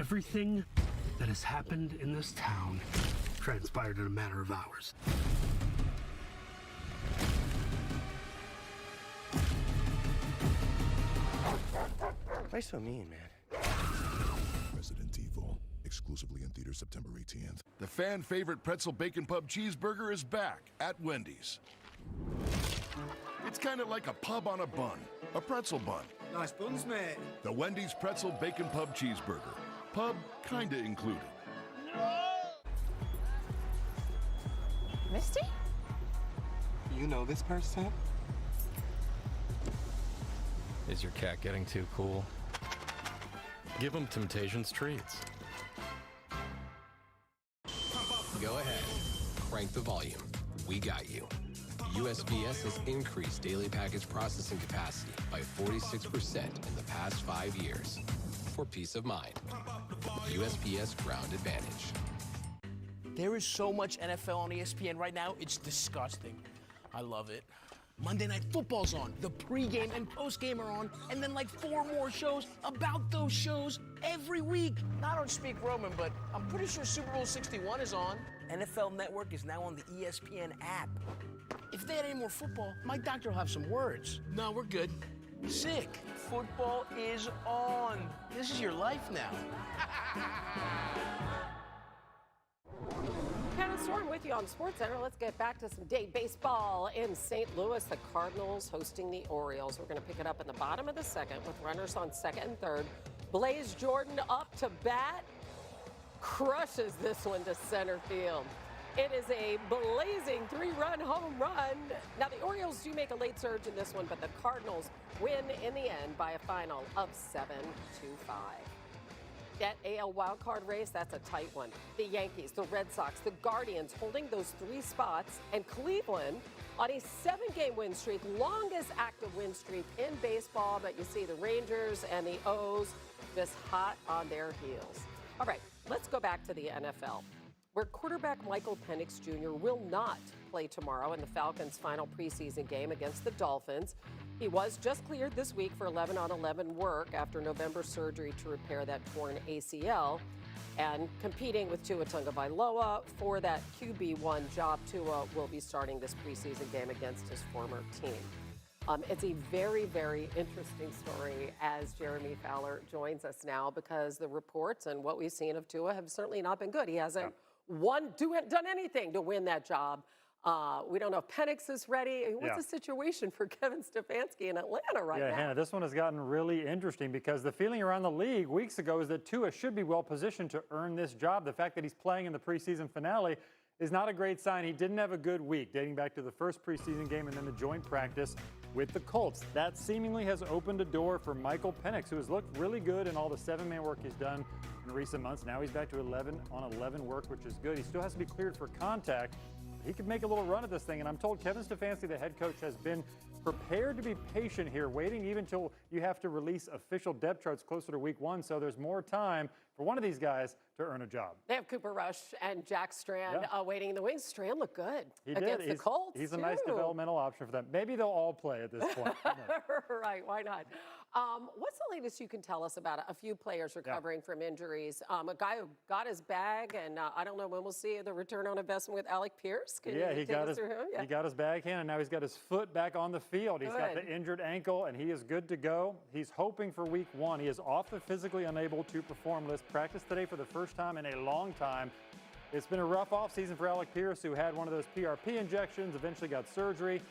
Everything that has happened in this town transpired in a matter of hours. Why so mean, man? Resident Evil, exclusively in theaters September 18th. The fan-favorite pretzel bacon pub cheeseburger is back at Wendy's. It's kind of like a pub on a bun, a pretzel bun. Nice buns, mate. The Wendy's pretzel bacon pub cheeseburger. Pub kinda included. Misty? You know this person? Is your cat getting too cool? Give him Temptations treats. Go ahead. Crank the volume. We got you. USPS has increased daily package processing capacity by 46% in the past 5 years. For peace of mind. USPS Ground Advantage. There is so much NFL on ESPN right now, it's disgusting. I love it. Monday Night Football's on, the pregame and postgame are on, and then like 4 more shows about those shows every week. I don't speak Roman, but I'm pretty sure Super Bowl 61 is on. NFL Network is now on the ESPN app. If they had any more football, my doctor will have some words. No, we're good. Sick. Football is on. This is your life now. Hannah Storm with you on SportsCenter. Let's get back to some day baseball in St. Louis. The Cardinals hosting the Orioles. We're going to pick it up in the bottom of the second with runners on second and third. Blaze Jordan up to bat. Crushes this one to center field. It is a blazing 3-run home run. Now, the Orioles do make a late surge in this one, but the Cardinals win in the end by a final of 7-5. That AL wildcard race, that's a tight one. The Yankees, the Red Sox, the Guardians holding those 3 spots, and Cleveland on a 7-game win streak, longest active win streak in baseball. But you see the Rangers and the O's just hot on their heels. All right, let's go back to the NFL, where quarterback Michael Penix Jr. will not play tomorrow in the Falcons' final preseason game against the Dolphins. He was just cleared this week for 11-on-11 work after November surgery to repair that torn ACL. And competing with Tua Tagovailoa for that QB1 job, Tua will be starting this preseason game against his former team. It's a very, very interesting story as Jeremy Fowler joins us now, because the reports and what we've seen of Tua have certainly not been good. He hasn't done anything to win that job. We don't know if Penix is ready. What's the situation for Kevin Stefanski in Atlanta right now? Yeah, Hannah, this one has gotten really interesting because the feeling around the league weeks ago is that Tua should be well positioned to earn this job. The fact that he's playing in the preseason finale is not a great sign. He didn't have a good week dating back to the first preseason game and then the joint practice with the Colts. That seemingly has opened a door for Michael Penix, who has looked really good in all the 7-man work he's done in recent months. Now he's back to 11-on-11 work, which is good. He still has to be cleared for contact. He could make a little run at this thing, and I'm told Kevin Stefanski, the head coach, has been prepared to be patient here, waiting even until you have to release official depth charts closer to week 1, so there's more time for one of these guys to earn a job. They have Cooper Rush and Jack Strand waiting in the wings. Strand looked good against the Colts. He's a nice developmental option for them. Maybe they'll all play at this point. Right, why not? What's the latest you can tell us about a few players recovering from injuries? A guy who got his bag, and I don't know when we'll see the return on investment with Alec Pierce. Can you take us through him? He got his bag hand, and now he's got his foot back on the field. He's got the injured ankle, and he is good to go. He's hoping for week 1. He is off the physically unable to perform list. Practiced today for the first time in a long time. It's been a rough offseason for Alec Pierce, who had one of those PRP injections, eventually got surgery.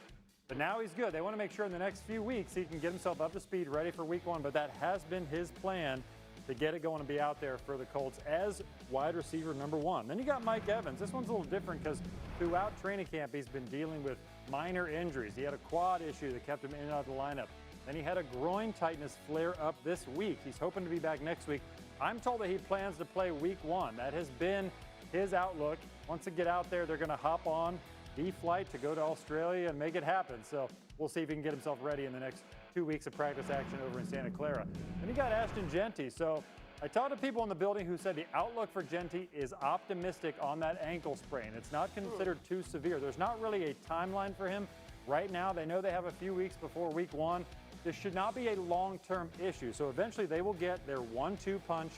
But now he's good. They want to make sure in the next few weeks he can get himself up to speed, ready for week 1. But that has been his plan, to get it going and be out there for the Colts as wide receiver number 1. Then you got Mike Evans. This one's a little different because throughout training camp he's been dealing with minor injuries. He had a quad issue that kept him in and out of the lineup. Then he had a groin tightness flare up this week. He's hoping to be back next week. I'm told that he plans to play week 1. That has been his outlook. Once they get out there, they're going to hop on the flight to go to Australia and make it happen. So we'll see if he can get himself ready in the next 2 weeks of practice action over in Santa Clara. Then you got Ashton Genty. So I talked to people in the building who said the outlook for Genty is optimistic on that ankle sprain. It's not considered too severe. There's not really a timeline for him right now. They know they have a few weeks before week 1. This should not be a long-term issue. So eventually they will get their 1-2 punch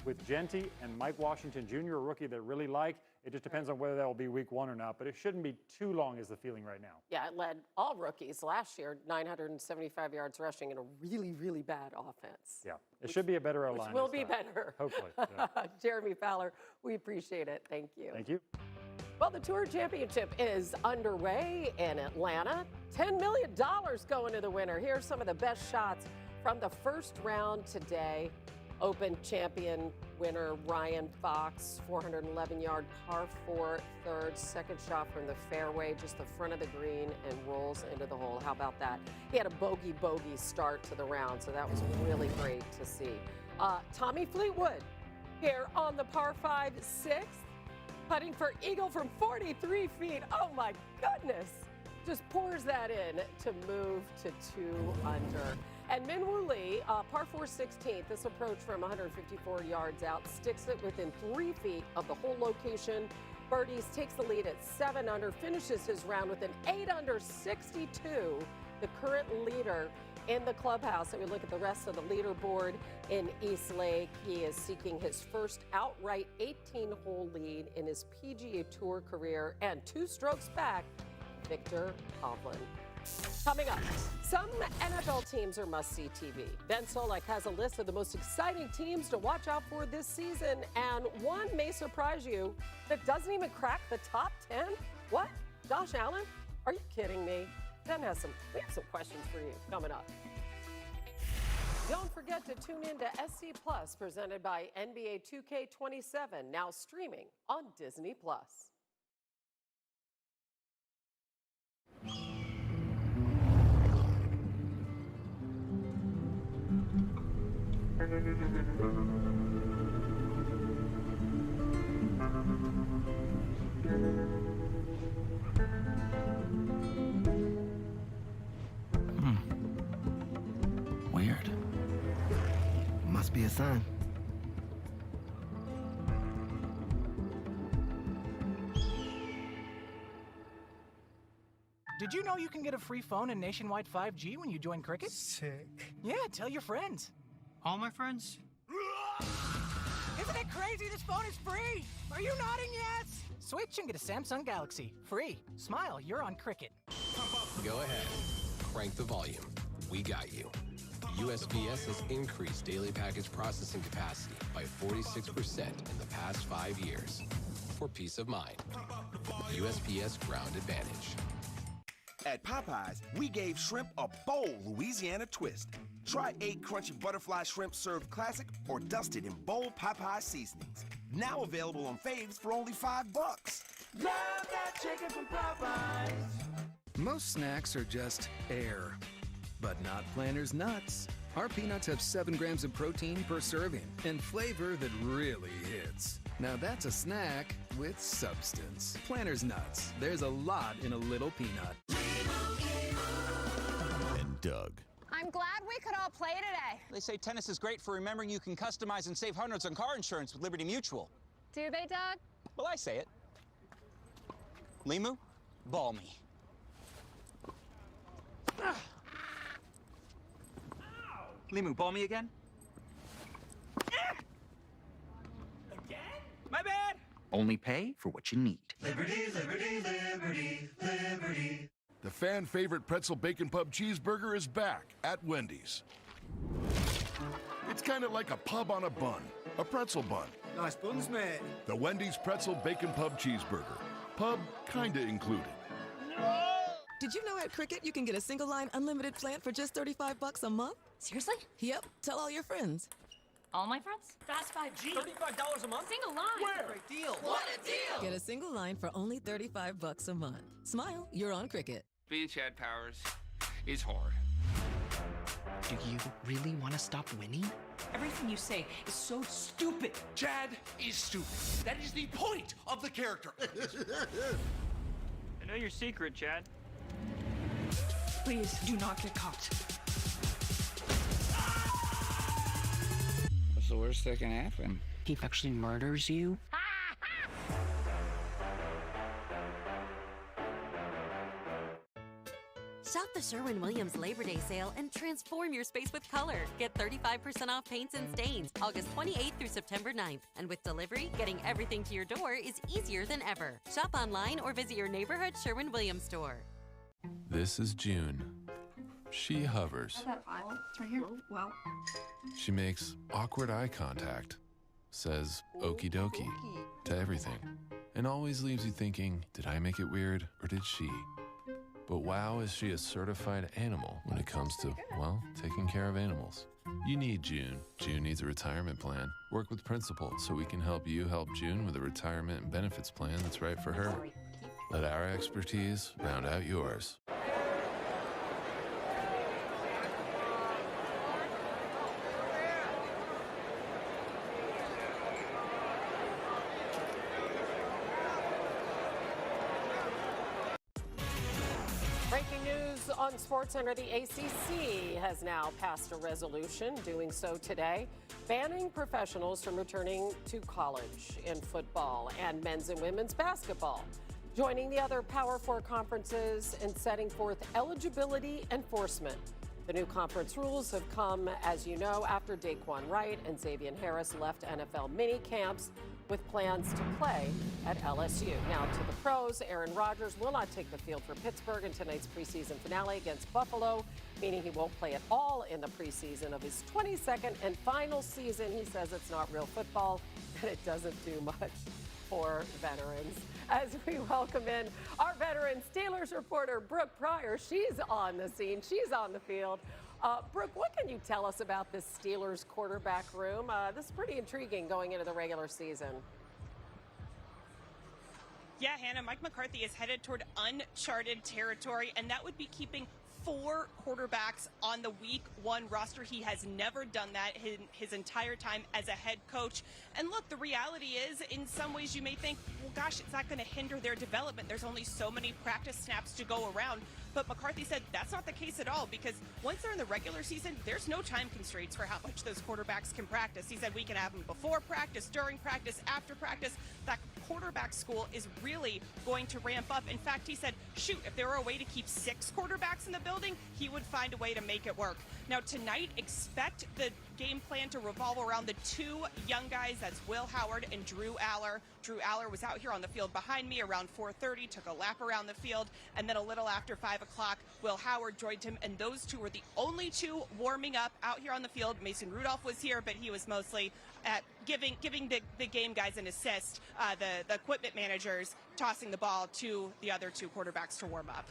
with Genty and Mike Washington Jr., a rookie that really like. It just depends on whether that will be week 1 or not, but it shouldn't be too long is the feeling right now. Yeah, it led all rookies last year, 975 yards rushing in a really, really bad offense. Yeah, it should be a better O-line. Which will be better. Hopefully. Yeah. Jeremy Fowler, we appreciate it. Thank you. Thank you. Well, the Tour Championship is underway in Atlanta. $10 million going to the winner. Here are some of the best shots from the first round today. Open champion winner Ryan Fox, 411-yard par 4 third. Second shot from the fairway, just the front of the green, and rolls into the hole. How about that? He had a bogey start to the round, so that was really great to see. Tommy Fleetwood here on the par 5 sixth, putting for eagle from 43 feet. Oh my goodness! Just pours that in to move to 2 under. And Minwoo Lee, par 4 16th, this approach from 154 yards out, sticks it within 3 feet of the hole location. Birdies takes the lead at 7 under, finishes his round with an 8 under 62, the current leader in the clubhouse. And we look at the rest of the leaderboard in East Lake. He is seeking his first outright 18-hole lead in his PGA Tour career, and 2 strokes back, Victor Hovland. Coming up, some NFL teams are must-see TV. Ben Solak has a list of the most exciting teams to watch out for this season, and one may surprise you that doesn't even crack the top 10. What? Josh Allen? Are you kidding me? We have some questions for you coming up. Don't forget to tune in to SC Plus, presented by NBA 2K27, now streaming on Disney Plus. Weird. Must be a sign. Did you know you can get a free phone and nationwide 5G when you join Cricket? Sick. Yeah, tell your friends. All my friends? Isn't it crazy this phone is free? Are you nodding yes? Switch and get a Samsung Galaxy. Free. Smile, you're on Cricket. Go ahead. Crank the volume. We got you. USPS has increased daily package processing capacity by 46% in the past 5 years. For peace of mind. USPS Ground Advantage. At Popeyes, we gave shrimp a bold Louisiana twist. Try 8 crunchy butterfly shrimp served classic or dusted in bold Popeye seasonings. Now available on faves for only $5. Love that chicken from Popeyes. Most snacks are just air, but not Planters nuts. Our peanuts have 7 grams of protein per serving and flavor that really hits. Now that's a snack with substance. Planters nuts. There's a lot in a little peanut. And Doug. I'm glad we could all play today. They say tennis is great for remembering you can customize and save hundreds on car insurance with Liberty Mutual. Do they, Doug? Well, I say it. Limu, ball me. Limu, ball me again? Again? My bad! Only pay for what you need. Liberty, liberty, liberty, liberty. The fan-favorite pretzel bacon pub cheeseburger is back at Wendy's. It's kind of like a pub on a bun, a pretzel bun. Nice buns, mate. The Wendy's Pretzel Bacon Pub Cheeseburger. Pub kinda included. Did you know at Cricket you can get a single line unlimited plan for just $35 a month? Seriously? Yep. Tell all your friends. All my friends? Fast 5G. $35 a month? Single line. Where? Great deal. What a deal! Get a single line for only $35 a month. Smile, you're on Cricket. Being Chad Powers is hard. Do you really want to stop winning? Everything you say is so stupid. Chad is stupid. That is the point of the character. I know your secret, Chad. Please do not get caught. What's the worst that can happen? He actually murders you? Shop the Sherwin-Williams Labor Day sale and transform your space with color. Get 35% off paints and stains August 28th through September 9th. And with delivery, getting everything to your door is easier than ever. Shop online or visit your neighborhood Sherwin-Williams store. This is June. She hovers. That file. It's right here. Well. She makes awkward eye contact, says okie dokie to everything, and always leaves you thinking, did I make it weird or did she? But wow, is she a certified animal when it comes to, well, taking care of animals. You need June. June needs a retirement plan. Work with Principal so we can help you help June with a retirement and benefits plan that's right for her. Let our expertise round out yours. Breaking news on SportsCenter, the ACC has now passed a resolution, doing so today, banning professionals from returning to college in football and men's and women's basketball, joining the other Power Four conferences in setting forth eligibility enforcement. The new conference rules have come, as you know, after Daquan Wright and Xavier Harris left NFL mini camps with plans to play at LSU. Now to the pros, Aaron Rodgers will not take the field for Pittsburgh in tonight's preseason finale against Buffalo, meaning he won't play at all in the preseason of his 22nd and final season. He says it's not real football and it doesn't do much for veterans. As we welcome in our veteran Steelers reporter, Brooke Pryor. She's on the scene. She's on the field. Brooke, what can you tell us about this Steelers quarterback room? This is pretty intriguing going into the regular season. Yeah, Hannah, Mike McCarthy is headed toward uncharted territory, and that would be keeping 4 quarterbacks on the week 1 roster. He has never done that his entire time as a head coach. And look, the reality is, in some ways you may think, well, gosh, it's not going to hinder their development. There's only so many practice snaps to go around. But McCarthy said that's not the case at all, because once they're in the regular season, there's no time constraints for how much those quarterbacks can practice. He said we can have them before practice, during practice, after practice. That quarterback school is really going to ramp up. In fact, he said, shoot, if there were a way to keep 6 quarterbacks in the building, he would find a way to make it work. Now, tonight, expect the game plan to revolve around the 2 young guys. That's Will Howard and Drew Aller. Drew Aller was out here on the field behind me around 4:30, took a lap around the field, and then a little after 5 o'clock, Will Howard joined him, and those 2 were the only 2 warming up out here on the field. Mason Rudolph was here, but he was mostly at giving the game guys an assist, the equipment managers tossing the ball to the other 2 quarterbacks to warm up.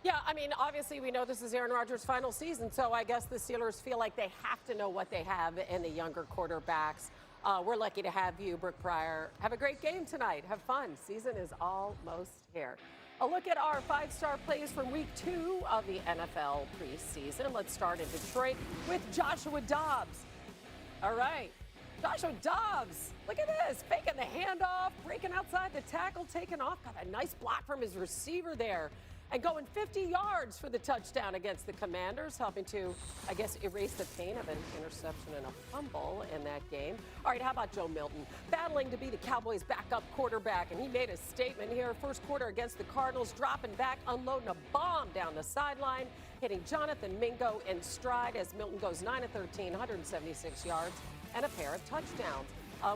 Yeah, I mean, obviously we know this is Aaron Rodgers' final season, so I guess the Steelers feel like they have to know what they have in the younger quarterbacks. We're lucky to have you, Brooke Pryor. Have a great game tonight. Have fun. Season is almost here. A look at our 5-star plays from week 2 of the NFL preseason. Let's start in Detroit with Joshua Dobbs. All right. Joshua Dobbs, look at this, faking the handoff, breaking outside the tackle, taking off, got a nice block from his receiver there, and going 50 yards for the touchdown against the Commanders, helping to, I guess, erase the pain of an interception and a fumble in that game. All right, how about Joe Milton? Battling to be the Cowboys' backup quarterback, and he made a statement here. First quarter against the Cardinals, dropping back, unloading a bomb down the sideline, hitting Jonathan Mingo in stride as Milton goes 9 of 13, 176 yards, and a pair of touchdowns.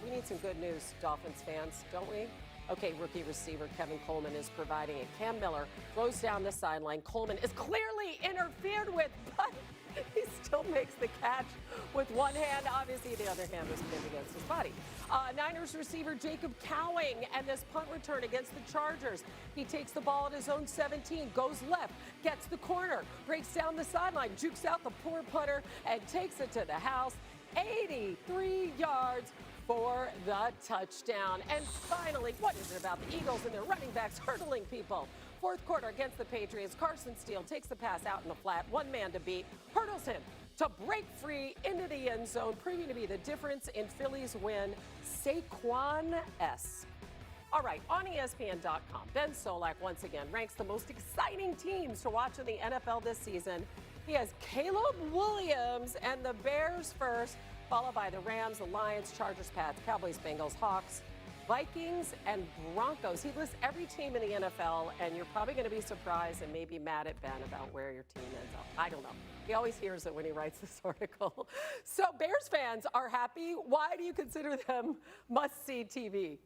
We need some good news, Dolphins fans, don't we? Okay, rookie receiver Kevin Coleman is providing it. Cam Miller throws down the sideline. Coleman is clearly interfered with, but he still makes the catch with one hand. Obviously, the other hand was pinned against his body. Niners receiver Jacob Cowing and this punt return against the Chargers. He takes the ball at his own 17, goes left, gets the corner, breaks down the sideline, jukes out the poor putter, and takes it to the house. 83 yards for the touchdown. And finally, what is it about the Eagles and their running backs hurdling people? Fourth quarter against the Patriots, Carson Steele takes the pass out in the flat, one man to beat, hurdles him to break free into the end zone, proving to be the difference in Philly's win. Saquon-esque. All right, on ESPN.com, Ben Solak once again ranks the most exciting teams to watch in the NFL this season. He has Caleb Williams and the Bears first, followed by the Rams, the Lions, Chargers, Pats, Cowboys, Bengals, Hawks, Vikings and Broncos. He lists every team in the NFL, and you're probably going to be surprised and maybe mad at Ben about where your team ends up. I don't know. He always hears it when he writes this article. So Bears fans are happy. Why do you consider them must-see TV?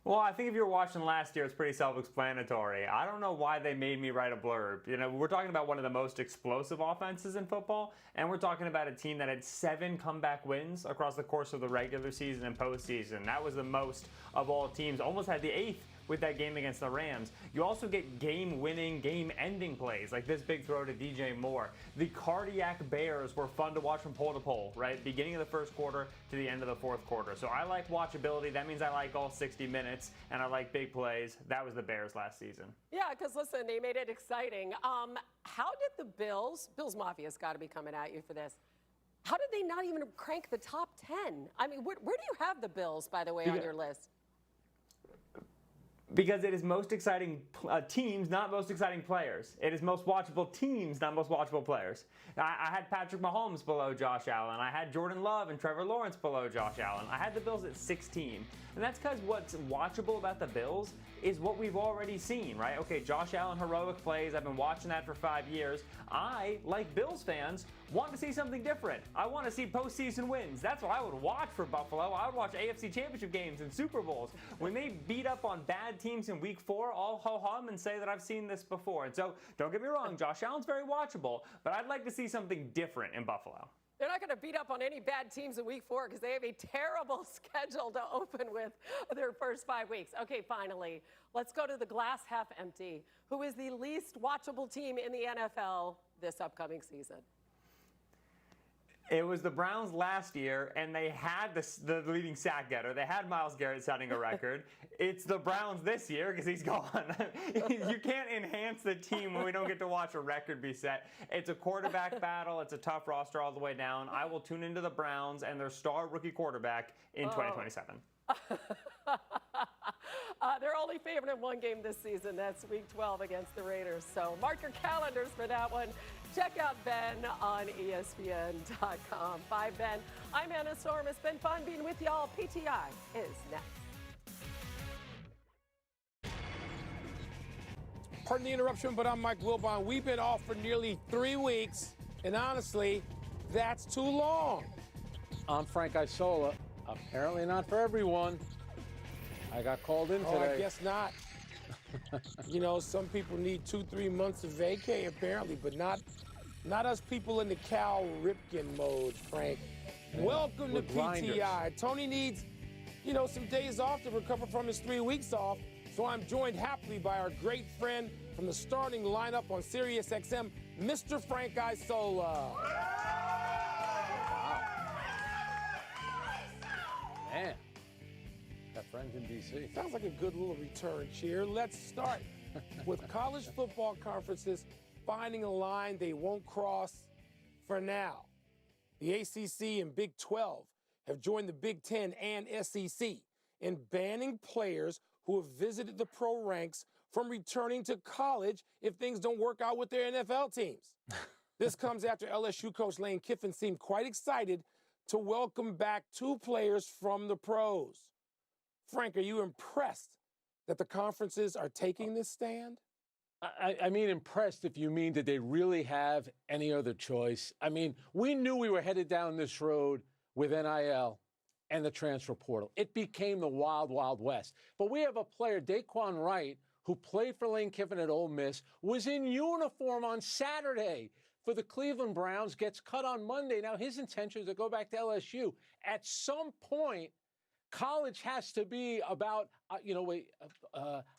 Well, I think if you were watching last year, it's pretty self-explanatory. I don't know why they made me write a blurb. You know, we're talking about one of the most explosive offenses in football, and we're talking about a team that had 7 comeback wins across the course of the regular season and postseason. That was the most of all teams. Almost had the 8th with that game against the Rams. You also get game-winning, game-ending plays, like this big throw to DJ Moore. The cardiac Bears were fun to watch from pole to pole, right? Beginning of the first quarter to the end of the fourth quarter. So I like watchability. That means I like all 60 minutes, and I like big plays. That was the Bears last season. Yeah, because listen, they made it exciting. How did the Bills Mafia's got to be coming at you for this. How did they not even crank the top 10? I mean, where do you have the Bills, by the way, on your list? Because it is most exciting teams, not most exciting players. It is most watchable teams, not most watchable players. I had Patrick Mahomes below Josh Allen. I had Jordan Love and Trevor Lawrence below Josh Allen. I had the Bills at 16. And that's because what's watchable about the Bills is what we've already seen, right? Okay, Josh Allen, heroic plays. I've been watching that for 5 years. I, like Bills fans, want to see something different. I want to see postseason wins. That's what I would watch for Buffalo. I would watch AFC Championship games and Super Bowls. We may beat up on bad teams in Week 4, all ho-hum, and say that I've seen this before. And so, don't get me wrong, Josh Allen's very watchable, but I'd like to see something different in Buffalo. They're not going to beat up on any bad teams in Week 4 because they have a terrible schedule to open with their first 5 weeks. Okay, finally, let's go to the glass half empty. Who is the least watchable team in the NFL this upcoming season? It was the Browns last year, and they had the leading sack getter. They had Myles Garrett setting a record. It's the Browns this year because he's gone. You can't enhance the team when we don't get to watch a record be set. It's a quarterback battle. It's a tough roster all the way down. I will tune into the Browns and their star rookie quarterback in 2027. They're only favored in one game this season. That's Week 12 against the Raiders. So mark your calendars for that one. Check out Ben on ESPN.com. Bye, Ben. I'm Anna Storm. It's been fun being with y'all. PTI is next. Pardon the interruption, but I'm Mike Wilbon. We've been off for nearly 3 weeks, and honestly, that's too long. I'm Frank Isola. Apparently not for everyone. I got called in today. I guess not. You know, some people need 2-3 months of vacay, apparently, but not us people in the Cal Ripken mode, Frank. Yeah, welcome to grinders. PTI. Tony needs, you know, some days off to recover from his 3 weeks off, so I'm joined happily by our great friend from the starting lineup on SiriusXM, Mr. Frank Isola. Man, got friends in D.C. Sounds like a good little return cheer. Let's start with college football conferences finding a line they won't cross for now. The ACC and Big 12 have joined the Big 10 and SEC in banning players who have visited the pro ranks from returning to college if things don't work out with their NFL teams. This comes after LSU coach Lane Kiffin seemed quite excited to welcome back 2 players from the pros. Frank, are you impressed that the conferences are taking this stand? I mean, impressed if you mean did they really have any other choice? I mean, we knew we were headed down this road with NIL and the transfer portal. It became the wild, wild west. But we have a player, Daquan Wright, who played for Lane Kiffin at Ole Miss, was in uniform on Saturday for the Cleveland Browns, gets cut on Monday. Now, his intention is to go back to LSU. At some point, college has to be about,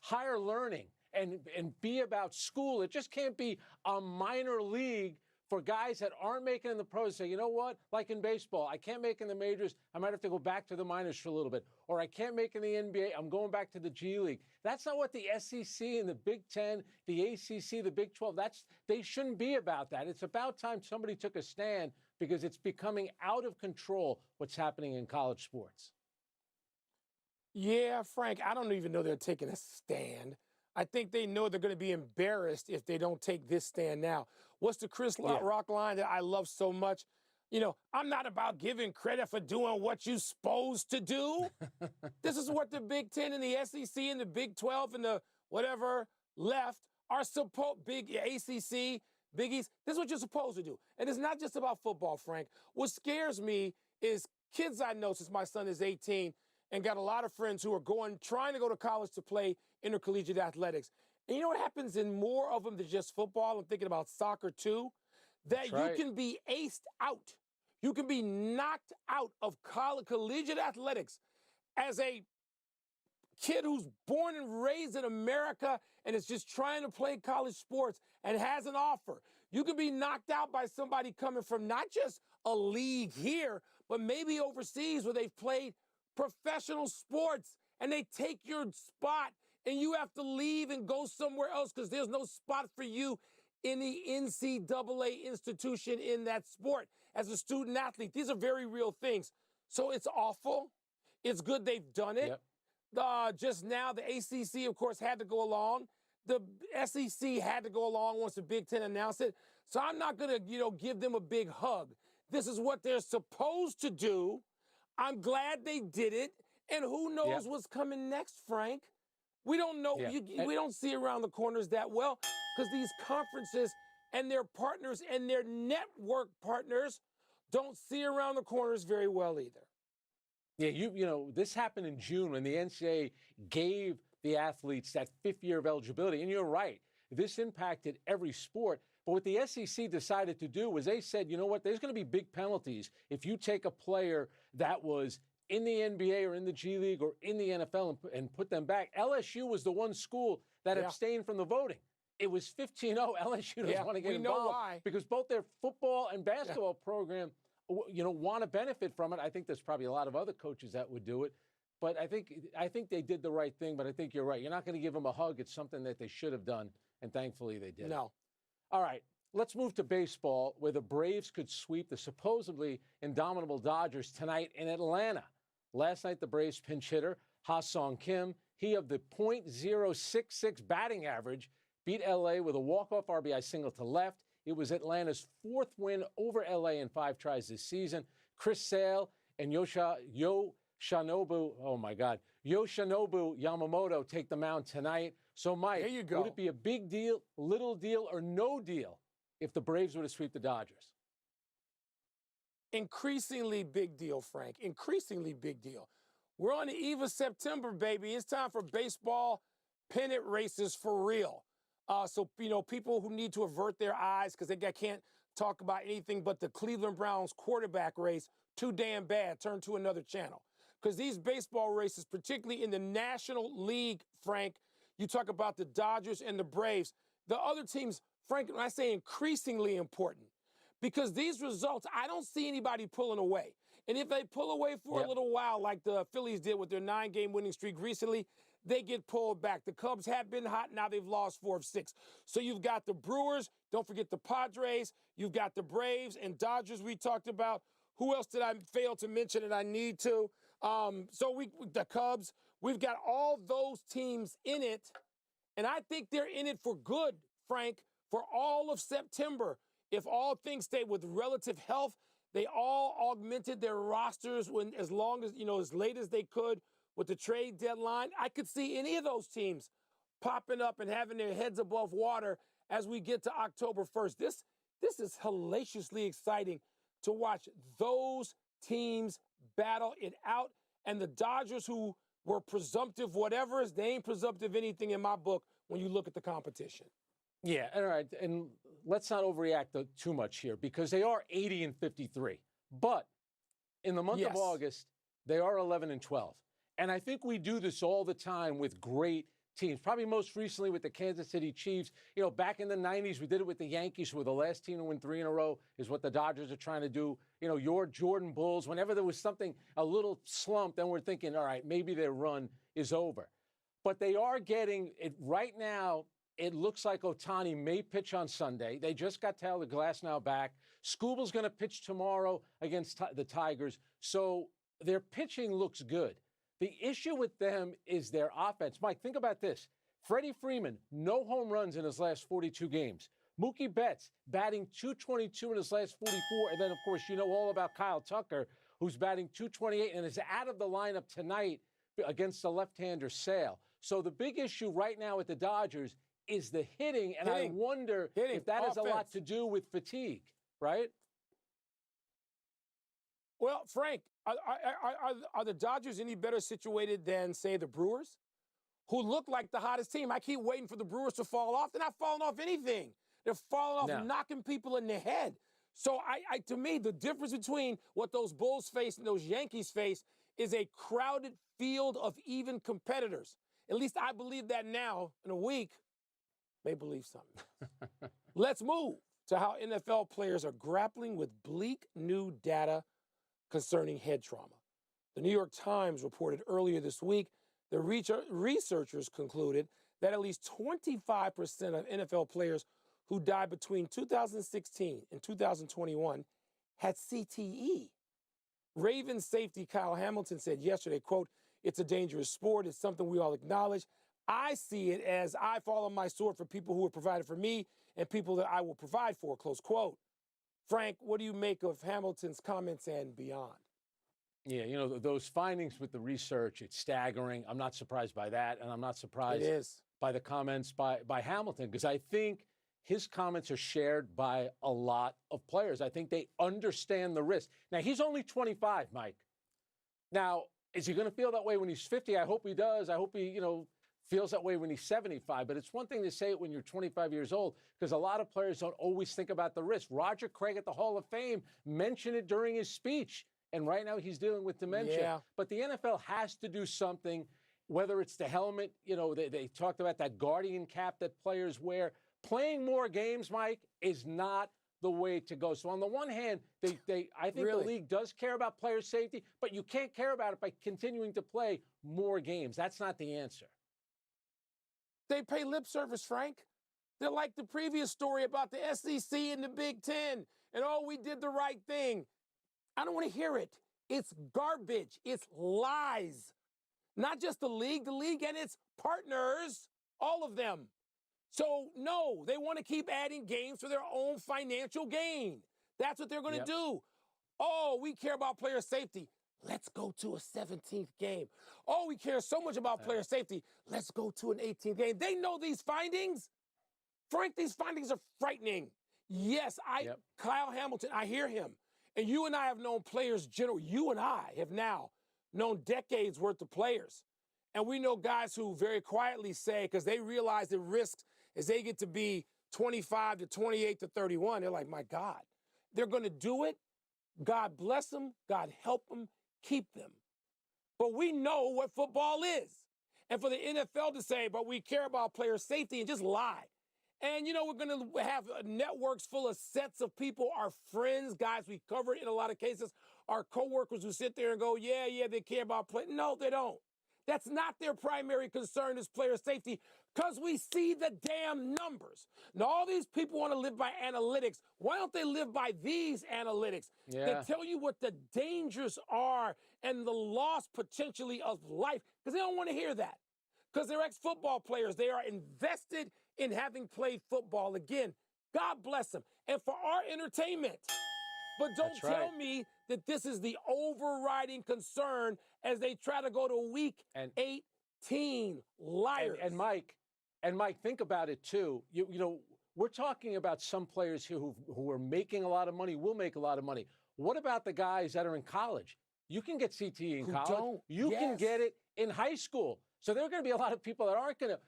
higher learning and be about school. It just can't be a minor league for guys that aren't making it in the pros. Say, you know what? Like in baseball, I can't make it in the majors. I might have to go back to the minors for a little bit. Or I can't make it in the NBA. I'm going back to the G League. That's not what the SEC and the Big 10, the ACC, the Big 12, they shouldn't be about that. It's about time somebody took a stand because it's becoming out of control what's happening in college sports. Yeah, Frank, I don't even know they're taking a stand. I think they know they're going to be embarrassed if they don't take this stand now. What's the Chris Rock line that I love so much? You know, I'm not about giving credit for doing what you're supposed to do. This is what the Big Ten and the SEC and the Big 12 and the whatever left are supposed, big ACC, Big East. This is what you're supposed to do. And it's not just about football, Frank. What scares me is kids I know, since my son is 18 and got a lot of friends who are trying to go to college to play intercollegiate athletics. And you know what happens in more of them than just football? I'm thinking about soccer too. That you can be aced out. You can be knocked out of collegiate athletics as a kid who's born and raised in America and is just trying to play college sports and has an offer. You can be knocked out by somebody coming from not just a league here, but maybe overseas where they've played professional sports and they take your spot and you have to leave and go somewhere else because there's no spot for you in the NCAA institution in that sport as a student athlete. These are very real things. So it's awful. It's good they've done it. Yep. Just now, the ACC, of course, had to go along. The SEC had to go along once the Big Ten announced it. So I'm not going to, give them a big hug. This is what they're supposed to do. I'm glad they did it. And who knows what's coming next, Frank? We don't know. We don't see around the corners that well because these conferences and their partners and their network partners don't see around the corners very well either. Yeah, this happened in June when the NCAA gave the athletes that fifth year of eligibility. And you're right, this impacted every sport. But what the SEC decided to do was they said, you know what, there's going to be big penalties if you take a player that was in the NBA or in the G League or in the NFL and put them back. LSU was the one school that abstained from the voting. It was 15-0. LSU doesn't want to get involved. We know why. Because both their football and basketball program, want to benefit from it. I think there's probably a lot of other coaches that would do it. But I think they did the right thing. But I think you're right. You're not going to give them a hug. It's something that they should have done. And thankfully they did. No. All right. Let's move to baseball, where the Braves could sweep the supposedly indomitable Dodgers tonight in Atlanta. Last night, the Braves pinch hitter, Ha-Sung Kim, he of the .066 batting average, beat L.A. with a walk-off RBI single to left. It was Atlanta's fourth win over L.A. in 5 tries this season. Chris Sale and Yoshinobu Yamamoto take the mound tonight. So, Mike, there you go. Would it be a big deal, little deal, or no deal if the Braves were to sweep the Dodgers? Increasingly big deal, Frank. Increasingly big deal. We're on the eve of September, baby. It's time for baseball pennant races for real. So, people who need to avert their eyes because they can't talk about anything but the Cleveland Browns quarterback race, too damn bad, turn to another channel. Because these baseball races, particularly in the National League, Frank, you talk about the Dodgers and the Braves. The other teams, Frank, when I say increasingly important, because these results, I don't see anybody pulling away. And if they pull away for a little while, like the Phillies did with their 9-game winning streak recently, they get pulled back. The Cubs have been hot. Now they've lost 4 of 6. So you've got the Brewers. Don't forget the Padres. You've got the Braves and Dodgers we talked about. Who else did I fail to mention that I need to? The Cubs. We've got all those teams in it. And I think they're in it for good, Frank, for all of September. If all things stay with relative health, they all augmented their rosters as late as they could with the trade deadline. I could see any of those teams popping up and having their heads above water as we get to October 1st. This is hellaciously exciting to watch those teams battle it out. And the Dodgers, who were presumptive whatever, they ain't presumptive anything in my book when you look at the competition. Yeah, all right, and let's not overreact too much here because they are 80-53. But in the month of August, they are 11-12. And I think we do this all the time with great teams, probably most recently with the Kansas City Chiefs. Back in the 90s, we did it with the Yankees, who were the last team to win 3 in a row, is what the Dodgers are trying to do. Your Jordan Bulls, whenever there was something, a little slump, then we're thinking, all right, maybe their run is over. But they are getting it right now. It looks like Ohtani may pitch on Sunday. They just got Tyler Glasnow back. Skubal's going to pitch tomorrow against the Tigers. So their pitching looks good. The issue with them is their offense. Mike, think about this. Freddie Freeman, no home runs in his last 42 games. Mookie Betts batting .222 in his last 44. And then, of course, you know all about Kyle Tucker, who's batting .228 and is out of the lineup tonight against the left-hander Sale. So the big issue right now with the Dodgers is the hitting, and I wonder if that has a lot to do with fatigue, right? Well, Frank, are the Dodgers any better situated than, say, the Brewers, who look like the hottest team? I keep waiting for the Brewers to fall off. They're not falling off anything. They're falling off, knocking people in the head. So, to me, the difference between what those Bulls face and those Yankees face is a crowded field of even competitors. At least I believe that now. In a week, may believe something. Let's move to how NFL players are grappling with bleak new data concerning head trauma. The New York Times reported earlier this week that researchers concluded that at least 25% of NFL players who died between 2016 and 2021 had CTE. Ravens safety Kyle Hamilton said yesterday, quote, "It's a dangerous sport. It's something we all acknowledge. I see it as I fall on my sword for people who have provided for me and people that I will provide for," close quote. Frank, what do you make of Hamilton's comments and beyond? Yeah, you know, those findings with the research, it's staggering. I'm not surprised by that, and I'm not surprised by the comments by Hamilton, because I think his comments are shared by a lot of players. I think they understand the risk. Now, he's only 25, Mike. Now, is he going to feel that way when he's 50? I hope he does. I hope he, feels that way when he's 75. But it's one thing to say it when you're 25 years old, because a lot of players don't always think about the risk. Roger Craig at the Hall of Fame mentioned it during his speech. And right now he's dealing with dementia. Yeah. But the NFL has to do something, whether it's the helmet, they talked about that Guardian cap that players wear. Playing more games, Mike, is not the way to go. So on the one hand, I think the league does care about player safety, but you can't care about it by continuing to play more games. That's not the answer. They pay lip service, Frank. They're like the previous story about the SEC and the Big Ten, and we did the right thing. I don't want to hear it. It's garbage. It's lies. Not just the league and its partners, all of them. So, no, they want to keep adding games for their own financial gain. That's what they're going to do. Oh, we care about player safety. Let's go to a 17th game. Oh, we care so much about player safety. Let's go to an 18th game. They know these findings. Frank, these findings are frightening. Yes, Kyle Hamilton, I hear him. And you and I have known players, you and I have now known decades worth of players. And we know guys who very quietly say, because they realize the risks as they get to be 25 to 28 to 31, they're like, my God, they're going to do it. God bless them. God help them. Keep them. But we know what football is. And for the NFL to say, but we care about player safety and just lie. And, we're going to have networks full of sets of people, our friends, guys we cover in a lot of cases, our coworkers who sit there and go, yeah, they care about play. No, they don't. That's not their primary concern is player safety, because we see the damn numbers. Now, all these people want to live by analytics. Why don't they live by these analytics? Yeah. They tell you what the dangers are and the loss potentially of life, because they don't want to hear that. Because they're ex-football players. They are invested in having played football. Again, God bless them. And for our entertainment. But don't tell me that this is the overriding concern as they try to go to week 18. Liars. And Mike, think about it too. We're talking about some players here who are making a lot of money, will make a lot of money. What about the guys that are in college? You can get CTE in college. You can get it in high school. So there are going to be a lot of people that aren't going to,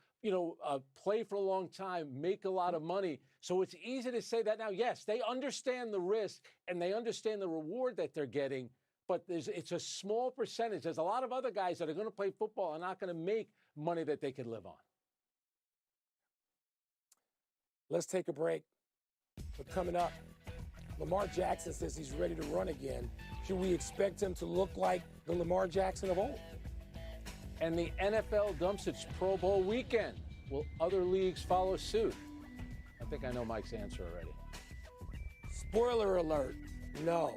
play for a long time, make a lot of money. So it's easy to say that now. Yes, they understand the risk and they understand the reward that they're getting, but it's a small percentage. There's a lot of other guys that are going to play football and not going to make money that they could live on. Let's take a break. But coming up, Lamar Jackson says he's ready to run again. Should we expect him to look like the Lamar Jackson of old? And the NFL dumps its Pro Bowl weekend. Will other leagues follow suit? I think I know Mike's answer already. Spoiler alert, no.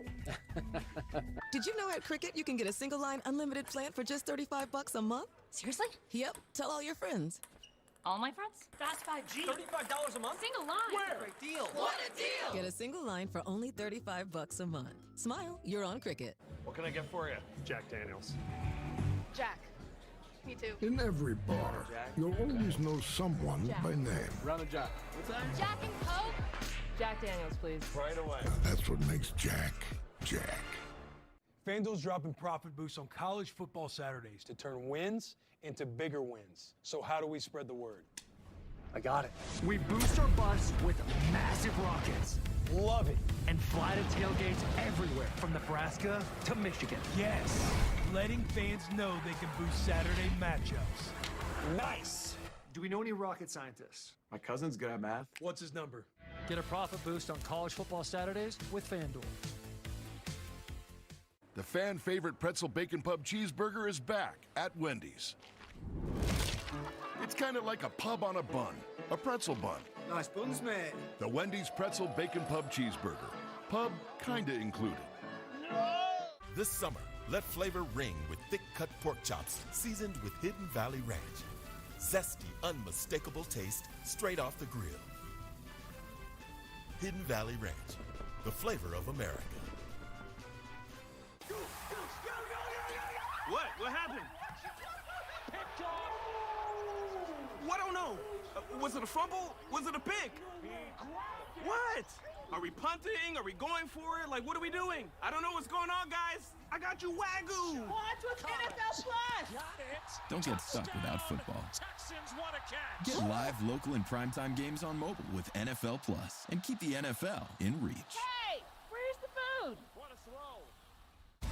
Did you know at Cricket you can get a single line unlimited plan for just $35 a month? Seriously? Yep. Tell all your friends. All my friends? Fast 5G. $35 a month? Single line. Where? Great deal. What a deal! Get a single line for only $35 a month. Smile, you're on Cricket. What can I get for you? Jack Daniels. Jack. Me too. In every bar, you'll always know someone by name. Round of Jack. What's that? Jack and Coke. Jack Daniels, please. Right away. That's what makes Jack, Jack. FanDuel's dropping profit boosts on college football Saturdays to turn wins into bigger wins. So how do we spread the word? I got it. We boost our bus with massive rockets. Love it. And fly to tailgates everywhere, from Nebraska to Michigan. Yes. Letting fans know they can boost Saturday matchups. Nice. Do we know any rocket scientists? My cousin's good at math. What's his number? Get a profit boost on college football Saturdays with FanDuel. The fan favorite pretzel bacon pub cheeseburger is back at Wendy's. It's kind of like a pub on a bun, a pretzel bun. Nice buns, man. The Wendy's pretzel bacon pub cheeseburger. Pub kinda included. This summer, let flavor ring with thick-cut pork chops seasoned with Hidden Valley Ranch. Zesty, unmistakable taste straight off the grill. Hidden Valley Ranch, the flavor of America. What happened? What? I don't know. Was it a fumble? Was it a pick? What? Are we punting? Are we going for it? Like, what are we doing? I don't know what's going on, guys. I got you Wagyu. What with NFL Plus? Don't get stuck without football. Texans want a catch. Get live, local, and primetime games on mobile with NFL Plus, and keep the NFL in reach. Hey, where's the food? What a throw.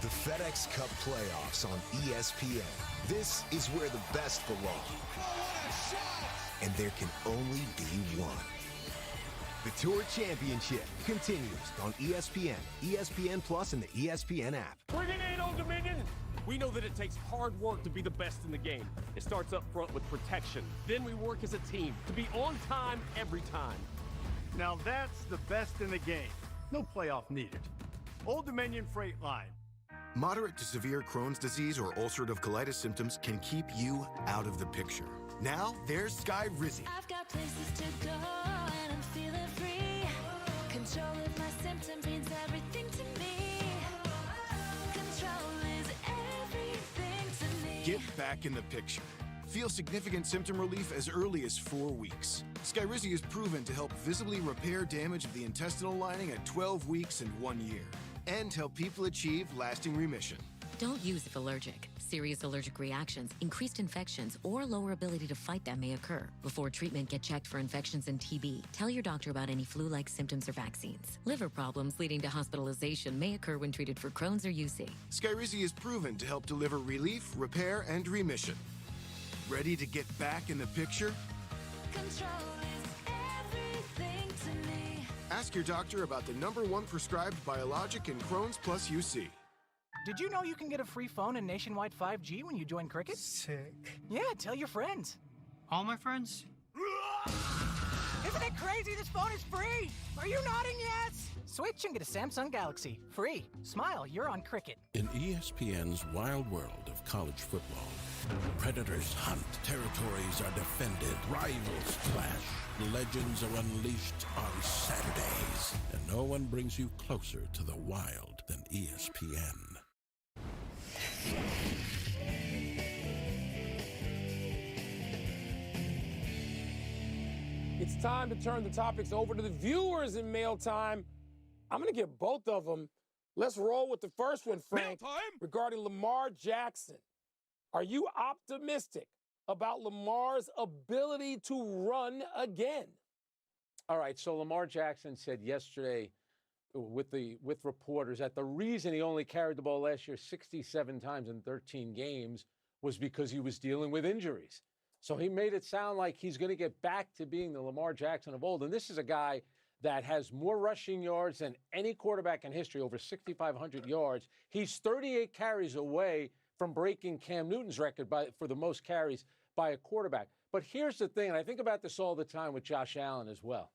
The FedEx Cup playoffs on ESPN. This is where the best belong. And there can only be one. The Tour Championship continues on ESPN, ESPN Plus, and the ESPN app. Bring it in, Old Dominion. We know that it takes hard work to be the best in the game. It starts up front with protection. Then we work as a team to be on time every time. Now that's the best in the game. No playoff needed. Old Dominion Freight Line. Moderate to severe Crohn's disease or ulcerative colitis symptoms can keep you out of the picture. Now, there's Sky Rizzy. I've got places to go and I'm feeling free. Control of my symptoms means everything to me. Control is everything to me. Get back in the picture. Feel significant symptom relief as early as 4 weeks. Skyrizi is proven to help visibly repair damage of the intestinal lining at 12 weeks and 1 year, and help people achieve lasting remission. Don't use if allergic. Serious allergic reactions, increased infections, or lower ability to fight them may occur. Before treatment, get checked for infections and TB. Tell your doctor about any flu-like symptoms or vaccines. Liver problems leading to hospitalization may occur when treated for Crohn's or UC. Skyrizi is proven to help deliver relief, repair, and remission. Ready to get back in the picture? Control is everything to me. Ask your doctor about the #1 prescribed biologic in Crohn's plus UC. Did you know you can get a free phone and nationwide 5G when you join Cricket? Sick. Yeah, tell your friends. All my friends? Isn't it crazy this phone is free? Are you nodding yes? Switch and get a Samsung Galaxy. Free. Smile, you're on Cricket. In ESPN's wild world of college football, predators hunt, territories are defended, rivals clash, legends are unleashed on Saturdays, and no one brings you closer to the wild than ESPN. It's time to turn the topics over to the viewers in mail time. I'm going to give both of them. Let's roll with the first one, Frank, regarding Lamar Jackson. Are you optimistic about Lamar's ability to run again? All right, so Lamar Jackson said yesterday with reporters that the reason he only carried the ball last year 67 times in 13 games was because he was dealing with injuries. So he made it sound like he's going to get back to being the Lamar Jackson of old. And this is a guy that has more rushing yards than any quarterback in history, over 6,500 yards. He's 38 carries away from breaking Cam Newton's record for the most carries by a quarterback. But here's the thing, and I think about this all the time with Josh Allen as well.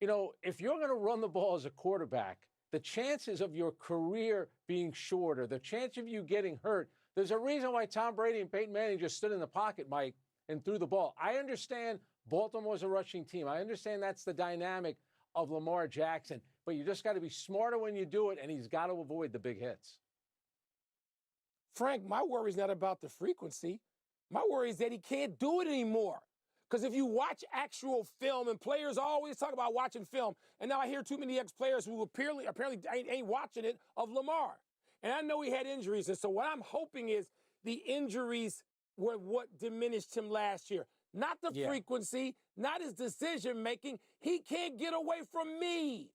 You know, if you're going to run the ball as a quarterback, the chances of your career being shorter, the chance of you getting hurt, there's a reason why Tom Brady and Peyton Manning just stood in the pocket, Mike, and threw the ball. I understand Baltimore's a rushing team. I understand that's the dynamic of Lamar Jackson, but you just got to be smarter when you do it, and he's got to avoid the big hits. Frank, my worry is not about the frequency. My worry is that he can't do it anymore. Because if you watch actual film, and players always talk about watching film, and now I hear too many ex-players who apparently ain't watching it, of Lamar. And I know he had injuries, and so what I'm hoping is the injuries were what diminished him last year. Not the frequency, not his decision-making. He can't get away from me.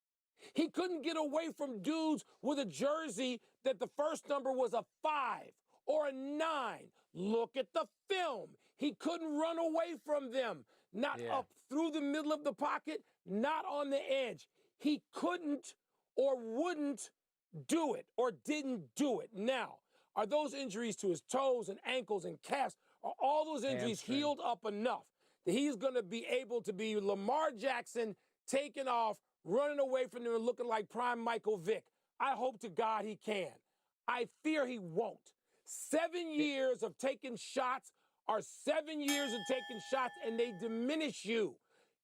He couldn't get away from dudes with a jersey that the first number was a 5 or a 9. Look at the film. He couldn't run away from them. Not up through the middle of the pocket, not on the edge. He couldn't or wouldn't do it or didn't do it. Now, are those injuries to his toes and ankles and calves, are all those injuries healed up enough that he's going to be able to be Lamar Jackson taking off, running away from them and looking like prime Michael Vick? I hope to God he can. I fear he won't. 7 years of taking shots are 7 years of taking shots, and they diminish you.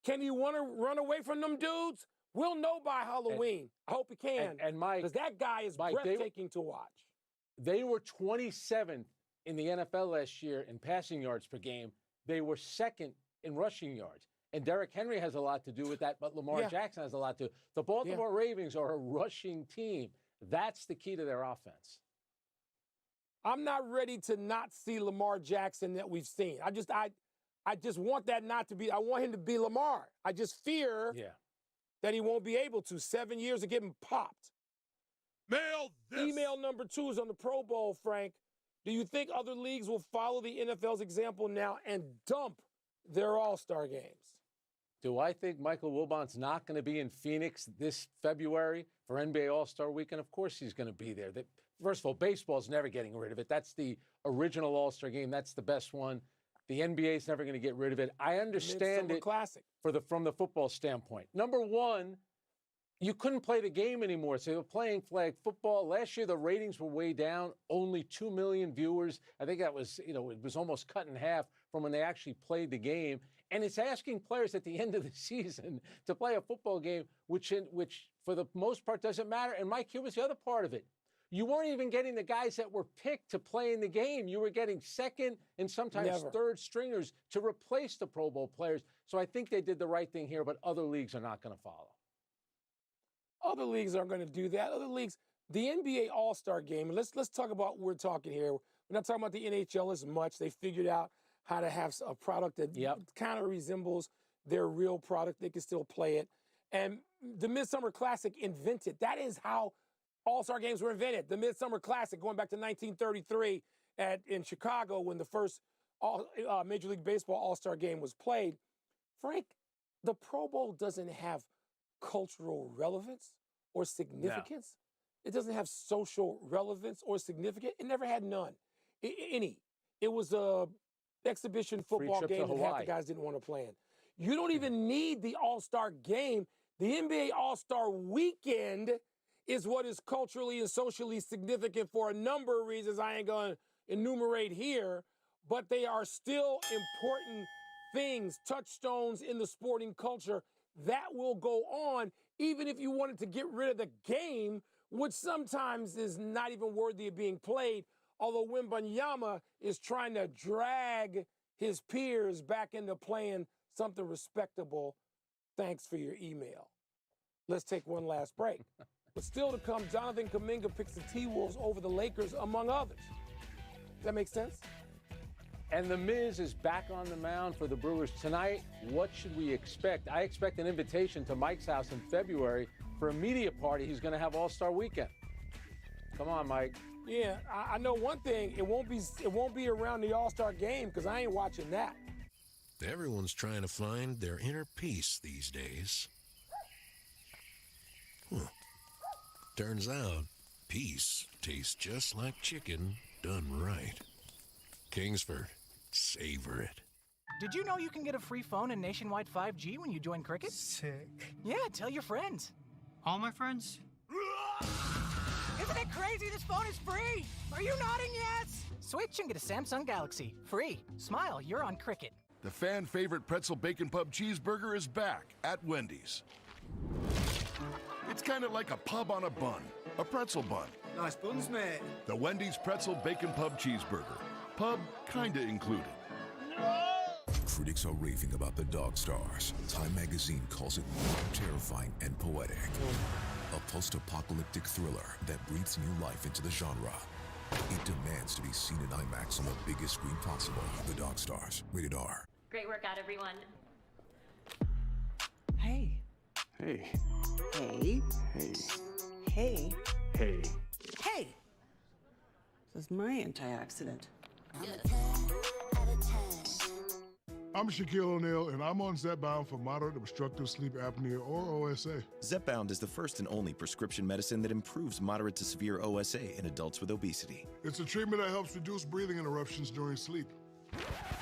Can he want to run away from them dudes? We'll know by Halloween. I hope he can. And Mike, because that guy is breathtaking to watch. They were 27th in the NFL last year in passing yards per game. They were second in rushing yards. And Derrick Henry has a lot to do with that, but Lamar Jackson has a lot to. The Baltimore Ravens are a rushing team. That's the key to their offense. I'm not ready to not see Lamar Jackson that we've seen. I just want that not to be. I want him to be Lamar. I just fear that he won't be able to. 7 years of getting popped. Mail this. Email number 2 is on the Pro Bowl, Frank. Do you think other leagues will follow the NFL's example now and dump their All-Star games? Do I think Michael Wilbon's not going to be in Phoenix this February for NBA All-Star Weekend? Of course he's going to be there. First of all, baseball's never getting rid of it. That's the original All-Star game. That's the best one. The NBA's never going to get rid of it. I understand it classic. From the football standpoint. Number one, you couldn't play the game anymore, so they were playing flag football. Last year, the ratings were way down, only 2 million viewers. I think that was, it was almost cut in half from when they actually played the game. And it's asking players at the end of the season to play a football game, which for the most part doesn't matter. And Mike, here was the other part of it. You weren't even getting the guys that were picked to play in the game. You were getting second and sometimes third stringers to replace the Pro Bowl players. So I think they did the right thing here, but other leagues are not going to follow. Other leagues aren't going to do that. Other leagues, the NBA All-Star game, let's talk about what we're talking here. We're not talking about the NHL as much. They figured out how to have a product that kind of resembles their real product. They can still play it. And the Midsummer Classic invented. That is how All-Star games were invented. The Midsummer Classic, going back to 1933 in Chicago when the first Major League Baseball All-Star game was played. Frank, the Pro Bowl doesn't have cultural relevance or significance. No. It doesn't have social relevance or significance. It never had none. Any. It was a exhibition football game that half the guys didn't want to play in. You don't even need the All-Star game. The NBA All-Star weekend is what is culturally and socially significant for a number of reasons I ain't going to enumerate here, but they are still important things, touchstones in the sporting culture that will go on even if you wanted to get rid of the game, which sometimes is not even worthy of being played, although Wembanyama is trying to drag his peers back into playing something respectable. Thanks for your email. Let's take one last break. But still to come, Jonathan Kuminga picks the T-Wolves over the Lakers, among others. Does that make sense? And The Miz is back on the mound for the Brewers tonight. What should we expect? I expect an invitation to Mike's house in February for a media party he's going to have All-Star Weekend. Come on, Mike. Yeah, I know one thing. It won't be around the All-Star game because I ain't watching that. Everyone's trying to find their inner peace these days. Turns out, peace tastes just like chicken done right. Kingsford, savor it. Did you know you can get a free phone and nationwide 5G when you join Cricket? Sick. Yeah, tell your friends. All my friends? Isn't it crazy this phone is free? Are you nodding yes? Switch and get a Samsung Galaxy. Free. Smile, you're on Cricket. The fan favorite pretzel bacon pub cheeseburger is back at Wendy's. It's kind of like a pub on a bun, a pretzel bun. Nice buns, mate. The Wendy's pretzel bacon pub cheeseburger. Pub kinda included. Critics are raving about the Dog Stars. Time magazine calls it terrifying and poetic. A post-apocalyptic thriller that breathes new life into the genre. It demands to be seen in IMAX on the biggest screen possible. The Dog Stars, rated R. Great workout, everyone. Hey. Hey. Hey. Hey. Hey. Hey. Hey. This is my anti-accident. I'm Shaquille O'Neal, and I'm on Zepbound for moderate obstructive sleep apnea, or OSA. Zepbound is the first and only prescription medicine that improves moderate to severe OSA in adults with obesity. It's a treatment that helps reduce breathing interruptions during sleep.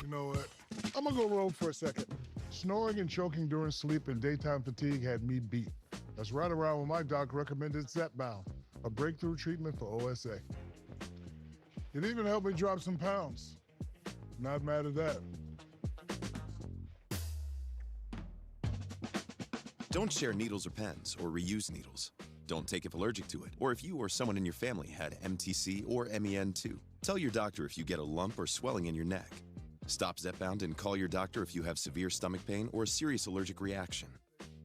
You know what? I'm gonna go rogue for a second. Snoring and choking during sleep and daytime fatigue had me beat. That's right around when my doc recommended Zepbound, a breakthrough treatment for OSA. It even helped me drop some pounds. Not mad at that. Don't share needles or pens or reuse needles. Don't take if allergic to it, or if you or someone in your family had MTC or MEN2. Tell your doctor if you get a lump or swelling in your neck. Stop Zepbound and call your doctor if you have severe stomach pain or a serious allergic reaction.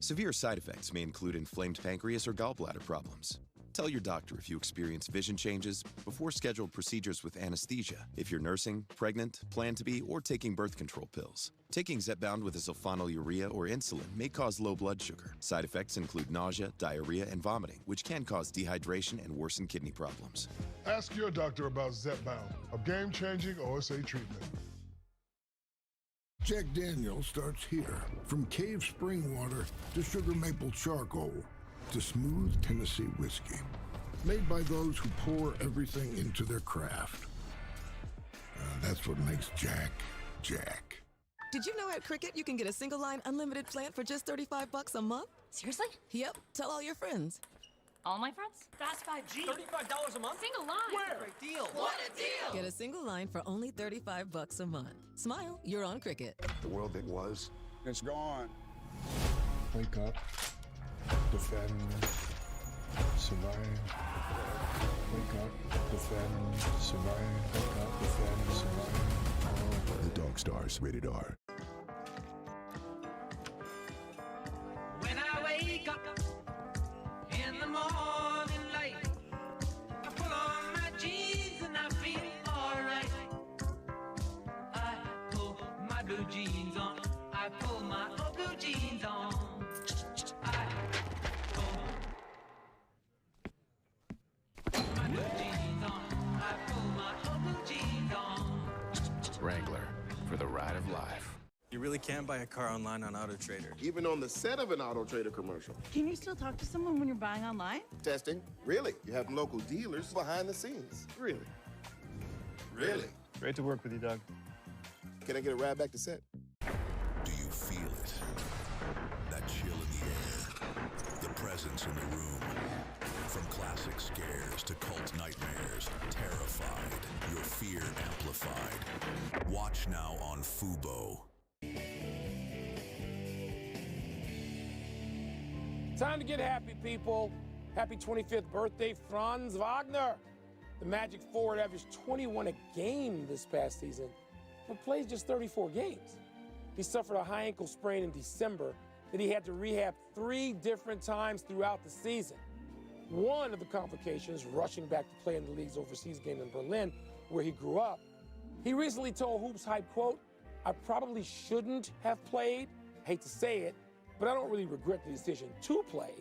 Severe side effects may include inflamed pancreas or gallbladder problems. Tell your doctor if you experience vision changes before scheduled procedures with anesthesia, if you're nursing, pregnant, plan to be, or taking birth control pills. Taking Zepbound with a sulfonylurea or insulin may cause low blood sugar. Side effects include nausea, diarrhea, and vomiting, which can cause dehydration and worsen kidney problems. Ask your doctor about Zepbound, a game-changing OSA treatment. Jack Daniels starts here. From cave spring water to sugar maple charcoal to smooth Tennessee whiskey. Made by those who pour everything into their craft. That's what makes Jack, Jack. Did you know at Cricket you can get a single line unlimited plan for just $35 a month? Seriously? Yep. Tell all your friends. All my friends? Fast 5G. $35 a month? Single line. Where? Great deal. What a deal! Get a single line for only $35 a month. Smile, you're on Cricket. The world that was, it's gone. Wake up. Defend. Survive. Wake up. Defend. Survive. Wake up. Defend. Survive. The Dog Stars, rated R. When I wake up in the morning light, I pull on my jeans and I feel alright. I pull my blue jeans on. I pull my old blue jeans on. I pull my blue jeans on. I pull my old blue jeans on. Wrangler, for the ride of life. You really can buy a car online on AutoTrader. Even on the set of an AutoTrader commercial. Can you still talk to someone when you're buying online? Testing. Really? You have local dealers behind the scenes. Really? Really? Great to work with you, Doug. Can I get a ride back to set? Do you feel it? That chill in the air. The presence in the room. From classic scares to cult nightmares. Terrified. Your fear amplified. Watch now on Fubo. Time to get happy, people. Happy 25th birthday, Franz Wagner. The Magic Forward averaged 21 a game this past season, but plays just 34 games. He suffered a high ankle sprain in December that he had to rehab 3 different times throughout the season. One of the complications, rushing back to play in the league's overseas game in Berlin, where he grew up. He recently told Hoops Hype, quote, "I probably shouldn't have played. Hate to say it, but I don't really regret the decision to play.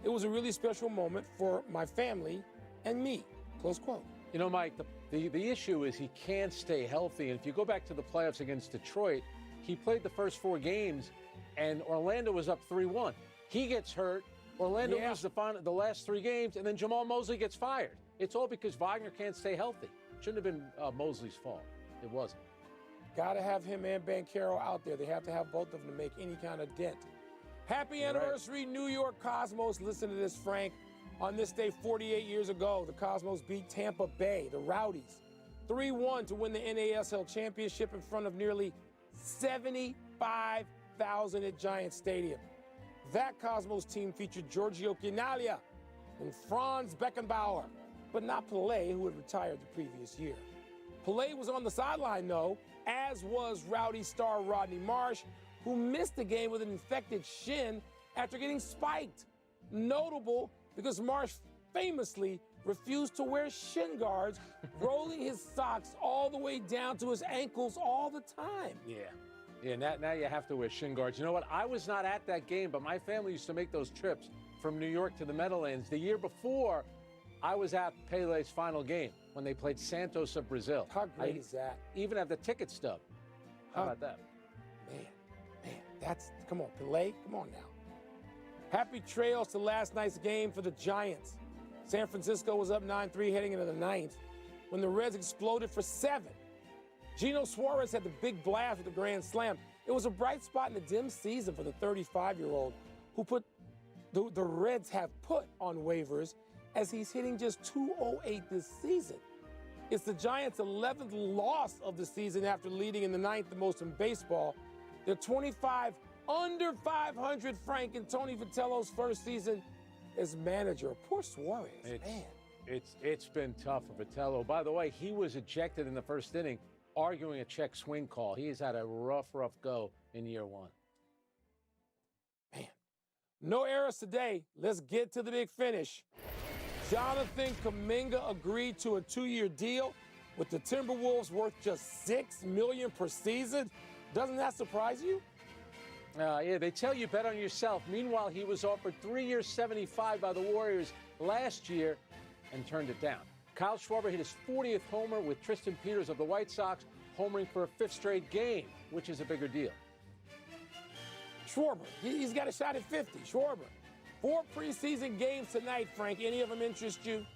It was a really special moment for my family and me," close quote. You know, Mike, the issue is he can't stay healthy. And if you go back to the playoffs against Detroit, he played the first 4 games, and Orlando was up 3-1. He gets hurt. Orlando loses the last 3 games, and then Jamal Mosley gets fired. It's all because Wagner can't stay healthy. Shouldn't have been Mosley's fault. It wasn't. Got to have him and Banchero out there. They have to have both of them to make any kind of dent. Happy anniversary, New York Cosmos. Listen to this, Frank. On this day 48 years ago, the Cosmos beat Tampa Bay, the Rowdies, 3-1 to win the NASL championship in front of nearly 75,000 at Giant Stadium. That Cosmos team featured Giorgio Quinaglia and Franz Beckenbauer, but not Pelé, who had retired the previous year. Pelé was on the sideline, though, as was Rowdy star Rodney Marsh, who missed the game with an infected shin after getting spiked. Notable because Marsh famously refused to wear shin guards, rolling his socks all the way down to his ankles all the time. Yeah, now you have to wear shin guards. You know what? I was not at that game, but my family used to make those trips from New York to the Meadowlands. The year before, I was at Pele's final game when they played Santos of Brazil. How great is that? Even have the ticket stub. How about that? Man, come on, Pelé, come on now. Happy trails to last night's game for the Giants. San Francisco was up 9-3 heading into the ninth when the Reds exploded for 7. Gino Suarez had the big blast with the grand slam. It was a bright spot in the dim season for the 35-year-old who put the Reds have put on waivers as he's hitting just .208 this season. It's the Giants' 11th loss of the season after leading in the ninth, the most in baseball. They're 25 under 500, Frank, in Tony Vitello's first season as manager. Poor Suarez, man. It's been tough for Vitello. By the way, he was ejected in the first inning, arguing a check swing call. He's had a rough go in year one. Man, no errors today. Let's get to the big finish. Jonathan Kuminga agreed to a 2-year deal with the Timberwolves worth just $6 million per season. Doesn't that surprise you? Yeah, they tell you bet on yourself. Meanwhile, he was offered 3 years, $75 by the Warriors last year and turned it down. Kyle Schwarber hit his 40th homer with Tristan Peters of the White Sox homering for a 5th straight game, which is a bigger deal. Schwarber, he's got a shot at 50. Schwarber, 4 preseason games tonight, Frank. Any of them interest you?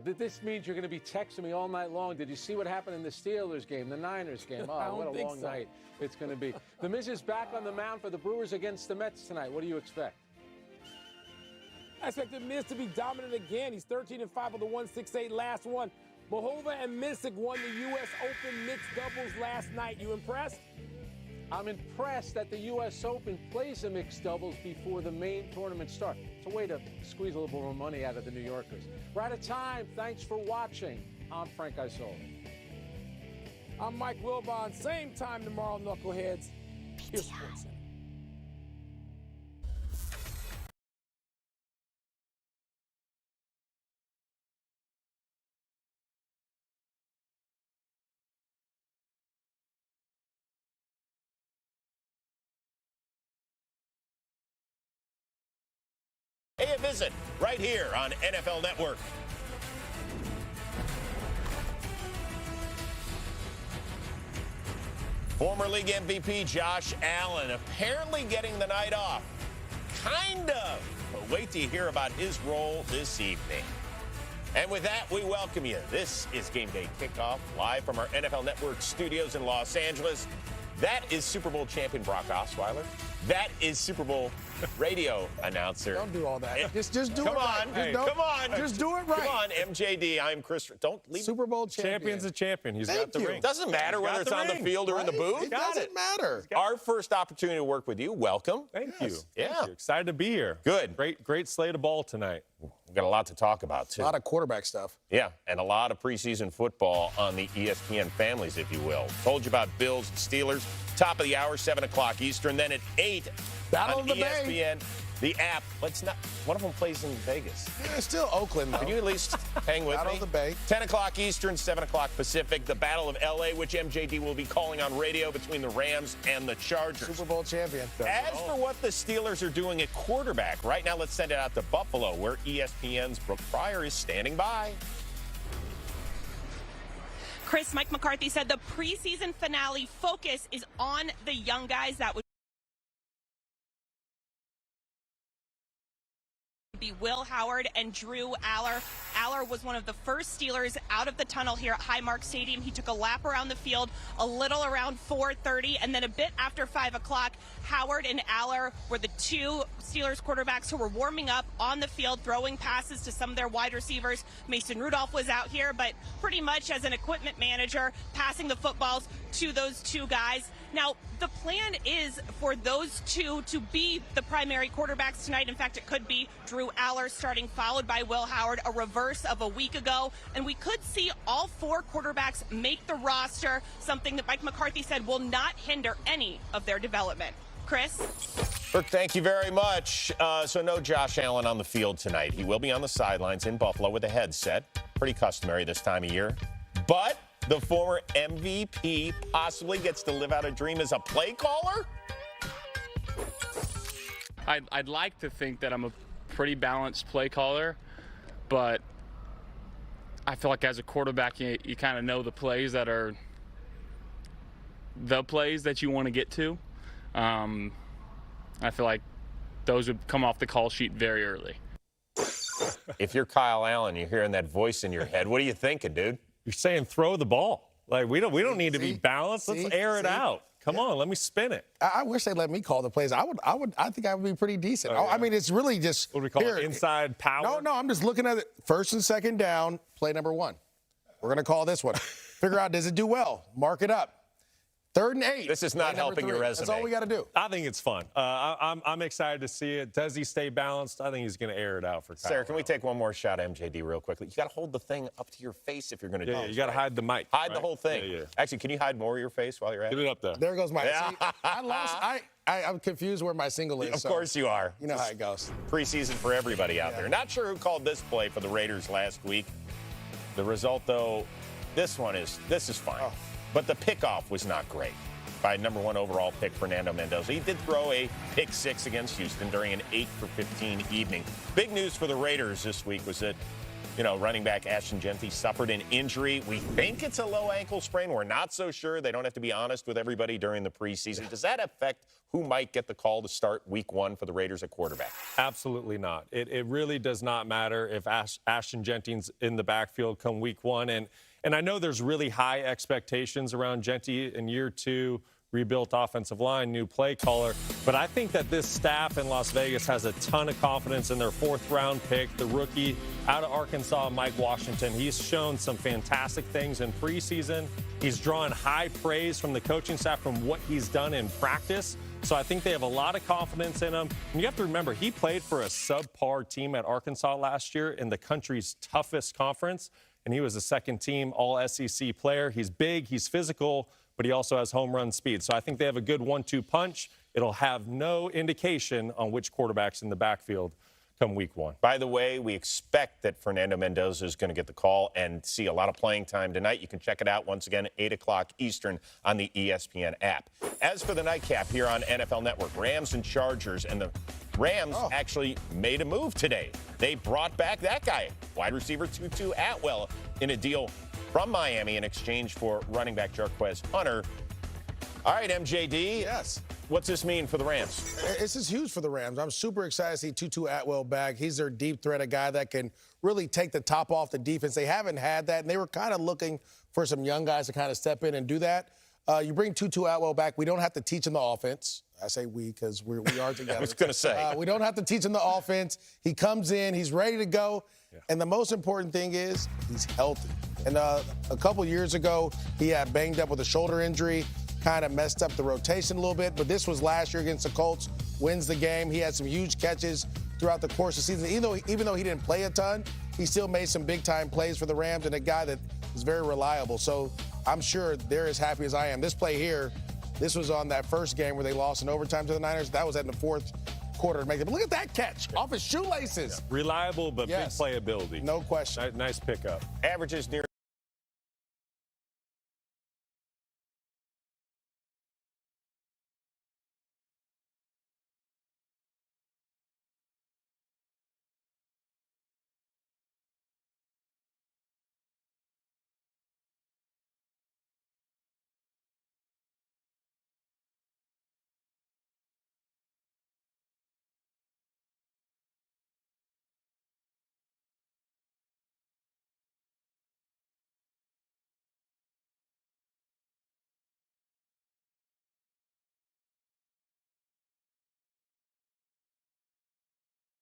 This means you're going to be texting me all night long. Did you see what happened in the Steelers game, the Niners game? Oh, what a long night it's going to be. The Miz is back on the mound for the Brewers against the Mets tonight. What do you expect? I expect the Miz to be dominant again. He's 13-5 on the 168 last one. Mahova and Missick won the U.S. Open mixed doubles last night. You impressed? I'm impressed that the U.S. Open plays the mixed doubles before the main tournament starts. It's a way to squeeze a little more money out of the New Yorkers. We're out of time. Thanks for watching. I'm Frank Isola. I'm Mike Wilbon. Same time tomorrow, Knuckleheads. Here's SportsCenter. Pay a visit right here on NFL Network. Former league MVP Josh Allen apparently getting the night off. Kind of. But wait till you hear about his role this evening. And with that, we welcome you. This is Game Day Kickoff, live from our NFL Network studios in Los Angeles. That is Super Bowl champion Brock Osweiler. That is Super Bowl radio announcer. Don't do all that. Just do it Come right. on. Hey, come on. Just do it right. Come on, MJD. I'm Chris. Don't leave. Super Bowl champion. Champion's a champion. He's got the ring. Doesn't matter whether it's on the field or in the booth. It doesn't matter. Our first opportunity to work with you. Welcome. Thank you. Yeah. Thank you. Excited to be here. Good. Great slate of ball tonight. We've got a lot to talk about, too. A lot of quarterback stuff. Yeah, and a lot of preseason football on the ESPN families, if you will. Told you about Bills, Steelers. Top of the hour, 7 o'clock Eastern. Then at 8 Battle on of the ESPN. Bay. The app. Let's not. One of them plays in Vegas. Yeah, still Oakland, though. Can you at least hang with Battle me? of the Bay. 10 o'clock Eastern, 7 o'clock Pacific. The Battle of L.A., which MJD will be calling on radio between the Rams and the Chargers. Super Bowl champion. As for what the Steelers are doing at quarterback, right now let's send it out to Buffalo, where ESPN's Brooke Pryor is standing by. Chris, Mike McCarthy said the preseason finale focus is on the young guys that would be Will Howard and Drew Aller. Aller was one of the first Steelers out of the tunnel here at Highmark Stadium. He took a lap around the field a little around 4:30, and then a bit after 5 o'clock, Howard and Aller were the two Steelers quarterbacks who were warming up on the field, throwing passes to some of their wide receivers. Mason Rudolph was out here, but pretty much as an equipment manager, passing the footballs to those two guys. Now, the plan is for those two to be the primary quarterbacks tonight. In fact, it could be Drew Aller starting, followed by Will Howard, a reverse of a week ago. And we could see all four quarterbacks make the roster, something that Mike McCarthy said will not hinder any of their development. Chris? Brooke, thank you very much. So no Josh Allen on the field tonight. He will be on the sidelines in Buffalo with a headset. Pretty customary this time of year. But the former MVP possibly gets to live out a dream as a play caller? I'd like to think that I'm a pretty balanced play caller, but I feel like as a quarterback, you kind of know the plays that are the plays that you want to get to. I feel like those would come off the call sheet very early. If you're Kyle Allen, you're hearing that voice in your head. What are you thinking, dude? You're saying throw the ball. Like we don't need to be balanced. Let's air it out. Come on, let me spin it. I wish they'd let me call the plays. I think I would be pretty decent. Oh, yeah. I mean, it's really just what do we call it? Inside power? No, I'm just looking at it. First and second down, play number 1. We're gonna call this one. Figure out, does it do well? Mark it up. 3rd and 8. This is not helping your resume. That's all we got to do. I think it's fun. I'm excited to see it. Does he stay balanced? I think he's going to air it out for Kyle. Sarah, can we take one more shot at MJD real quickly? You got to hold the thing up to your face if you're going to do it. Yeah, you got to hide the mic. Hide the whole thing. Yeah. Actually, can you hide more of your face while you're at it? Get it up there. There goes my. See, I lost. I'm confused where my single is. Of course you are. You know how it goes. Preseason for everybody out there. Not sure who called this play for the Raiders last week. The result, though, this is fine. Oh. But the pickoff was not great. By number 1 overall pick, Fernando Mendoza. He did throw a pick 6 against Houston during an 8-for-15 evening. Big news for the Raiders this week was that, running back Ashton Jeanty suffered an injury. We think it's a low ankle sprain. We're not so sure. They don't have to be honest with everybody during the preseason. Does that affect who might get the call to start week 1 for the Raiders at quarterback? Absolutely not. It really does not matter if Ashton Jeanty's in the backfield come week 1. And I know there's really high expectations around Jeanty in year 2, rebuilt offensive line, new play caller. But I think that this staff in Las Vegas has a ton of confidence in their 4th-round pick, the rookie out of Arkansas, Mike Washington. He's shown some fantastic things in preseason. He's drawn high praise from the coaching staff from what he's done in practice. So I think they have a lot of confidence in him. And you have to remember, he played for a subpar team at Arkansas last year in the country's toughest conference. And he was a second-team All-SEC player. He's big, he's physical, but he also has home run speed. So I think they have a good 1-2 punch. It'll have no indication on which quarterback's in the backfield come week 1. By the way, we expect that Fernando Mendoza is going to get the call and see a lot of playing time tonight. You can check it out once again at 8 o'clock Eastern on the ESPN app. As for the nightcap here on NFL Network, Rams and Chargers, and the Rams actually made a move today. They brought back that guy, wide receiver Tutu Atwell, in a deal from Miami in exchange for running back Jarquez Hunter. All right, MJD. Yes. What's this mean for the Rams? This is huge for the Rams. I'm super excited to see Tutu Atwell back. He's their deep threat, a guy that can really take the top off the defense. They haven't had that, and they were kind of looking for some young guys to kind of step in and do that. You bring Tutu Atwell back. We don't have to teach him the offense. I say we because we are together. I was going to say. We don't have to teach him the offense. He comes in. He's ready to go. Yeah. And the most important thing is he's healthy. And a couple years ago, he had banged up with a shoulder injury, kind of messed up the rotation a little bit. But this was last year against the Colts, wins the game. He had some huge catches throughout the course of the season. Even though he didn't play a ton, he still made some big-time plays for the Rams, and a guy that is very reliable. So I'm sure they're as happy as I am. This play here, this was on that first game where they lost in overtime to the Niners. That was in the 4th quarter to make it. But look at that catch off his shoelaces. Yeah. Reliable, but big playability. No question. Nice pickup. Averages near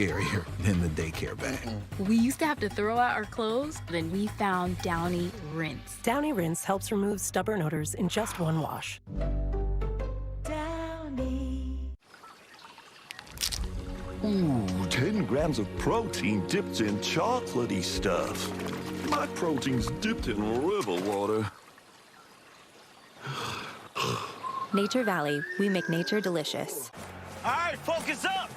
scarier than the daycare bag. We used to have to throw out our clothes, then we found Downy Rinse. Downy Rinse helps remove stubborn odors in just one wash. Ooh, 10 grams of protein dipped in chocolatey stuff. My protein's dipped in river water. Nature Valley, we make nature delicious. All right, focus up.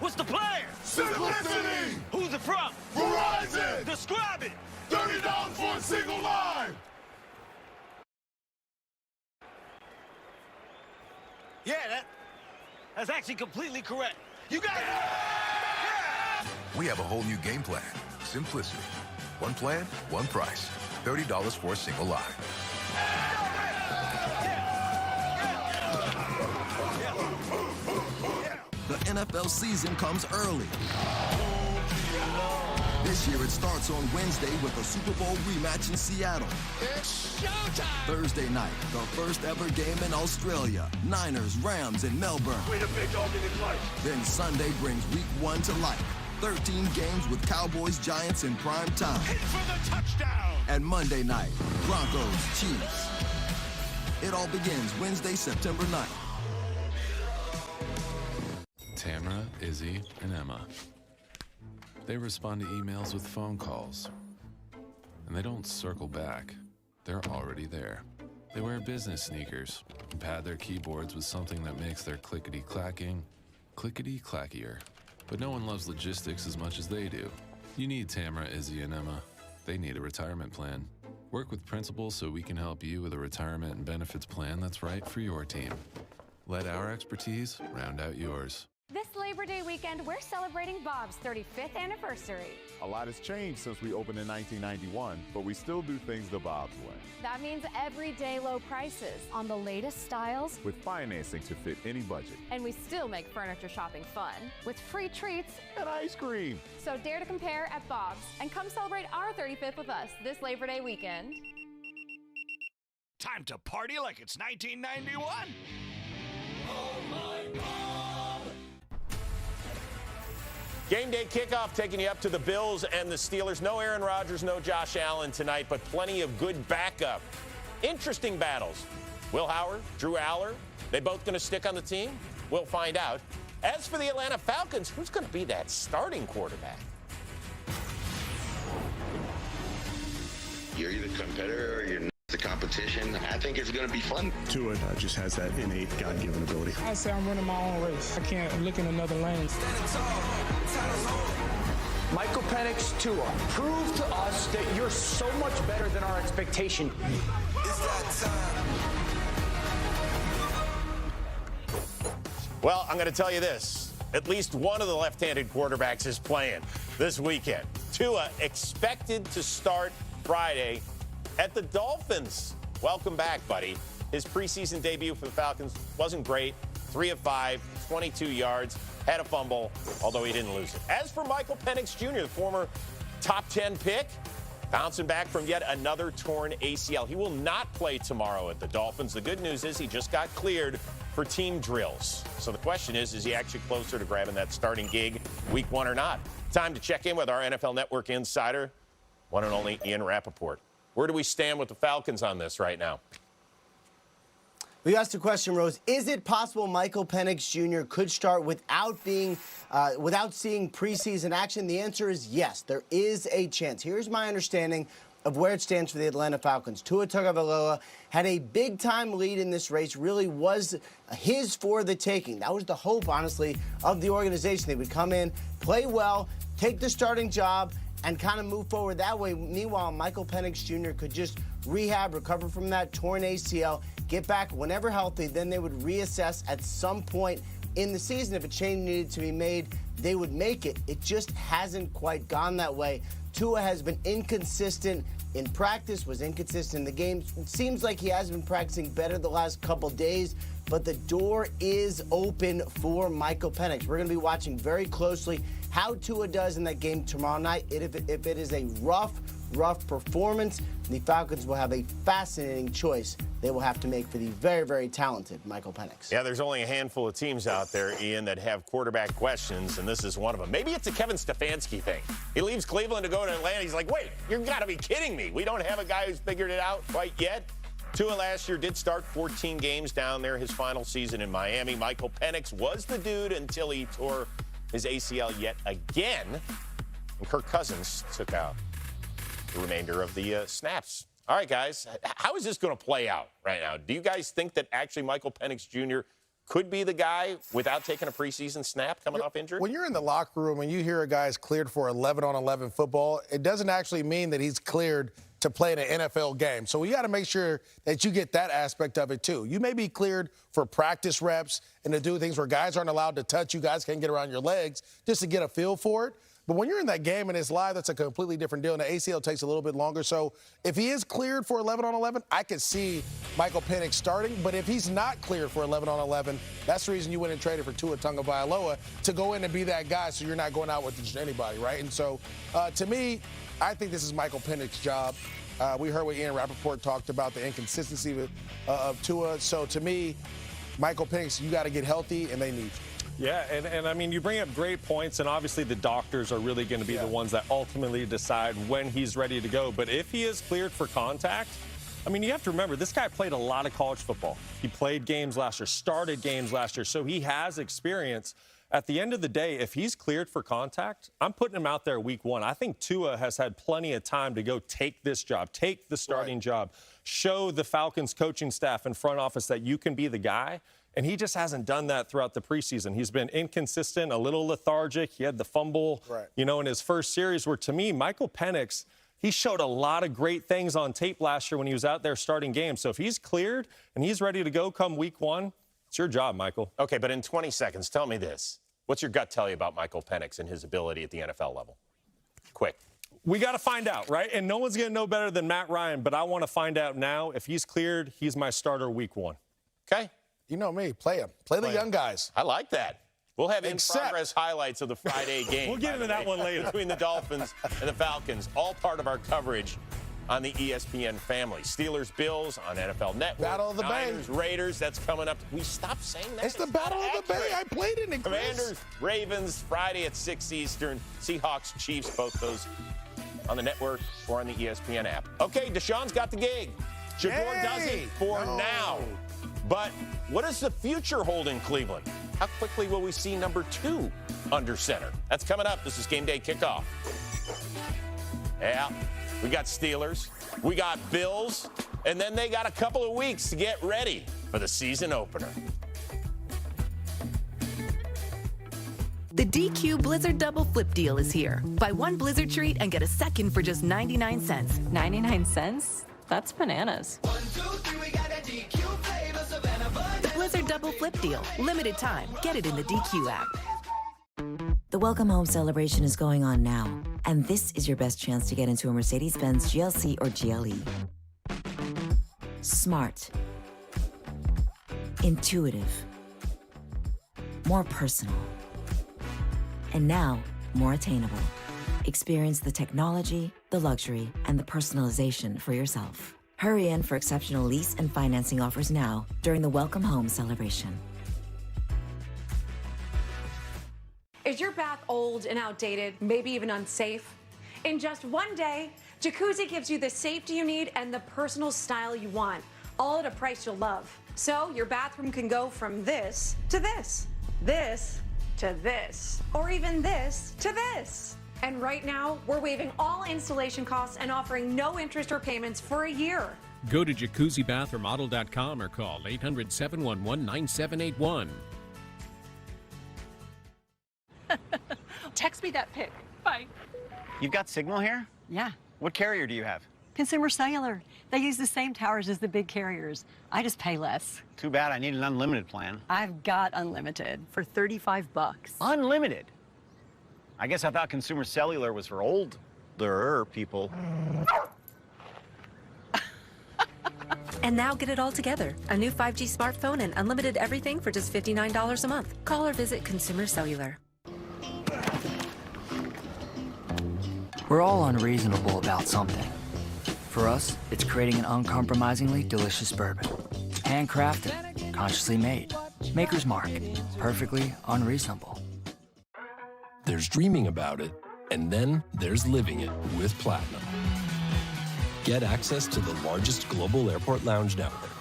What's the plan? Simplicity! Who's it from? Verizon! Describe it! $30 for a single line! Yeah, that's actually completely correct. You got it! We have a whole new game plan. Simplicity. One plan, one price. $30 for a single line. The NFL season comes early. This year it starts on Wednesday with a Super Bowl rematch in Seattle. It's showtime! Thursday night, the first ever game in Australia. Niners, Rams in Melbourne. We're the big dog in this life. Then Sunday brings week 1 to life. 13 games with Cowboys, Giants in prime time. Hit for the touchdown! And Monday night, Broncos, Chiefs. It all begins Wednesday, September 9th. Tamara, Izzy, and Emma. They respond to emails with phone calls. And they don't circle back. They're already there. They wear business sneakers and pad their keyboards with something that makes their clickety-clacking clickety-clackier. But no one loves logistics as much as they do. You need Tamara, Izzy, and Emma. They need a retirement plan. Work with Principal so we can help you with a retirement and benefits plan that's right for your team. Let our expertise round out yours. This Labor Day weekend, we're celebrating Bob's 35th anniversary. A lot has changed since we opened in 1991, but we still do things the Bob's way. That means everyday low prices on the latest styles With financing to fit any budget. and we still make furniture shopping fun with free treats and ice cream. So dare to compare at Bob's and come celebrate our 35th with us this Labor Day weekend. Time to party like it's 1991. Oh my God! Game day kickoff taking you up to the Bills and the Steelers. No Aaron Rodgers, no Josh Allen tonight, but plenty of good backup. Interesting battles. Will Howard, Drew Aller, they both going to stick on the team? We'll find out. As for the Atlanta Falcons, who's going to be that starting quarterback? You're either a competitor or you're not the competition. I think it's going to be fun. Tua just has that innate God-given ability. I say I'm running my own race. I can't look in another lane. Michael Penix, Tua, prove to us that you're so much better than our expectation. It's that time. Well, I'm going to tell you this. At least one of the left-handed quarterbacks is playing this weekend. Tua expected to start Friday at the Dolphins. Welcome back, buddy. His preseason debut for the Falcons wasn't great. 3 of 5, 22 yards, had a fumble, although he didn't lose it. As for Michael Penix Jr., the former top 10 pick, bouncing back from yet another torn ACL. He will not play tomorrow at the Dolphins. The good news is he just got cleared for team drills. So the question is he actually closer to grabbing that starting gig week 1 or not? Time to check in with our NFL Network insider, one and only Ian Rappaport. Where do we stand with the Falcons on this right now? We asked the question, Rose, is it possible Michael Penix Jr. could start without seeing preseason action? The answer is yes, there is a chance. Here's my understanding of where it stands for the Atlanta Falcons. Tua Tagovailoa had a big-time lead in this race, really was his for the taking. That was the hope, honestly, of the organization. They would come in, play well, take the starting job, and kind of move forward that way. Meanwhile, Michael Penix Jr. could just rehab, recover from that torn ACL, get back whenever healthy, then they would reassess at some point in the season. If a change needed to be made, they would make it. It just hasn't quite gone that way. Tua has been inconsistent in practice, was inconsistent in the game. It seems like he has been practicing better the last couple days, but the door is open for Michael Penix. We're going to be watching very closely how Tua does in that game tomorrow night. If it is a rough, rough performance. The Falcons will have a fascinating choice they will have to make for the very, very talented Michael Penix. Yeah, there's only a handful of teams out there, Ian, that have quarterback questions, and this is one of them. Maybe it's a Kevin Stefanski thing. He leaves Cleveland to go to Atlanta. He's like, wait, you've got to be kidding me. We don't have a guy who's figured it out quite yet. Tua last year did start 14 games down there, his final season in Miami. Michael Penix was the dude until he tore his ACL yet again. And Kirk Cousins took out the remainder of the snaps. All right, guys, how is this going to play out right now? Do you guys think that actually Michael Penix Jr. could be the guy without taking a preseason snap coming off injury? When you're in the locker room and you hear a guy's cleared for 11-on-11 football, it doesn't actually mean that he's cleared to play in an NFL game. So we got to make sure that you get that aspect of it too. You may be cleared for practice reps and to do things where guys aren't allowed to touch you, guys can't get around your legs just to get a feel for it. But when you're in that game and it's live, that's a completely different deal, and the ACL takes a little bit longer. So if he is cleared for 11-on-11, I could see Michael Penix starting. But if he's not cleared for 11-on-11, that's the reason you went and traded for Tua Tagovailoa to go in and be that guy so you're not going out with just anybody, right? And so, to me, I think this is Michael Penix's job. We heard what Ian Rappaport talked about, the inconsistency of Tua. So, to me, Michael Penix, you got to get healthy, and they need you. Yeah, and I mean, you bring up great points, and obviously the doctors are really going to be the ones that ultimately decide when he's ready to go. But if he is cleared for contact, I mean, you have to remember, this guy played a lot of college football. He played games last year, started games last year, so he has experience. At the end of the day, if he's cleared for contact, I'm putting him out there week one. I think Tua has had plenty of time to go take this job, take the starting job, show the Falcons coaching staff and front office that you can be the guy. And he just hasn't done that throughout the preseason. He's been inconsistent, a little lethargic. He had the fumble, in his first series where, to me, Michael Penix, he showed a lot of great things on tape last year when he was out there starting games. So if he's cleared and he's ready to go come week one, it's your job, Michael. Okay, but in 20 seconds, tell me this. What's your gut tell you about Michael Penix and his ability at the NFL level? Quick. We got to find out, right? And no one's going to know better than Matt Ryan, but I want to find out now. If he's cleared, he's my starter week one. Okay. You know me. Play him. Play the young guys. I like that. We'll have in-progress highlights of the Friday game. We'll get into that one later. Between the Dolphins and the Falcons, all part of our coverage on the ESPN family. Steelers, Bills on NFL Network. Battle of the Niners, Bay. Raiders, that's coming up. We stopped saying that. It's the Battle of the Bay. I played in it, Chris. Commanders, Ravens, Friday at 6 Eastern. Seahawks, Chiefs, both those on the network or on the ESPN app. Okay, Deshaun's got the gig. Shador doesn't for now. But what does the future hold in Cleveland? How quickly will we see number 2 under center? That's coming up. This is Game Day Kickoff. Yeah, we got Steelers, we got Bills, and then they got a couple of weeks to get ready for the season opener. The DQ Blizzard Double Flip Deal is here. Buy one Blizzard treat and get a second for just 99 cents. 99 cents? That's bananas. 1, 2, 3, we got a DQ flavor, Savannah Bud. The Blizzard Double Flip Deal. Limited time. Get it in the DQ app. The Welcome Home celebration is going on now, and this is your best chance to get into a Mercedes-Benz GLC or GLE. Smart. Intuitive. More personal. And now, more attainable. Experience the technology, the luxury, and the personalization for yourself. Hurry in for exceptional lease and financing offers now during the Welcome Home celebration. Is your bath old and outdated, maybe even unsafe? In just one day, Jacuzzi gives you the safety you need and the personal style you want, all at a price you'll love. So your bathroom can go from this to this, this to this, or even this to this. And right now, we're waiving all installation costs and offering no interest or payments for a year. Go to jacuzzibathremodel.com or call 800-711-9781. Text me that pic. Bye. You've got signal here? Yeah. What carrier do you have? Consumer Cellular. They use the same towers as the big carriers. I just pay less. Too bad. I need an unlimited plan. I've got unlimited for $35. Unlimited? I guess I thought Consumer Cellular was for older people. And now get it all together. A new 5G smartphone and unlimited everything for just $59 a month. Call or visit Consumer Cellular. We're all unreasonable about something. For us, it's creating an uncompromisingly delicious bourbon. Handcrafted, consciously made. Maker's Mark. Perfectly unreasonable. There's dreaming about it, and then there's living it with Platinum. Get access to the largest global airport lounge network.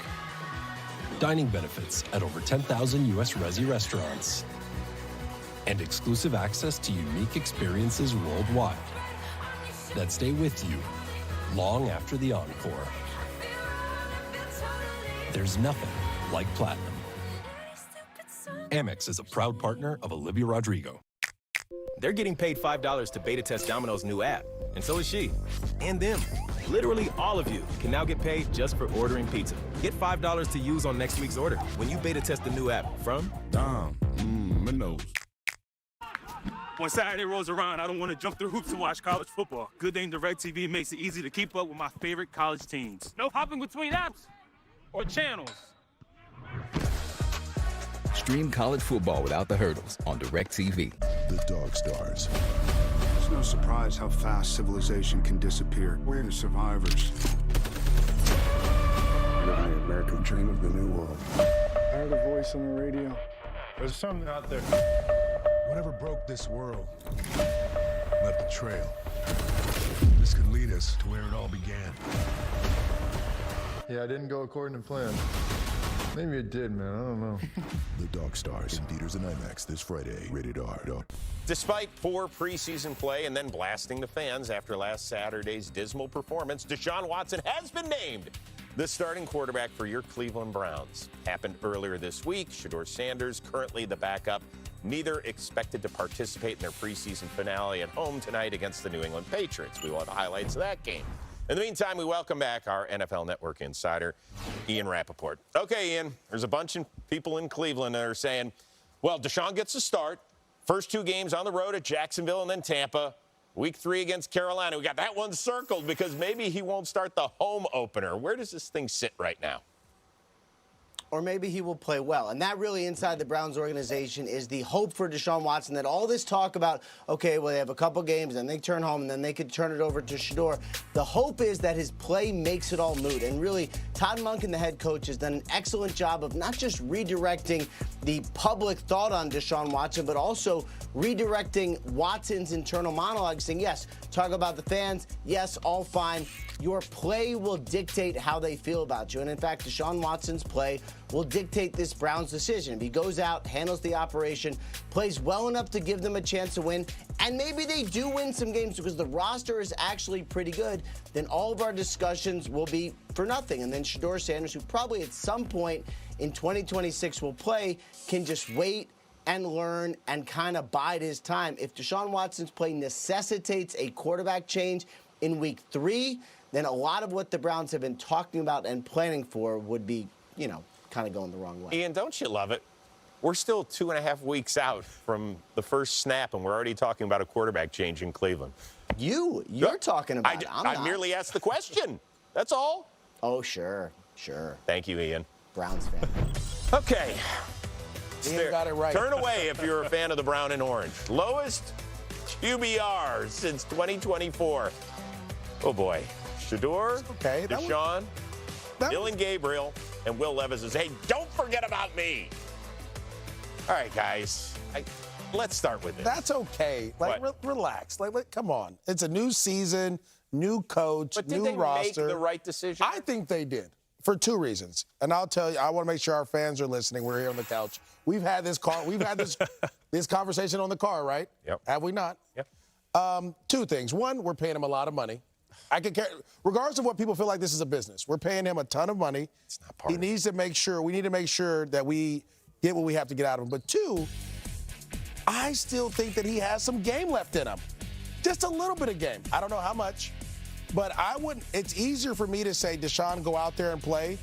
Dining benefits at over 10,000 U.S. Resi restaurants. And exclusive access to unique experiences worldwide that stay with you long after the encore. There's nothing like Platinum. Amex is a proud partner of Olivia Rodrigo. They're getting paid $5 to beta test Domino's new app, and so is she. And them. Literally all of you can now get paid just for ordering pizza. Get $5 to use on next week's order when you beta test the new app from Dom. Minnows. When Saturday rolls around, I don't want to jump through hoops to watch college football. Good thing DirecTV makes it easy to keep up with my favorite college teams. No hopping between apps or channels. Stream college football without the hurdles on DirecTV. The Dog Stars. It's no surprise how fast civilization can disappear. We're the survivors. Living the American dream of the new world. I heard a voice on the radio. There's something out there. Whatever broke this world left a trail. This could lead us to where it all began. Yeah, I didn't go according to plan. Maybe it did, man. I don't know. The Dog Stars in theaters and IMAX this Friday. Rated R. Despite poor preseason play and then blasting the fans after last Saturday's dismal performance, Deshaun Watson has been named the starting quarterback for your Cleveland Browns. Happened earlier this week. Shedeur Sanders, currently the backup, neither expected to participate in their preseason finale at home tonight against the New England Patriots. We will have highlights of that game. In the meantime, we welcome back our NFL Network insider, Ian Rappaport. Okay, Ian, there's a bunch of people in Cleveland that are saying, well, Deshaun gets a start. First 2 games on the road at Jacksonville and then Tampa. Week 3 against Carolina. We got that one circled because maybe he won't start the home opener. Where does this thing sit right now? Or maybe he will play well. And that really inside the Browns organization is the hope for Deshaun Watson, that all this talk about, okay, well, they have a couple games and they turn home and then they could turn it over to Shedeur. The hope is that his play makes it all moot. And really, Todd Monken, the head coach, has done an excellent job of not just redirecting the public thought on Deshaun Watson, but also redirecting Watson's internal monologue, saying, yes, talk about the fans. Yes, all fine. Your play will dictate how they feel about you. And in fact, Deshaun Watson's play will dictate this Browns decision. If he goes out, handles the operation, plays well enough to give them a chance to win, and maybe they do win some games because the roster is actually pretty good, then all of our discussions will be for nothing. And then Shedeur Sanders, who probably at some point in 2026 will play, can just wait and learn and kind of bide his time. If Deshaun Watson's play necessitates a quarterback change in week 3, then a lot of what the Browns have been talking about and planning for would be, you know, kind of going the wrong way. Ian, don't you love it? We're still 2.5 weeks out from the first snap, and we're already talking about a quarterback change in Cleveland. You're talking about it. I merely asked the question. That's all. Oh, sure. Thank you, Ian. Browns fan. Okay. Ian got it right. Turn away if you're a fan of the brown and orange. Lowest QBR since 2024. Oh, boy. Shedeur, okay, Deshaun, Dylan Gabriel, and Will Levis says, hey, don't forget about me. All right, guys, let's start with this. That's okay. Relax. Come on. It's a new season, new coach, but new did they roster. Make the right decision? I think they did for 2 reasons. And I'll tell you, I want to make sure our fans are listening. We're here on the couch. We've had this this conversation on the car, right? Yep. Have we not? Yep. 2 things. One, we're paying him a lot of money. I could care, regardless of what people feel like this is a business. We're paying him a ton of money. It's not part he needs to make sure. We need to make sure that we get what we have to get out of him. But 2, I still think that he has some game left in him. Just a little bit of game. I don't know how much, but I wouldn't. It's easier for me to say, Deshaun, go out there and play,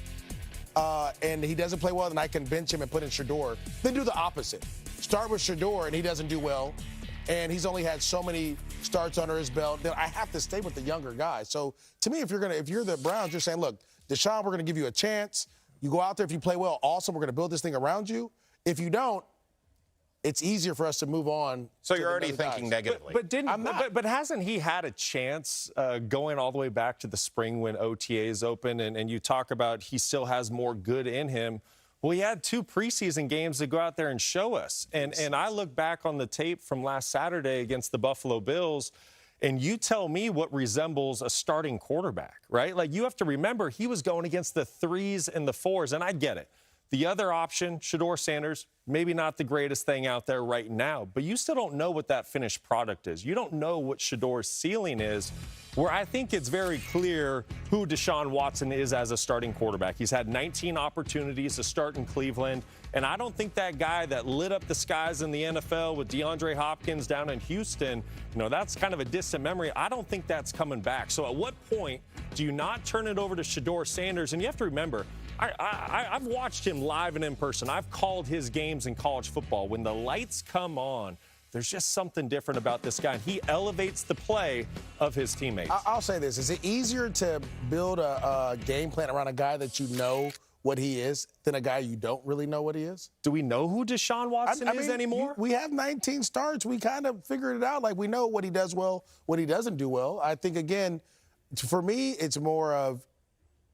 and he doesn't play well, then I can bench him and put in Shedeur, than do the opposite. Start with Shedeur, and he doesn't do well, and he's only had so many starts under his belt, then I have to stay with the younger guy. So to me, if you're the Browns, you're saying, look, Deshaun, we're going to give you a chance. You go out there, if you play well, awesome. We're going to build this thing around you. If you don't, it's easier for us to move on. So you're already thinking negatively. But hasn't he had a chance going all the way back to the spring when OTAs open, and you talk about he still has more good in him? Well, he had 2 preseason games to go out there and show us. And I look back on the tape from last Saturday against the Buffalo Bills, and you tell me what resembles a starting quarterback, right? Like, you have to remember he was going against the 3s and the 4s, and I get it. The other option, Shedeur Sanders, maybe not the greatest thing out there right now, but you still don't know what that finished product is. You don't know what Shedeur's ceiling is, where I think it's very clear who Deshaun Watson is as a starting quarterback. He's had 19 opportunities to start in Cleveland, and I don't think that guy that lit up the skies in the NFL with DeAndre Hopkins down in Houston, that's kind of a distant memory. I don't think that's coming back. So at what point do you not turn it over to Shedeur Sanders? And you have to remember, I've watched him live and in person. I've called his games in college football. When the lights come on, there's just something different about this guy. He elevates the play of his teammates. I'll say this. Is it easier to build a game plan around a guy that you know what he is than a guy you don't really know what he is? Do we know who Deshaun Watson is anymore? We have 19 starts. We kind of figured it out. Like, we know what he does well, what he doesn't do well. I think, again, for me, it's more of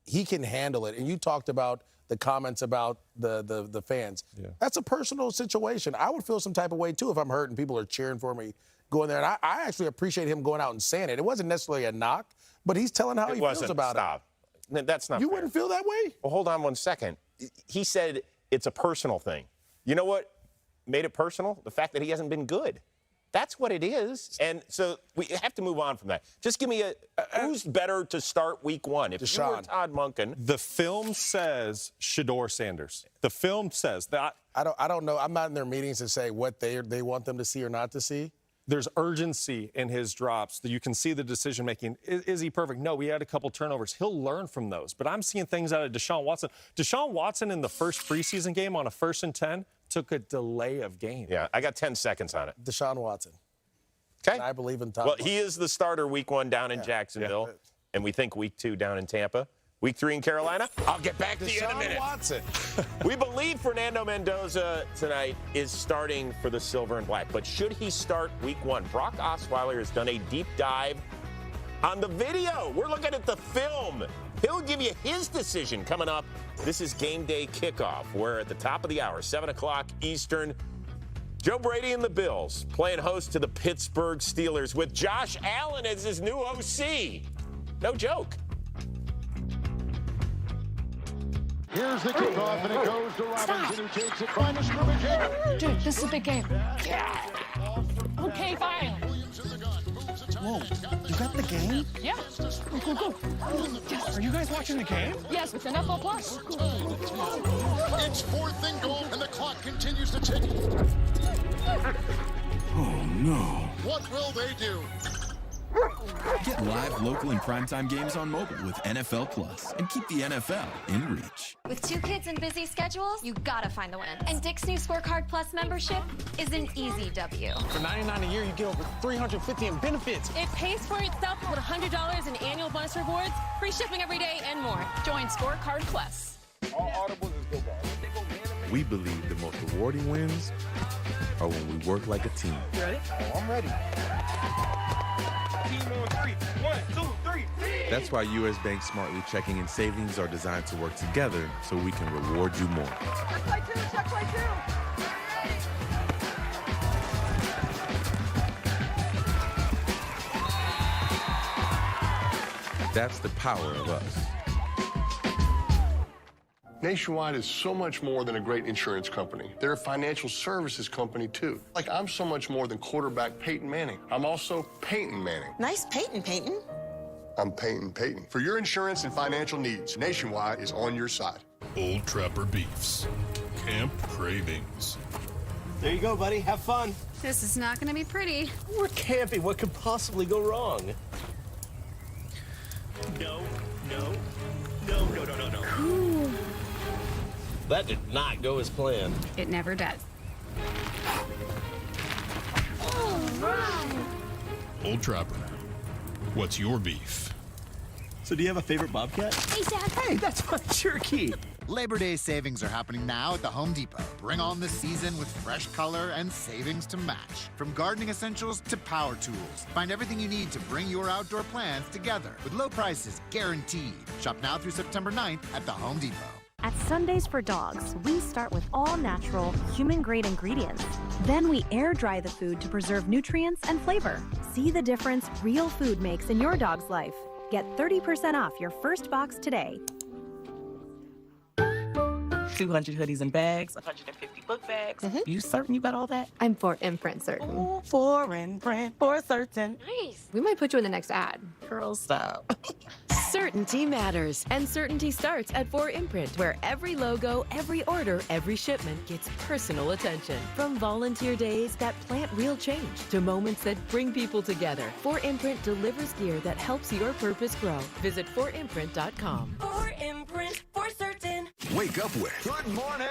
he can handle it. And you talked about the comments about the fans. Yeah. That's a personal situation. I would feel some type of way, too, if I'm hurt and people are cheering for me going there. And I actually appreciate him going out and saying it. It wasn't necessarily a knock, but he's telling how he feels about it. That's not You fair. wouldn't feel that way? Well, hold on one second. He said it's a personal thing. You know what made it personal? The fact that he hasn't been good. That's what it is. And so we have to move on from that. Just give me who's better to start week 1? If you were Todd Monken. The film says Shedeur Sanders. The film says that. I don't know. I'm not in their meetings to say what they want them to see or not to see. There's urgency in his drops. You can see the decision-making. Is he perfect? No, we had a couple turnovers. He'll learn from those. But I'm seeing things out of Deshaun Watson. Deshaun Watson in the first preseason game on a 1st and 10 took a delay of game. Yeah, I got 10 seconds on it. Deshaun Watson. Okay. And I believe in Todd. Well, he is the starter week 1 down in Jacksonville, and we think week 2 down in Tampa. Week 3 in Carolina. I'll get back to you in a minute. Watson. We believe Fernando Mendoza tonight is starting for the Silver and Black, but should he start week 1? Brock Osweiler has done a deep dive on the video. We're looking at the film. He'll give you his decision coming up. This is Game Day Kickoff. We're at the top of the hour, 7 o'clock Eastern. Joe Brady and the Bills playing host to the Pittsburgh Steelers with Josh Allen as his new OC. No joke. Here's the kickoff, and it goes to Robinson, who takes it by the scrimmage. Dude, this is a big game. Yeah. Okay, fine. Whoa, you got the game? Yeah. Go. Yes. Are you guys watching the game? Yes, it's NFL Plus. It's 4th and goal, and the clock continues to tick. Oh, no. What will they do? Get live, local, and primetime games on mobile with NFL Plus and keep the NFL in reach. With 2 kids and busy schedules, you gotta find the wins. And Dick's new Scorecard Plus membership is an easy W. For $99 a year, you get over $350 in benefits. It pays for itself with $100 in annual bonus rewards, free shipping every day, and more. Join Scorecard Plus. All audibles is go ball. We believe the most rewarding wins are when we work like a team. You ready? Oh, I'm ready. Team on 3. 1, 2, 3. That's why U.S. Bank Smartly Checking and Savings are designed to work together so we can reward you more. Check play 2, check play 2. That's the power of us. Nationwide is so much more than a great insurance company. They're a financial services company, too. Like, I'm so much more than quarterback Peyton Manning. I'm also Peyton Manning. Nice Peyton. I'm Peyton. For your insurance and financial needs, Nationwide is on your side. Old Trapper Beefs. Camp Cravings. There you go, buddy. Have fun. This is not going to be pretty. We're camping. What could possibly go wrong? No. Ooh. That did not go as planned. It never does. All right. Old Trapper. What's your beef? So do you have a favorite bobcat? Hey, Dad. Hey, that's my jerky. Labor Day savings are happening now at the Home Depot. Bring on the season with fresh color and savings to match. From gardening essentials to power tools. Find everything you need to bring your outdoor plans together with low prices guaranteed. Shop now through September 9th at the Home Depot. At Sundays for Dogs, we start with all natural, human-grade ingredients. Then we air dry the food to preserve nutrients and flavor. See the difference real food makes in your dog's life. Get 30% off your first box today. 200 hoodies and bags, 150 book bags. You certain you got all that? I'm for imprint certain. Ooh, for imprint, for certain. Nice. We might put you in the next ad. Girl, stop. Certainty matters, and certainty starts at 4imprint, where every logo, every order, every shipment gets personal attention. From volunteer days that plant real change to moments that bring people together, 4imprint delivers gear that helps your purpose grow. Visit 4imprint.com. 4imprint, for certain. Wake up with Good morning,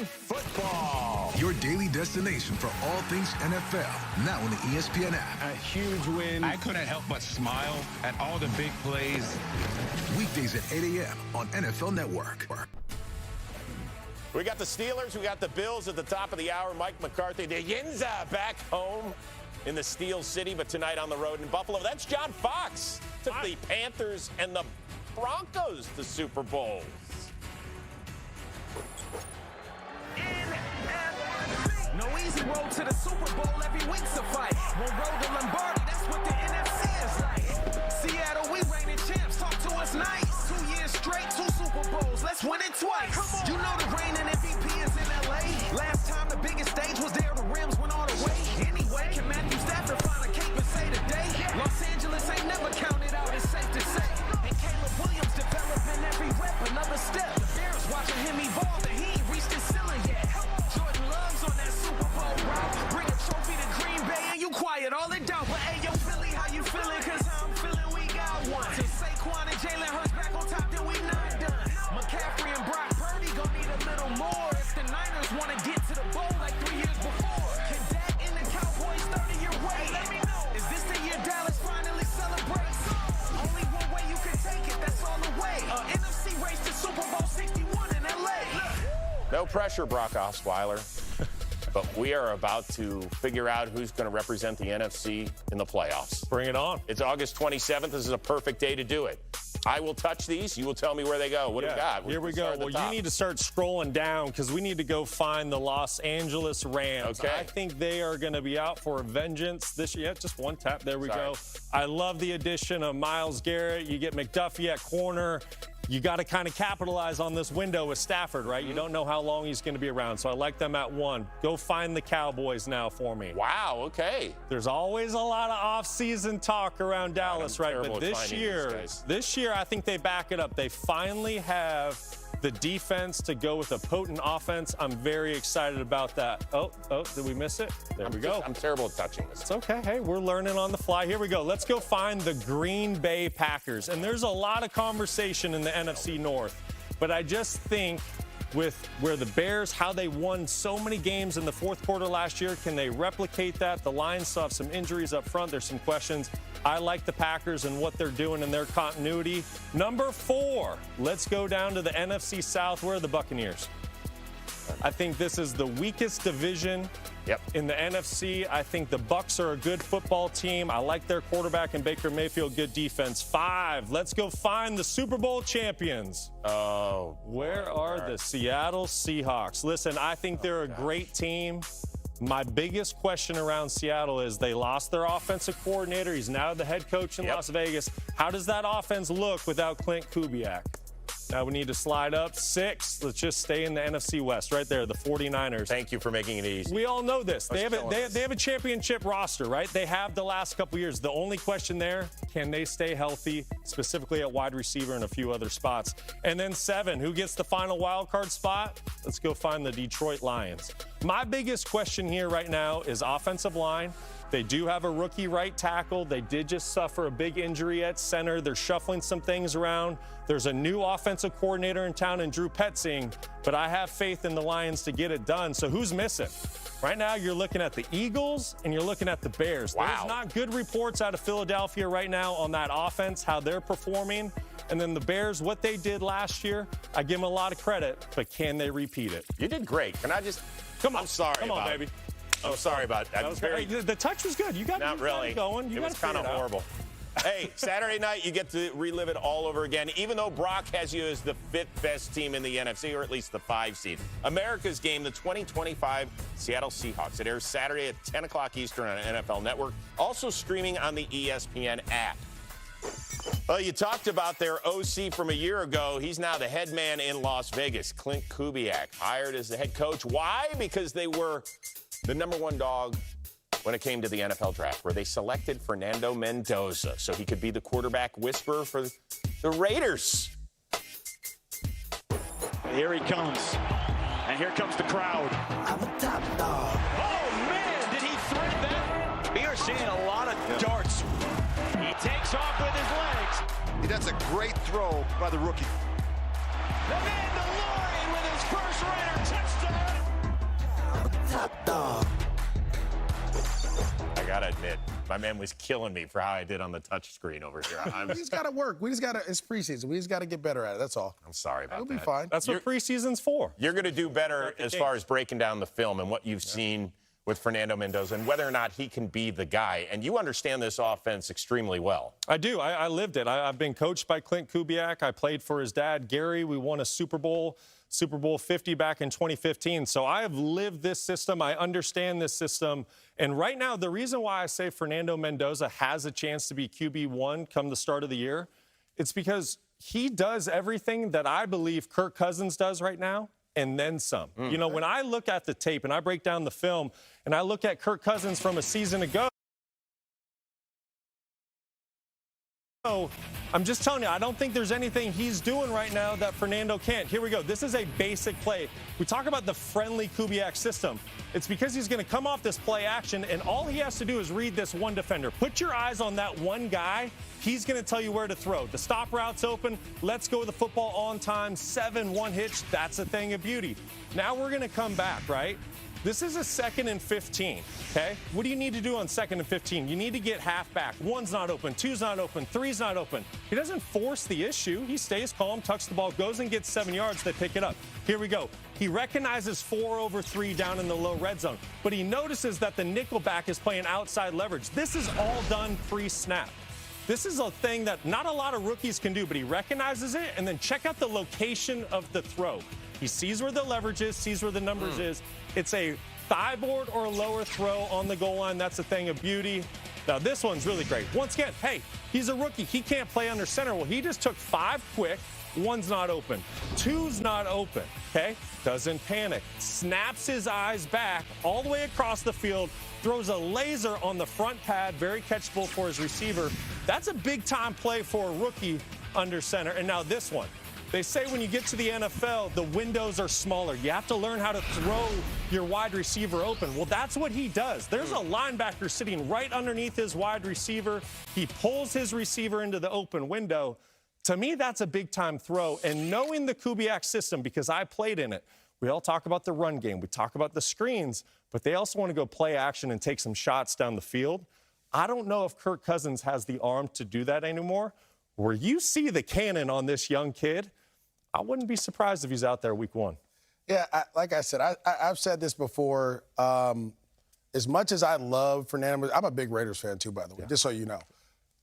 football. your daily destination for all things NFL. Now on the ESPN app. A huge win. I couldn't help but smile at all the big plays. Weekdays at 8 a.m. on NFL Network. We got the Steelers, we got the Bills at the top of the hour. Mike McCarthy, the Yinza back home in the Steel City, but tonight on the road in Buffalo. That's John Fox. Took the Panthers and the Broncos to Super Bowls. No easy road to the Super Bowl, every week's a fight. One road to Lombardi, that's what the NFC is like. Seattle, we reigning champs, talk to us nice. 2 years straight, 2 Super Bowls, let's win it twice. You know the reigning MVP is in LA. Last time the biggest stage was there, the rims went all the way. Anyway, can Matthew Stafford find a cape and say today? Los Angeles ain't never counted out, it's safe to say. And Caleb Williams developing every rep, another step. The Bears watching him evolve, and he ain't reached his ceiling yet. Jordan Love's on that Super Bowl route. Bring a trophy to Green Bay and you quiet all it down. But hey, yo, Philly, how you feeling? Cause how I'm feeling, we got one. To Saquon and Jalen Hurts back on top, then we not done. McCaffrey and Brock Purdy gon' need a little more. If the Niners wanna get to the bowl like 3 years before. Can Dak and the Cowboys 30-year wait? Let me know. Is this the year Dallas finally celebrates? Only one way you can take it, that's all the way. NFC race to Super Bowl 61 in LA. No pressure, Brock Osweiler. But we are about to figure out who's going to represent the NFC in the playoffs. Bring it on. It's August 27th. This is a perfect day to do it. I will touch these. You will tell me where they go. What do we got? Here we go. Well, you need to start scrolling down because we need to go find the Los Angeles Rams. Okay. I think they are going to be out for a vengeance this year. Just one tap. There we go. I love the addition of Myles Garrett. You get McDuffie at corner. You got to kind of capitalize on this window with Stafford, right? You don't know how long he's going to be around. So I like them at 1. Go find the Cowboys now for me. Wow, okay. There's always a lot of off-season talk around Dallas, right? But this year, I think they back it up. They finally have the defense to go with a potent offense. I'm very excited about that. Oh, did we miss it? There we go. I'm terrible at touching this. It's okay. Hey, we're learning on the fly. Here we go. Let's go find the Green Bay Packers. And there's a lot of conversation in the NFC North. But I just think with where the Bears, how they won so many games in the fourth quarter last year, can they replicate that? The Lions still have some injuries up front. There's some questions. I like the Packers and what they're doing in their continuity. Number 4, let's go down to the NFC South. Where are the Buccaneers? I think this is the weakest division in the NFC. I think the Bucs are a good football team. I like their quarterback and Baker Mayfield, good defense. 5, let's go find the Super Bowl champions. Oh, where are the Seattle Seahawks? Listen, I think they're a great team. My biggest question around Seattle is they lost their offensive coordinator. He's now the head coach in Las Vegas. How does that offense look without Clint Kubiak? Now we need to slide up. 6, let's just stay in the NFC West right there, the 49ers. Thank you for making it easy. We all know this. They have a championship roster, right? They have the last couple years. The only question there, can they stay healthy, specifically at wide receiver and a few other spots? And then 7, who gets the final wild card spot? Let's go find the Detroit Lions. My biggest question here right now is offensive line. They do have a rookie right tackle. They did just suffer a big injury at center. They're shuffling some things around. There's a new offensive coordinator in town in Drew Petzing, but I have faith in the Lions to get it done. So who's missing? Right now, you're looking at the Eagles and you're looking at the Bears. Wow. There's not good reports out of Philadelphia right now on that offense, how they're performing. And then the Bears, what they did last year, I give them a lot of credit, but can they repeat it? You did great. Can I just come on? I'm sorry. Come on, about baby. It. I'm sorry about that. The touch was good. You got not really going. It was kind of horrible. Hey, Saturday night, you get to relive it all over again, even though Brock has you as the 5th best team in the NFC, or at least the 5 seed. America's game, the 2025 Seattle Seahawks. It airs Saturday at 10 o'clock Eastern on NFL Network, also streaming on the ESPN app. Well, you talked about their OC from a year ago. He's now the head man in Las Vegas, Clint Kubiak, hired as the head coach. Why? Because they were the #1 dog when it came to the NFL draft, where they selected Fernando Mendoza so he could be the quarterback whisperer for the Raiders. Here he comes, and here comes the crowd. I'm a top dog. Oh, man, did he thread that? We are seeing a lot of darts. He takes off with his legs. That's a great throw by the rookie. The Mandalorian with his first Raider touchdown. Top dog. I gotta admit, my man was killing me for how I did on the touch screen over here. We just gotta work. It's preseason. We just gotta get better at it. That's all. I'm sorry about that. It'll be fine. That's what preseason's for. You're gonna do better as far as breaking down the film and what you've seen with Fernando Mendoza and whether or not he can be the guy. And you understand this offense extremely well. I do. I lived it. I've been coached by Clint Kubiak. I played for his dad, Gary. We won a Super Bowl 50 back in 2015. So I have lived this system. I understand this system. And right now, the reason why I say Fernando Mendoza has a chance to be QB1 come the start of the year, it's because he does everything that I believe Kirk Cousins does right now, and then some. You know, when I look at the tape and I break down the film and I look at Kirk Cousins from a season ago, I'm just telling you, I don't think there's anything he's doing right now that Fernando can't. Here we go. This is a basic play. We talk about the friendly Kubiak system. It's because he's going to come off this play action, and all he has to do is read this one defender. Put your eyes on that one guy. He's going to tell you where to throw. The stop route's open. Let's go with the football on time. 7, 1 hitch. That's a thing of beauty. Now we're going to come back, right? This is a 2nd and 15, okay? What do you need to do on 2nd and 15? You need to get half back. 1's not open, 2's not open, 3's not open. He doesn't force the issue. He stays calm, tucks the ball, goes and gets 7 yards. They pick it up. Here we go. He recognizes 4 over 3 down in the low red zone, but he notices that the nickelback is playing outside leverage. This is all done pre-snap. This is a thing that not a lot of rookies can do, but he recognizes it, and then check out the location of the throw. He sees where the leverage is, sees where the numbers is. It's a thigh board or a lower throw on the goal line. That's a thing of beauty. Now, this one's really great. Once again, hey, he's a rookie. He can't play under center. Well, he just took 5 quick. 1's not open. 2's not open, okay? Doesn't panic. Snaps his eyes back all the way across the field, throws a laser on the front pad, very catchable for his receiver. That's a big-time play for a rookie under center. And now this one. They say when you get to the NFL, the windows are smaller. You have to learn how to throw your wide receiver open. Well, that's what he does. There's a linebacker sitting right underneath his wide receiver. He pulls his receiver into the open window. To me, that's a big-time throw. And knowing the Kubiak system, because I played in it, we all talk about the run game. We talk about the screens, but they also want to go play action and take some shots down the field. I don't know if Kirk Cousins has the arm to do that anymore. Where you see the cannon on this young kid, I wouldn't be surprised if he's out there week 1. Yeah, like I said, I've said this before. As much as I love Fernando, I'm a big Raiders fan too, by the way, just so you know.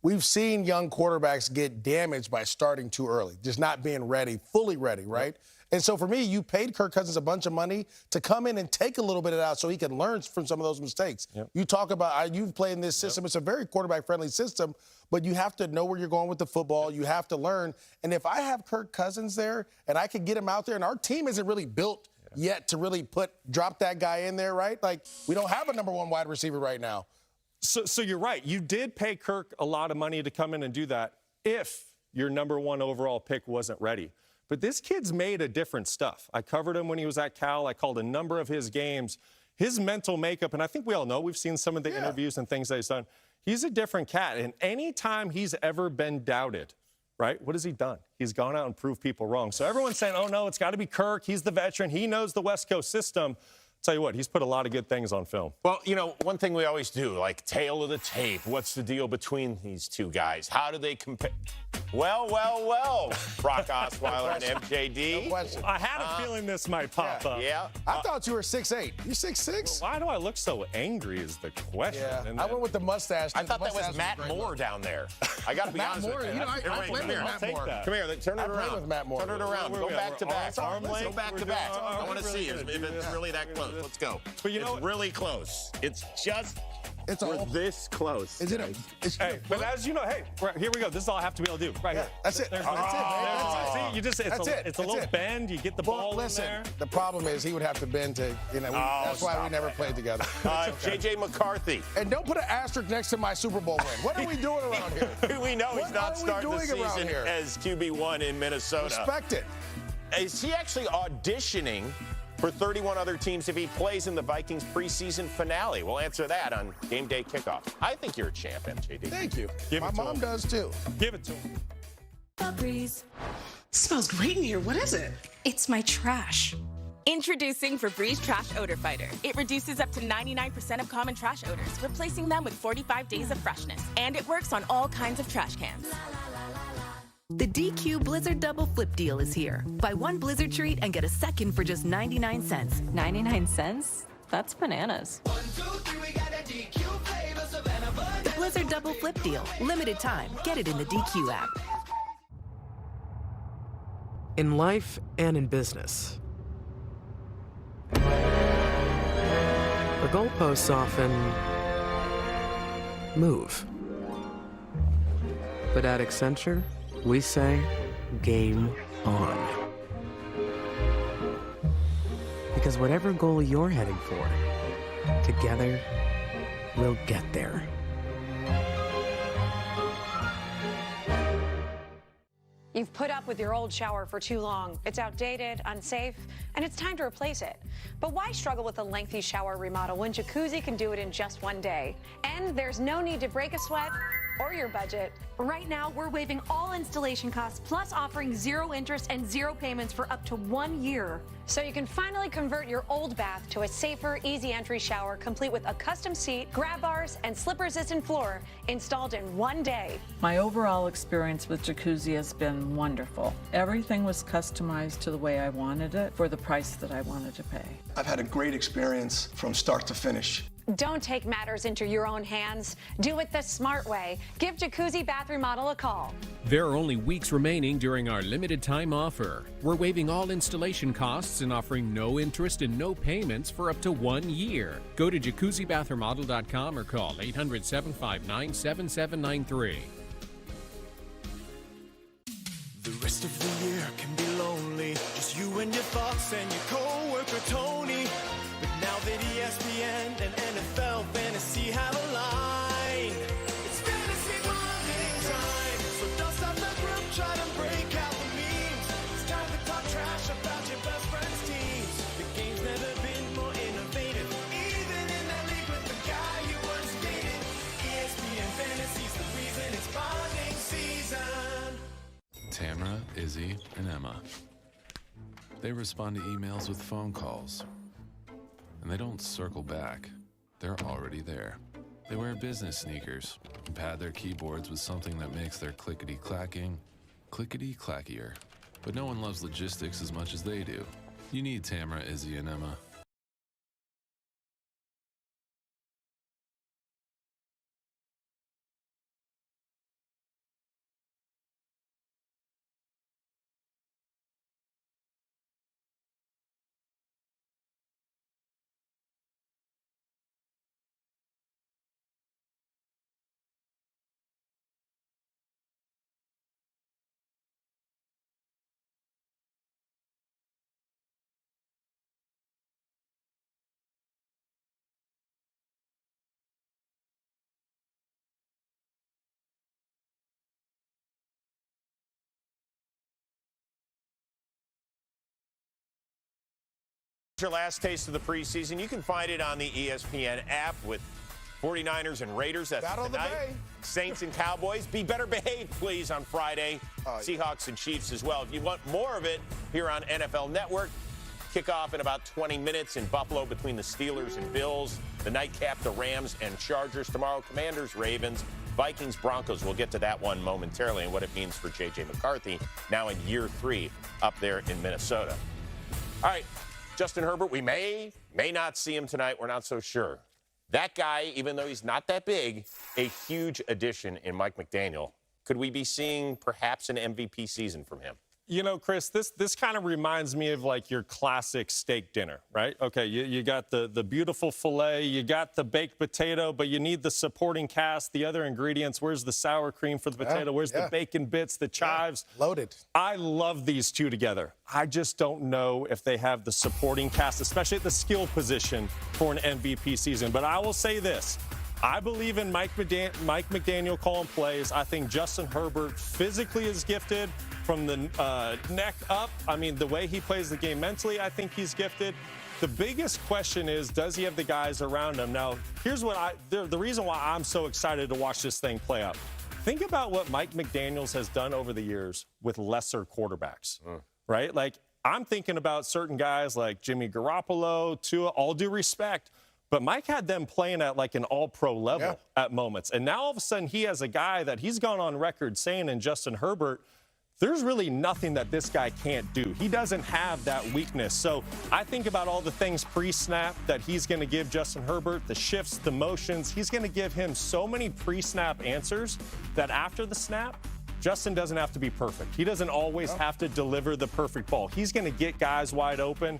We've seen young quarterbacks get damaged by starting too early, just not being ready, fully ready, right? And so for me, you paid Kirk Cousins a bunch of money to come in and take a little bit of that so he can learn from some of those mistakes. You talk about, you've played in this system. It's a very quarterback-friendly system, but you have to know where you're going with the football. You have to learn. And if I have Kirk Cousins there and I can get him out there, and our team isn't really built yet to really drop that guy in there, right? Like, we don't have a #1 wide receiver right now. So you're right. You did pay Kirk a lot of money to come in and do that if your #1 overall pick wasn't ready. But this kid's made a different stuff. I covered him when he was at Cal. I called a number of his games. his mental makeup, and I think we all know, we've seen some of the interviews and things that he's done. He's a different cat. And anytime he's ever been doubted, right, what has he done? He's gone out and proved people wrong. So everyone's saying, oh, no, it's got to be Kirk. He's the veteran. He knows the West Coast system. Tell you what, he's put a lot of good things on film. Well, you know, one thing we always do, like tail of the tape. What's the deal between these two guys? How do they compare? Well, Brock Osweiler and MJD. No question. I had a feeling this might pop up. Yeah. I thought you were 6'8". You 6'6"? Well, why do I look so angry is the question. Yeah. And I went with the mustache. I thought that was Matt Moore down there. I got to be honest with you. You know, I play with Matt Moore. Come here, turn it around. With Matt Moore. Turn it around. Go back to back. Go back to back. I want to see if it's really that close. Let's go. But you know, it's really close. It's just. It's we're all this close. Is it a? Hey, but as you know, hey, right, here we go. This is all I have to be able to do. Right here. That's it. That's it, man. That's it. See, you just, it's a little bend. You get the ball in there. The problem is he would have to bend to, you know, that's why we never played together. J.J. McCarthy. And don't put an asterisk next to my Super Bowl win. What are we doing around here? We know he's not starting the season here? as QB1 in Minnesota. Respect it. Is he actually auditioning for 31 other teams if he plays in the Vikings preseason finale? We'll answer that on game day kickoff. I think you're a champ, MJD. Thank you. My mom does too. Give it to him. Febreze. Smells great in here. What is it? It's my trash. Introducing Febreze Trash Odor Fighter. It reduces up to 99% of common trash odors, replacing them with 45 days of freshness. And it works on all kinds of trash cans. The DQ Blizzard Double Flip Deal is here. Buy one Blizzard treat and get a second for just 99 cents. 99 cents? That's bananas. The Blizzard Double Flip Deal. Limited time. Get it in the DQ app. In life and in business, the goalposts often move. But at Accenture, we say, game on. Because whatever goal you're heading for, together, we'll get there. You've put up with your old shower for too long. It's outdated, unsafe, and it's time to replace it. But why struggle with a lengthy shower remodel when Jacuzzi can do it in just one day? And there's no need to break a sweat or your budget. Right now, we're waiving all installation costs, plus offering 0 interest and 0 payments for up to 1 year. So you can finally convert your old bath to a safer, easy entry shower, complete with a custom seat, grab bars, and slip-resistant floor installed in 1 day. My overall experience with Jacuzzi has been wonderful. Everything was customized to the way I wanted it for the price that I wanted to pay. I've had a great experience from start to finish. Don't take matters into your own hands. Do it the smart way. Give Jacuzzi Bath Remodel a call. There are only weeks remaining during our limited time offer. We're waiving all installation costs and offering no interest and no payments for up to 1 year. Go to jacuzzibathremodel.com or call 800-759-7793. The rest of the year can be lonely, just you and your thoughts and your co-worker Tony. But now that ESPN and NFL Fantasy have aligned, it's fantasy bonding time. So dust off the group, try to break out the memes. It's time to talk trash about your best friend's teams. The game's never been more innovative, even in that league with the guy you once dated. ESPN Fantasy's the reason it's bonding season. Tamara, Izzy, and Emma. They respond to emails with phone calls. And they don't circle back. They're already there. They wear business sneakers and pad their keyboards with something that makes their clickety-clacking clickety-clackier. But no one loves logistics as much as they do. You need Tamara, Izzy, and Emma. your last taste of the preseason. You can find it on the ESPN app with 49ers and Raiders. That's tonight. Saints and Cowboys. Be better behaved, please, on Friday. Seahawks and Chiefs as well. If you want more of it here on NFL Network, kickoff in about 20 minutes in Buffalo between the Steelers and Bills. The nightcap, the Rams and Chargers. Tomorrow, Commanders, Ravens, Vikings, Broncos. We'll get to that one momentarily and what it means for J.J. McCarthy now in year 3 up there in Minnesota. All right, Justin Herbert, we may not see him tonight. We're not so sure. That guy, even though he's not that big, a huge addition in Mike McDaniel. Could we be seeing perhaps an MVP season from him? You know, Chris, this kind of reminds me of like your classic steak dinner, right? Okay, you got the beautiful filet, you got the baked potato, but you need the supporting cast, the other ingredients. Where's the sour cream for the potato? Where's the bacon bits, the chives? Loaded. I love these two together. I just don't know if they have the supporting cast, especially at the skill position for an MVP season. But I will say this. I believe in Mike McDaniel calling plays. I think Justin Herbert physically is gifted from the neck up. I mean, the way he plays the game mentally, I think he's gifted. The biggest question is, does he have the guys around him? Now, here's what the reason why I'm so excited to watch this thing play out. Think about what Mike McDaniels has done over the years with lesser quarterbacks, right? Like, I'm thinking about certain guys like Jimmy Garoppolo, Tua, all due respect. But Mike had them playing at like an all-pro level at moments. And now all of a sudden he has a guy that he's gone on record saying in Justin Herbert, there's really nothing that this guy can't do. He doesn't have that weakness. So I think about all the things pre-snap that he's going to give Justin Herbert, the shifts, the motions. He's going to give him so many pre-snap answers that after the snap, Justin doesn't have to be perfect. He doesn't always have to deliver the perfect ball. He's going to get guys wide open.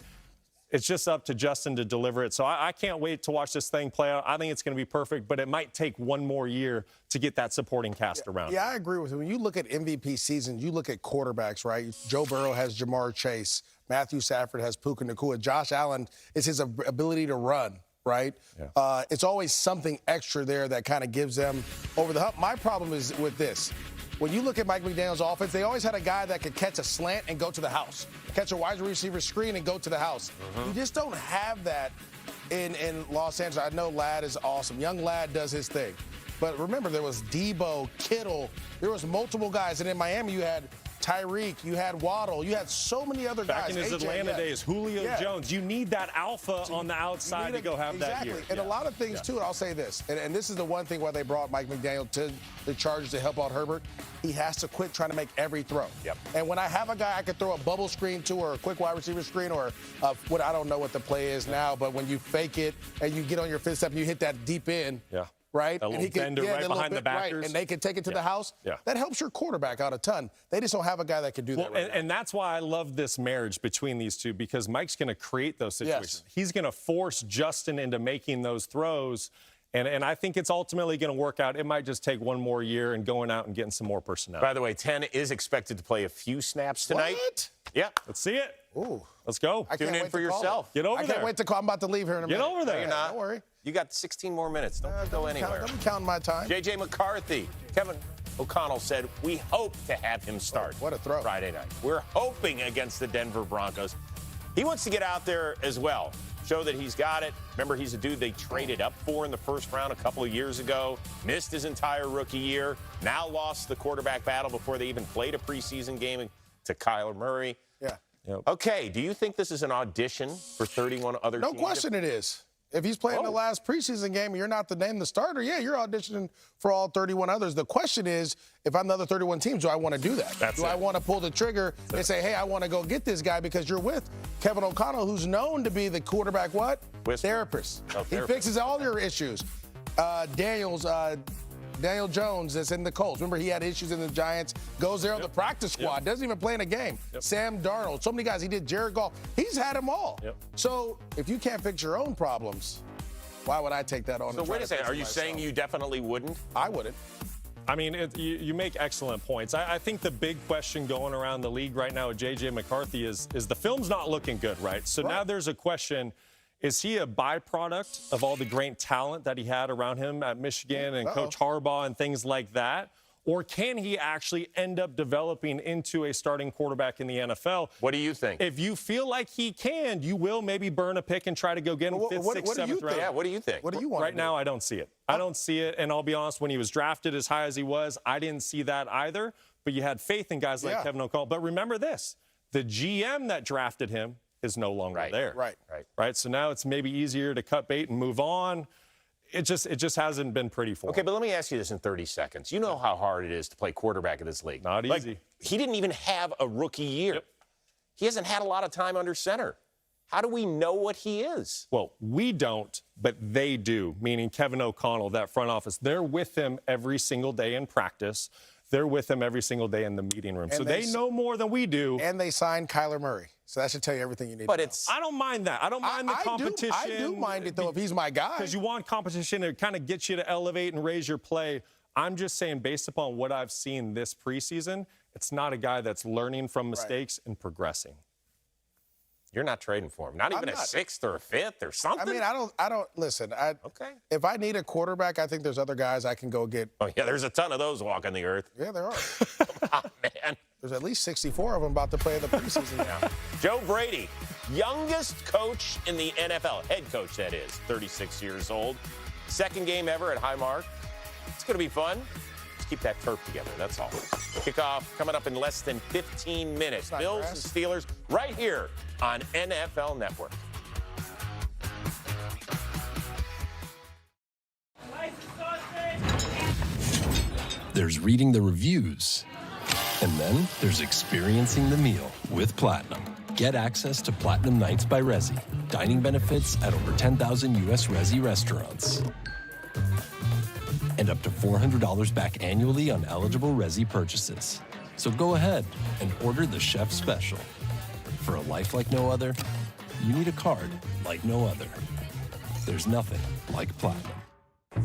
It's just up to Justin to deliver it. So I can't wait to watch this thing play out. I think it's going to be perfect, but it might take one more year to get that supporting cast around. Yeah, I agree with you. When you look at MVP seasons, you look at quarterbacks, right? Joe Burrow has Jamar Chase. Matthew Stafford has Puka Nacua. Josh Allen is his ability to run, right? Yeah. It's always something extra there that kind of gives them over the hump. My problem is with this. When you look at Mike McDaniel's offense, they always had a guy that could catch a slant and go to the house, catch a wide receiver screen and go to the house. You just don't have that in Los Angeles. I know Ladd is awesome. Young Ladd does his thing. But remember, there was Debo, Kittle. There was multiple guys. And in Miami, you had Tyreek, you had Waddle, you had so many other guys. Back in his Atlanta days, Julio Jones. You need that alpha on the outside to go have that year. And a lot of things, too, and I'll say this, and this is the one thing why they brought Mike McDaniel to the Chargers to help out Herbert. He has to quit trying to make every throw. And when I have a guy I could throw a bubble screen to or a quick wide receiver screen or what I don't know what the play is now, but when you fake it and you get on your fifth step and you hit that deep in, right? A little bender right behind the backers. Right, and they can take it to the house. That helps your quarterback out a ton. They just don't have a guy that can do that right now. And that's why I love this marriage between these two, because Mike's going to create those situations. He's going to force Justin into making those throws. And I think it's ultimately going to work out. It might just take one more year and going out and getting some more personnel. By the way, 10 is expected to play a few snaps tonight. What? Yeah. Let's see it. Ooh. Let's go. Tune in for yourself. Get over there. I can't wait to call. I'm about to leave here in a minute. Get over there. No, you're not. Don't worry. You got 16 more minutes. Don't go anywhere. I'm counting my time. J.J. McCarthy. Kevin O'Connell said, we hope to have him start what a throw. Friday night. We're hoping against the Denver Broncos. He wants to get out there as well. Show that he's got it. Remember, he's a dude they traded up for in the first round a couple of years ago. Missed his entire rookie year. Now lost the quarterback battle before they even played a preseason game to Kyler Murray. Yeah. Okay, do you think this is an audition for 31 other teams? No question it is. If he's playing the last preseason game and you're not the starter, you're auditioning for all 31 others. The question is, if I'm the other 31 teams, do I want to do that? I want to pull the trigger and say, hey, I want to go get this guy because you're with Kevin O'Connell, who's known to be the quarterback therapist. He fixes all your issues. Daniel Jones that's in the Colts. Remember, he had issues in the Giants. Goes there on the practice squad. Doesn't even play in a game. Sam Darnold. So many guys. He did Jared Goff. He's had them all. So if you can't fix your own problems, why would I take that on? So wait a second. Are you saying you definitely wouldn't? I wouldn't. I mean, you make excellent points. I think the big question going around the league right now with J.J. McCarthy is the film's not looking good, right? So now there's a question. Is he a byproduct of all the great talent that he had around him at Michigan and Coach Harbaugh and things like that? or can he actually end up developing into a starting quarterback in the NFL? What do you think? If you feel like he can, you will maybe burn a pick and try to go get him fifth, sixth, seventh round. Yeah, what do you think? What do you want? Right now, I don't see it. I don't see it, and I'll be honest, when he was drafted as high as he was, I didn't see that either, but you had faith in guys like Kevin O'Connell. But remember this, the GM that drafted him is no longer there. Right. So now it's maybe easier to cut bait and move on. It just hasn't been pretty for him. Okay, but let me ask you this in 30 seconds. You know how hard it is to play quarterback in this league. Not easy. He didn't even have a rookie year. He hasn't had a lot of time under center. How do we know what he is? Well, we don't, but they do, meaning Kevin O'Connell, that front office. They're with him every single day in practice. They're with him every single day in the meeting room. And so they know more than we do. And they signed Kyler Murray. So that should tell you everything you need to know. I don't mind that. I don't mind the competition. I do mind it, though, if he's my guy. Because you want competition to kind of get you to elevate and raise your play. I'm just saying, based upon what I've seen this preseason, it's not a guy that's learning from mistakes and progressing. You're not trading for him. Not even a sixth or a fifth or something? I mean, I don't listen. Okay. If I need a quarterback, I think there's other guys I can go get. Oh, yeah, there's a ton of those walking the earth. Yeah, there are. Come on, man. There's at least 64 of them about to play in the preseason now. Joe Brady, youngest coach in the NFL, head coach, that is, 36 years old. Second game ever at Highmark. It's going to be fun. Just keep that turf together, that's all. Kickoff coming up in less than 15 minutes. Bills and Steelers right here on NFL Network. There's reading the reviews. And then there's experiencing the meal with Platinum. Get access to Platinum Nights by Resi. Dining benefits at over 10,000 U.S. Resi restaurants. And up to $400 back annually on eligible Resi purchases. So go ahead and order the chef special. For a life like no other, you need a card like no other. There's nothing like Platinum.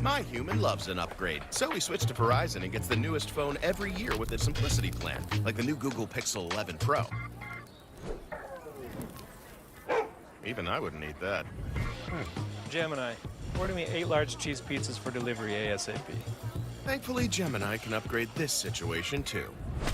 My human loves an upgrade, so he switched to Verizon and gets the newest phone every year with its Simplicity plan, like the new Google Pixel 11 Pro. Even I wouldn't need that. Gemini, order me 8 large cheese pizzas for delivery ASAP. Thankfully, Gemini can upgrade this situation, too.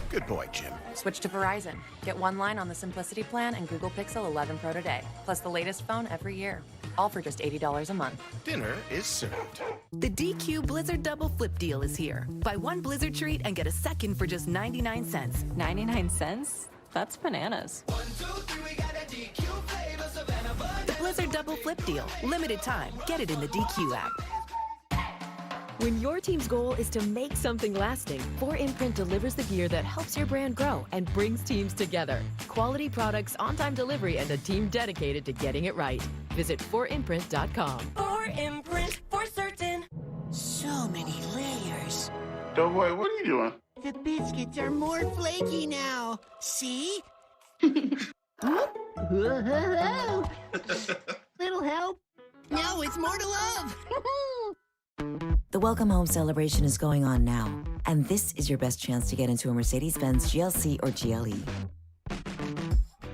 Good boy, Jim. Switch to Verizon. Get one line on the Simplicity plan and Google Pixel 11 Pro today, plus the latest phone every year. All for just $80 a month. Dinner is served. The DQ Blizzard Double Flip Deal is here. Buy one Blizzard treat and get a second for just 99 cents. 99 cents? That's bananas. 1, 2, 3, we got a DQ flavor, Savannah. The Blizzard Double Flip Deal. Limited time. Get it in the DQ app. When your team's goal is to make something lasting, 4imprint delivers the gear that helps your brand grow and brings teams together. Quality products, on-time delivery, and a team dedicated to getting it right. Visit 4imprint.com. 4imprint, for certain. So many layers. Doughboy, what are you doing? The biscuits are more flaky now. See? Little help? Now it's more to love. The Welcome Home celebration is going on now, and this is your best chance to get into a Mercedes-Benz GLC or GLE.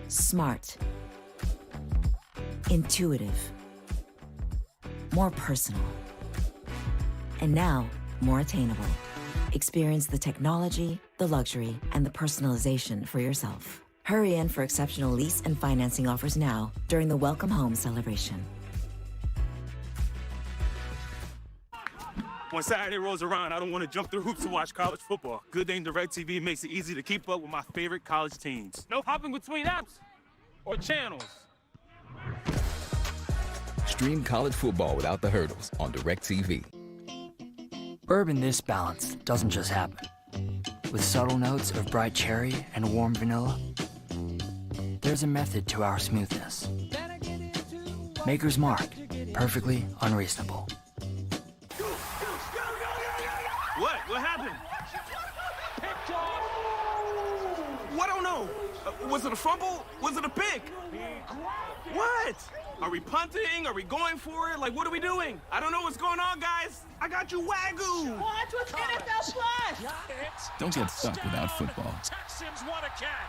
Smart. Intuitive. More personal. And now, more attainable. Experience the technology, the luxury, and the personalization for yourself. Hurry in for exceptional lease and financing offers now during the Welcome Home celebration. When Saturday rolls around, I don't want to jump through hoops to watch college football. Good thing DirecTV makes it easy to keep up with my favorite college teams. No hopping between apps or channels. Stream college football without the hurdles on DirecTV. Bourbon this balanced doesn't just happen. With subtle notes of bright cherry and warm vanilla, there's a method to our smoothness. Maker's Mark, perfectly unreasonable. What happened? What? I don't know. Was it a fumble? Was it a pick? What? Are we punting? Are we going for it? Like, what are we doing? I don't know what's going on, guys. I got you Wagyu. Watch with NFL Plus. Don't get stuck without football.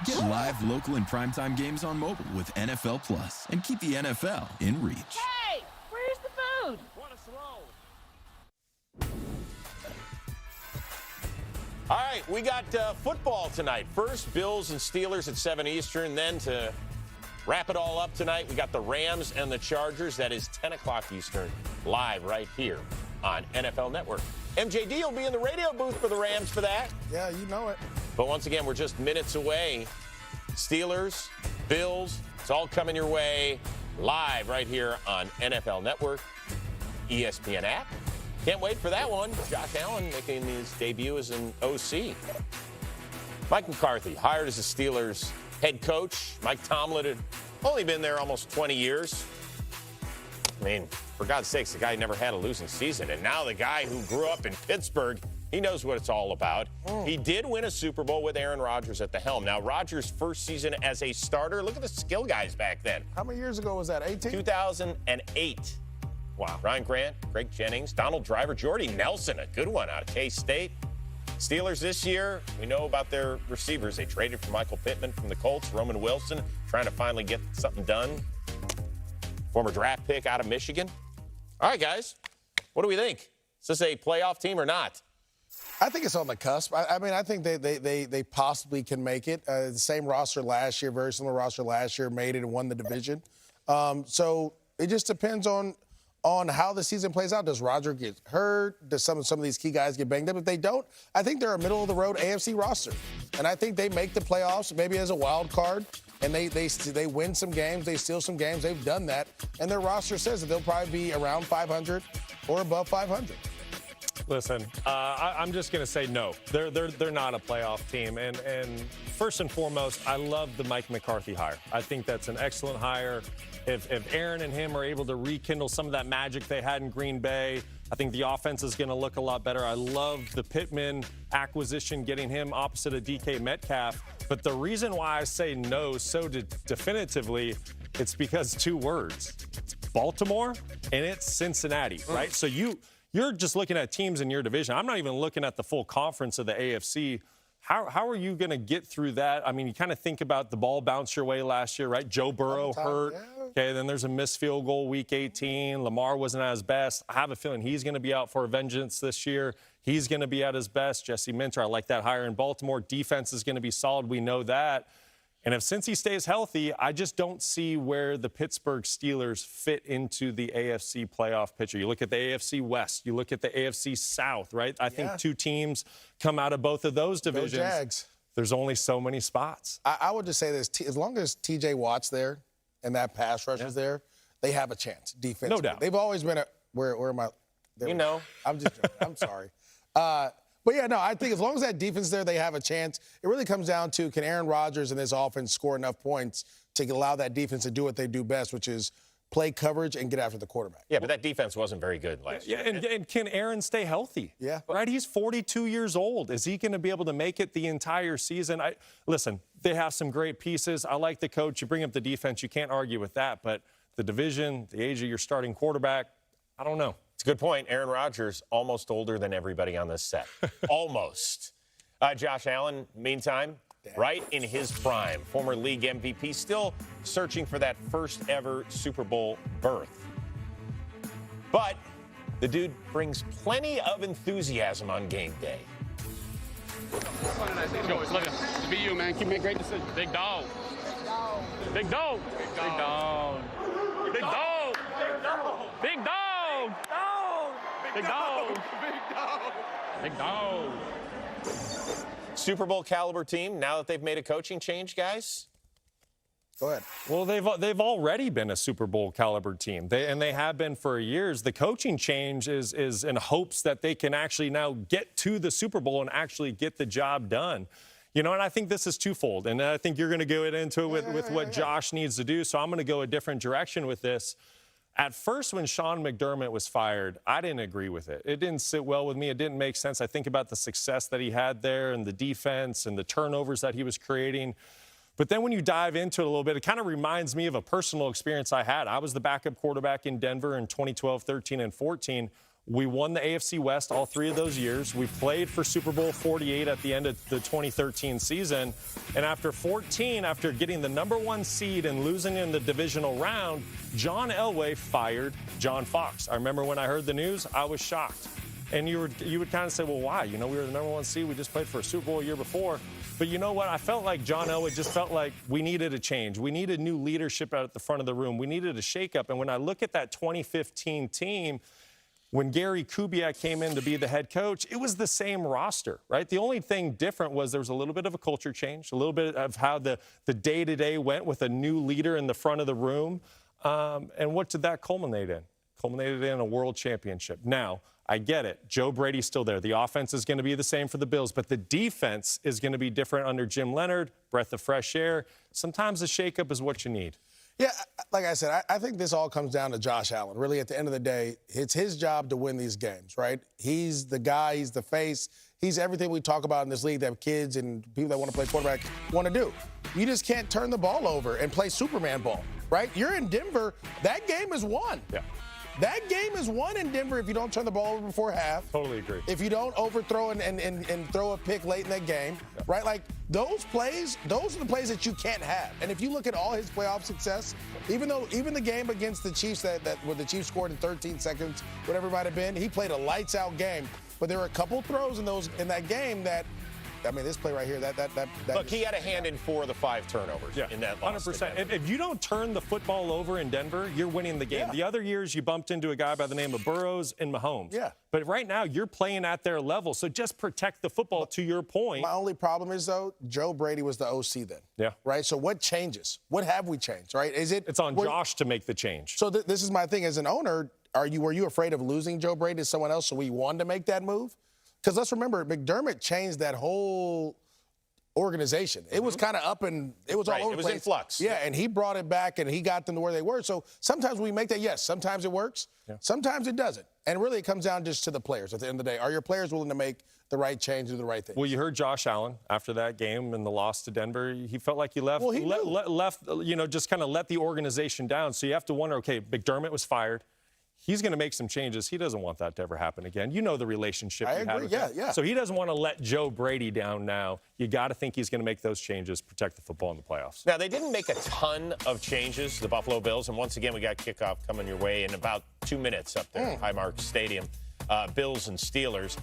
Get live, local, and primetime games on mobile with NFL Plus, and keep the NFL in reach. Hey, where's the food? All right, we got football tonight. First, Bills and Steelers at 7 Eastern. Then to wrap it all up tonight, we got the Rams and the Chargers. That is 10 o'clock Eastern, live right here on NFL Network. MJD will be in the radio booth for the Rams for that. Yeah, you know it. But once again, we're just minutes away. Steelers, Bills, it's all coming your way live right here on NFL Network, ESPN app. Can't wait for that one. Josh Allen making his debut as an OC. Mike McCarthy, hired as the Steelers head coach. Mike Tomlin had only been there almost 20 years. I mean, for God's sakes, the guy never had a losing season. And now the guy who grew up in Pittsburgh, he knows what it's all about. He did win a Super Bowl with Aaron Rodgers at the helm. Now, Rodgers' first season as a starter, look at the skill guys back then. How many years ago was that, 18? 2008. Wow. Ryan Grant, Greg Jennings, Donald Driver, Jordy Nelson, a good one out of K-State. Steelers this year, we know about their receivers. They traded for Michael Pittman from the Colts, Roman Wilson, trying to finally get something done. Former draft pick out of Michigan. All right, guys, what do we think? Is this a playoff team or not? I think it's on the cusp. I mean, I think they possibly can make it. The same roster last year, very similar roster last year, made it and won the division. So it just depends on how the season plays out. Does Rodgers get hurt? Does some of these key guys get banged up? If they don't, I think they're a middle-of-the-road AFC roster. And I think they make the playoffs maybe as a wild card, and they win some games, they steal some games. They've done that. And their roster says that they'll probably be around 500 or above 500. Listen, I'm just going to say no. They're not a playoff team. And first and foremost, I love the Mike McCarthy hire. I think that's an excellent hire. If Aaron and him are able to rekindle some of that magic they had in Green Bay, I think the offense is going to look a lot better. I love the Pittman acquisition, getting him opposite of DK Metcalf. But the reason why I say no so definitively, it's because 2 words. It's Baltimore and it's Cincinnati, right? So you're just looking at teams in your division. I'm not even looking at the full conference of the AFC. How are you going to get through that? I mean, you kind of think about the ball bounced your way last year, right? Joe Burrow hurt. Yeah. Okay, then there's a missed field goal week 18. Lamar wasn't at his best. I have a feeling he's going to be out for a vengeance this year. He's going to be at his best. Jesse Minter, I like that hire in Baltimore. Defense is going to be solid. We know that. And if since he stays healthy, I just don't see where the Pittsburgh Steelers fit into the AFC playoff picture. You look at the AFC West, you look at the AFC South, right? I think 2 teams come out of both of those divisions. Go Jags. There's only so many spots. I would just say this: as long as T.J. Watt's there and that pass rush is there, they have a chance defensively. No doubt. They've always been where am I? You know. I'm just joking. I'm sorry. But, yeah, no, I think as long as that defense is there, they have a chance. It really comes down to, can Aaron Rodgers and this offense score enough points to allow that defense to do what they do best, which is play coverage and get after the quarterback. Yeah, but that defense wasn't very good last year. And can Aaron stay healthy? Yeah. Right? He's 42 years old. Is he going to be able to make it the entire season? Listen, they have some great pieces. I like the coach. You bring up the defense. You can't argue with that. But the division, the age of your starting quarterback, I don't know. It's a good point. Aaron Rodgers, almost older than everybody on this set. Almost. Josh Allen, meantime, right in his prime. Former league MVP, still searching for that first ever Super Bowl berth. But the dude brings plenty of enthusiasm on game day. Yo, it's love to be you, man. Keep making great decisions. Big dog. Big dog. Big dog. Big dog. Big dog. Big dog. Big dog. Big dog. Big dog. Super Bowl caliber team, now that they've made a coaching change, guys? Go ahead. Well, they've already been a Super Bowl caliber team. They have been for years. The coaching change is in hopes that they can actually now get to the Super Bowl and actually get the job done. You know, and I think this is twofold. And I think you're going to go into it with what Josh needs to do. So I'm going to go a different direction with this. At first, when Sean McDermott was fired, I didn't agree with it. It didn't sit well with me. It didn't make sense. I think about the success that he had there and the defense and the turnovers that he was creating. But then when you dive into it a little bit, it kind of reminds me of a personal experience I had. I was the backup quarterback in Denver in 2012, 13, and 14. We won the AFC West all 3 of those years. We played for Super Bowl 48 at the end of the 2013 season. And after 14, after getting the #1 seed and losing in the divisional round, John Elway fired John Fox. I remember when I heard the news, I was shocked. And you would kind of say, well, why? You know, we were the number 1 seed. We just played for a Super Bowl a year before. But you know what? I felt like John Elway just felt like we needed a change. We needed new leadership out at the front of the room. We needed a shakeup. And when I look at that 2015 team, when Gary Kubiak came in to be the head coach, it was the same roster, right? The only thing different was there was a little bit of a culture change, a little bit of how the day-to-day went with a new leader in the front of the room. And what did that culminate in? Culminated in a world championship. Now, I get it. Joe Brady's still there. The offense is going to be the same for the Bills, but the defense is going to be different under Jim Leonard, breath of fresh air. Sometimes a shakeup is what you need. Yeah, like I said, I think this all comes down to Josh Allen. Really, at the end of the day, it's his job to win these games, right? He's the guy. He's the face. He's everything we talk about in this league that kids and people that want to play quarterback want to do. You just can't turn the ball over and play Superman ball, right? You're in Denver. That game is won. Yeah. That game is won in Denver if you don't turn the ball over before half. Totally agree. If you don't overthrow and throw a pick late in that game, right? Like, those plays, those are the plays that you can't have. And if you look at all his playoff success, even the game against the Chiefs that where the Chiefs scored in 13 seconds, whatever it might have been, he played a lights-out game. But there were a couple throws in that game that, I mean, this play right here, that Look, he had a hand in 4 of the 5 turnovers in that loss. 100%. If you don't turn the football over in Denver, you're winning the game. Yeah. The other years, you bumped into a guy by the name of Burrows and Mahomes. Yeah. But right now, you're playing at their level, so just protect the football, to your point. My only problem is, though, Joe Brady was the OC then. Yeah. Right? So what changes? What have we changed, right? It's on Josh to make the change. So this is my thing. As an owner, were you afraid of losing Joe Brady to someone else so we wanted to make that move? Because let's remember, McDermott changed that whole organization. It was kind of up and it was all over the place. It was in flux. Yeah, and he brought it back and he got them to where they were. So sometimes we make that, yes, sometimes it works, sometimes it doesn't. And really it comes down just to the players at the end of the day. Are your players willing to make the right change, do the right thing? Well, you heard Josh Allen after that game and the loss to Denver. He felt like he left, just kind of let the organization down. So you have to wonder, okay, McDermott was fired. He's going to make some changes. He doesn't want that to ever happen again. You know the relationship he had with him. Yeah. So he doesn't want to let Joe Brady down now. You got to think he's going to make those changes, protect the football in the playoffs. Now, they didn't make a ton of changes, the Buffalo Bills. And once again, we got kickoff coming your way in about 2 minutes up there at Highmark Stadium. Bills and Steelers.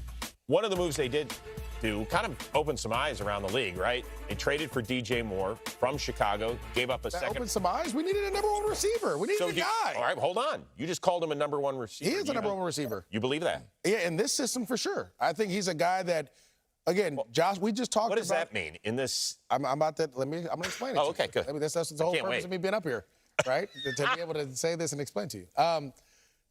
One of the moves they did do kind of opened some eyes around the league, right? They traded for DJ Moore from Chicago, gave up a second. Opened some eyes? We needed a number 1 receiver. We needed a guy. All right, hold on. You just called him a number 1 receiver. He is a number 1 receiver. You believe that? Yeah, in this system for sure. I think he's a guy that, again, Josh, we just talked about. What does that mean in this? I'm about to, I'm going to explain it. Oh, okay, good. I mean, that's the whole purpose of me being up here, right? To be able to say this and explain to you.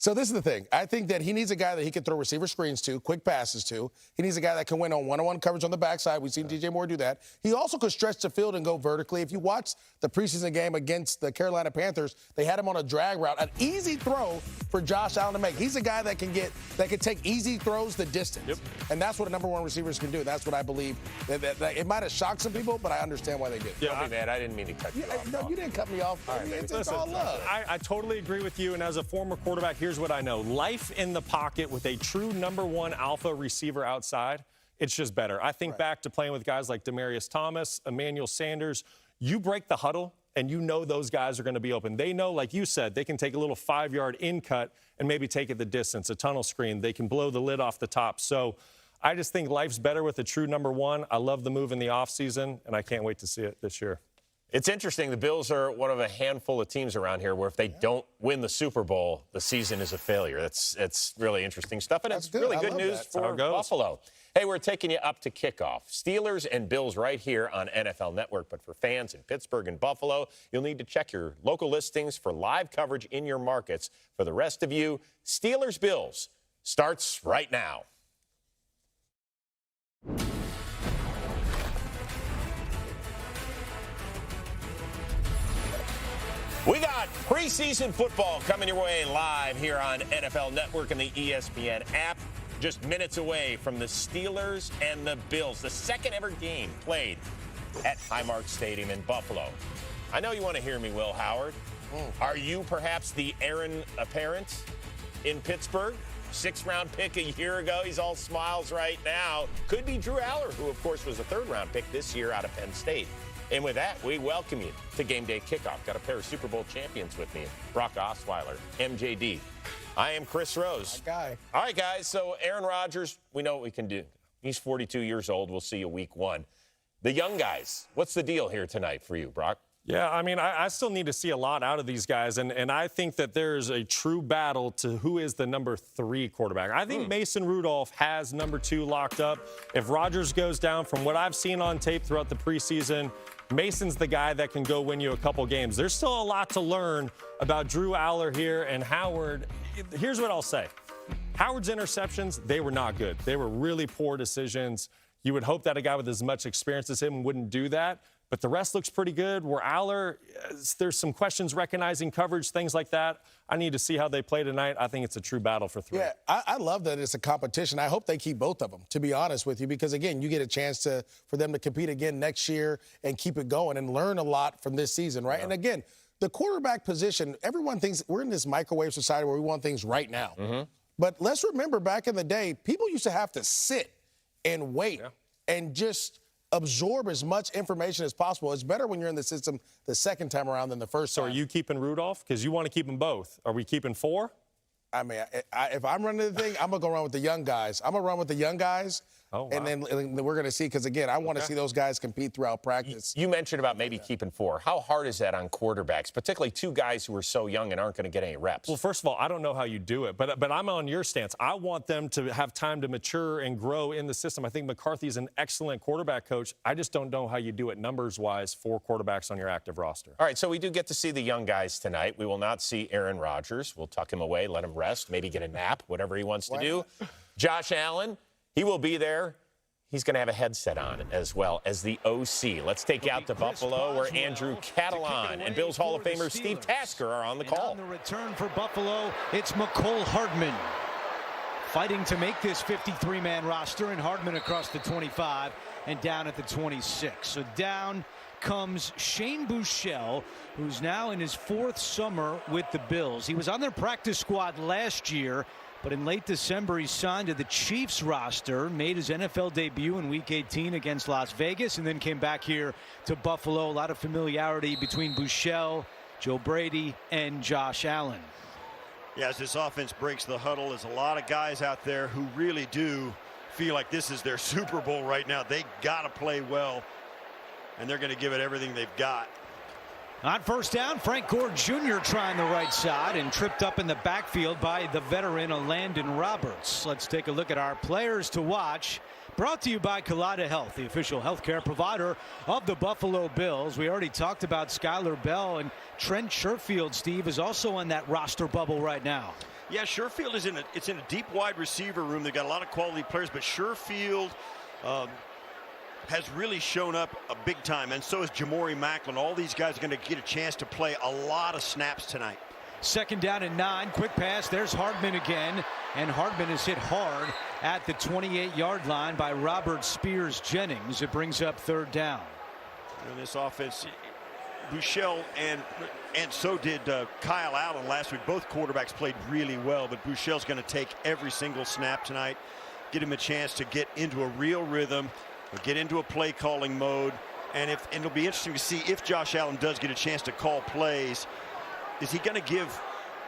So this is the thing. I think that he needs a guy that he can throw receiver screens to, quick passes to. He needs a guy that can win on one-on-one coverage on the backside. We've seen DJ Moore do that. He also could stretch the field and go vertically. If you watch the preseason game against the Carolina Panthers, they had him on a drag route, an easy throw for Josh Allen to make. He's a guy that can take easy throws the distance. Yep. And that's what a number 1 receivers can do. That's what I believe. That it might have shocked some people, but I understand why they did. Yeah, don't be mad. I didn't mean to cut you off. No, you didn't cut me off. All right, it's all love. I totally agree with you. And as a former quarterback, here's what I know. Life in the pocket with a true number 1 alpha receiver outside, it's just better. I think back to playing with guys like Demaryius Thomas, Emmanuel Sanders. You break the huddle, and you know those guys are going to be open. They know, like you said, they can take a little 5-yard in cut and maybe take it the distance, a tunnel screen. They can blow the lid off the top. So I just think life's better with a true number 1. I love the move in the offseason, and I can't wait to see it this year. It's interesting. The Bills are one of a handful of teams around here where if they don't win the Super Bowl, the season is a failure. It's really interesting stuff, and it's really good news for Buffalo. Hey, we're taking you up to kickoff. Steelers and Bills right here on NFL Network. But for fans in Pittsburgh and Buffalo, you'll need to check your local listings for live coverage in your markets. For the rest of you, Steelers-Bills starts right now. We got preseason football coming your way live here on NFL Network and the ESPN app. Just minutes away from the Steelers and the Bills. The second ever game played at Highmark Stadium in Buffalo. I know you want to hear me, Will Howard. Are you perhaps the heir apparent in Pittsburgh? 6th-round pick a year ago. He's all smiles right now. Could be Drew Aller, who, of course, was a 3rd-round pick this year out of Penn State. And with that, we welcome you to Game Day Kickoff. Got a pair of Super Bowl champions with me, Brock Osweiler, MJD. I am Chris Rose. My guy. All right, guys. So Aaron Rodgers, we know what we can do. He's 42 years old. We'll see you week 1. The young guys, what's the deal here tonight for you, Brock? Yeah, I mean, I still need to see a lot out of these guys, and I think that there's a true battle to who is the number 3 quarterback. I think Mason Rudolph has number 2 locked up. If Rodgers goes down, from what I've seen on tape throughout the preseason, Mason's the guy that can go win you a couple games. There's still a lot to learn about Drew Aller here and Howard. Here's what I'll say. Howard's interceptions, they were not good. They were really poor decisions. You would hope that a guy with as much experience as him wouldn't do that. But the rest looks pretty good. Where Aller, there's some questions recognizing coverage, things like that. I need to see how they play tonight. I think it's a true battle for 3. Yeah, I love that it's a competition. I hope they keep both of them, to be honest with you, because, again, you get a chance for them to compete again next year and keep it going and learn a lot from this season, right? Yeah. And, again, the quarterback position, everyone thinks we're in this microwave society where we want things right now. Mm-hmm. But let's remember back in the day, people used to have to sit and wait and just – absorb as much information as possible. It's better when you're in the system the second time around than the first time. So are you keeping Rudolph? Because you want to keep them both. Are we keeping 4? I mean, if I'm running the thing, I'm going to go run with the young guys. I'm going to run with the young guys. Oh, wow. And then we're going to see, because, again, I want to see those guys compete throughout practice. You mentioned about maybe keeping 4. How hard is that on quarterbacks, particularly 2 guys who are so young and aren't going to get any reps? Well, first of all, I don't know how you do it, but I'm on your stance. I want them to have time to mature and grow in the system. I think McCarthy's an excellent quarterback coach. I just don't know how you do it numbers-wise, 4 quarterbacks on your active roster. All right, so we do get to see the young guys tonight. We will not see Aaron Rodgers. We'll tuck him away, let him rest, maybe get a nap, whatever he wants to do. Josh Allen, he will be there. He's going to have a headset on as well as the OC. Let's take out to Buffalo, where Andrew Catalon and Bills Hall of Famer Steve Tasker are on the call. On the return for Buffalo, it's McCole Hardman fighting to make this 53-man roster, and Hardman across the 25 and down at the 26. So down comes Shane Buechele, who's now in his 4th summer with the Bills. He was on their practice squad last year, but in late December, he signed to the Chiefs roster, made his NFL debut in Week 18 against Las Vegas, and then came back here to Buffalo. A lot of familiarity between Buechele, Joe Brady, and Josh Allen. Yeah, as this offense breaks the huddle, there's a lot of guys out there who really do feel like this is their Super Bowl right now. They got to play well, and they're going to give it everything they've got. On first down, Frank Gore Jr. trying the right side and tripped up in the backfield by the veteran Landon Roberts. Let's take a look at our players to watch. Brought to you by Kaleida Health, the official healthcare provider of the Buffalo Bills. We already talked about Skylar Bell, and Trent Sherfield, Steve, is also on that roster bubble right now. Yeah, Sherfield is in a deep wide receiver room. They've got a lot of quality players, but Sherfield has really shown up a big time, and so is Jamori Macklin. All these guys are going to get a chance to play a lot of snaps tonight. Second down and 9. Quick pass. There's Hardman again, and Hardman is hit hard at the 28-yard line by Robert Spears Jennings. It brings up 3rd down. In this offense, Buechele and so did Kyle Allen last week. Both quarterbacks played really well, but Buechele's going to take every single snap tonight, get him a chance to get into a real rhythm, get into a play calling mode, and it'll be interesting to see if Josh Allen does get a chance to call plays. Is he going to give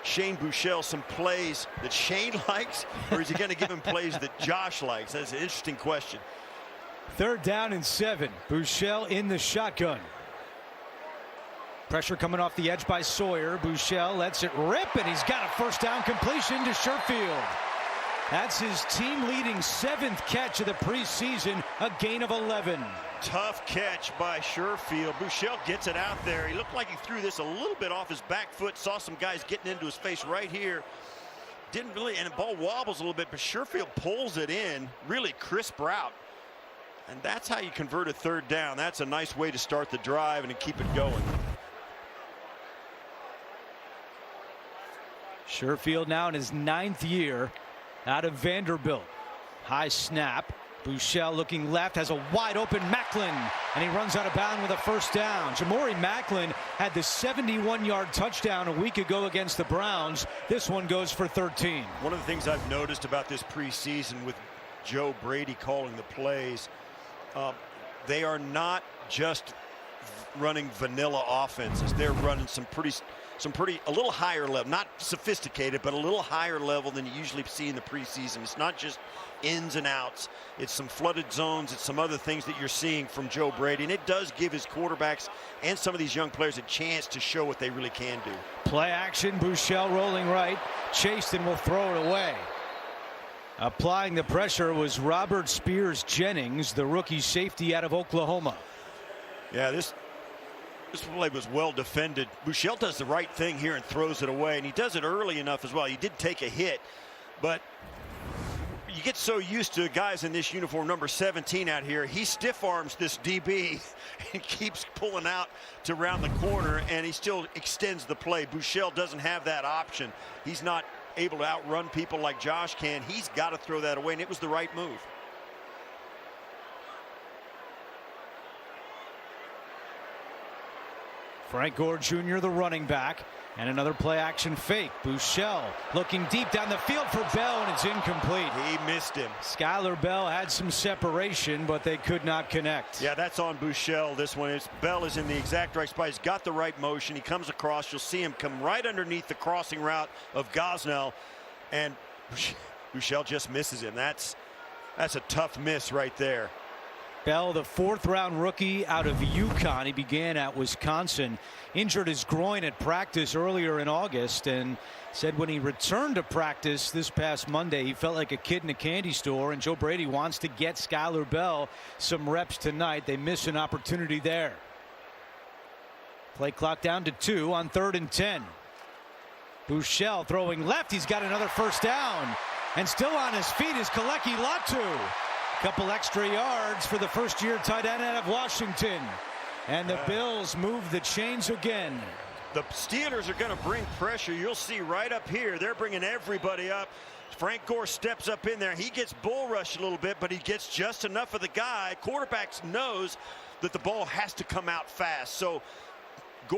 Shane Buechele some plays that Shane likes, or is he going to give him plays that Josh likes? That's an interesting question. 3rd down and 7. Buechele in the shotgun. Pressure coming off the edge by Sawyer. Buechele lets it rip, and he's got a first down completion to Sherfield. That's his team-leading 7th catch of the preseason, a gain of 11. Tough catch by Sherfield. Buechele gets it out there. He looked like he threw this a little bit off his back foot. Saw some guys getting into his face right here. Didn't really, and the ball wobbles a little bit, but Sherfield pulls it in. Really crisp route. And that's how you convert a 3rd down. That's a nice way to start the drive and to keep it going. Sherfield now in his 9th year out of Vanderbilt. High snap. Buechele looking left, has a wide open Macklin, and he runs out of bounds with a first down. Jamori Macklin had the 71-yard touchdown a week ago against the Browns. This one goes for 13. One of the things I've noticed about this preseason with Joe Brady calling the plays, they are not just running vanilla offenses. They're running some pretty a little higher level, not sophisticated, but a little higher level than you usually see in the preseason. It's not just ins and outs. It's some flooded zones. It's some other things that you're seeing from Joe Brady. And it does give his quarterbacks and some of these young players a chance to show what they really can do. Play action. Buechele rolling right. Chased and will throw it away. Applying the pressure was Robert Spears-Jennings, the rookie safety out of Oklahoma. Yeah, this play was well defended. Buechele does the right thing here and throws it away, and he does it early enough as well. He did take a hit, but you get so used to guys in this uniform, number 17 out here. He stiff arms this DB and keeps pulling out to round the corner, and he still extends the play. Buechele doesn't have that option. He's not able to outrun people like Josh can. He's got to throw that away, and it was the right move. Frank Gore Jr., the running back, and another play action fake. Buechele looking deep down the field for Bell, and it's incomplete. He missed him. Skylar Bell had some separation, but they could not connect. Yeah, that's on Buechele. This one is Bell is in the exact right spot. He's got the right motion. He comes across. You'll see him come right underneath the crossing route of Gosnell, and Buechele just misses him. That's a tough miss right there. Bell, the 4th-round rookie out of UConn. He began at Wisconsin. Injured his groin at practice earlier in August, and said when he returned to practice this past Monday, he felt like a kid in a candy store, and Joe Brady wants to get Skylar Bell some reps tonight. They miss an opportunity there. Play clock down to 2 on 3rd and 10. Buechele throwing left. He's got another first down. And still on his feet is Kaleki Latu. Couple extra yards for the first-year tight end out of Washington. And the Bills move the chains again. The Steelers are going to bring pressure. You'll see right up here. They're bringing everybody up. Frank Gore steps up in there. He gets bull rushed a little bit, but he gets just enough of the guy. Quarterbacks knows that the ball has to come out fast. So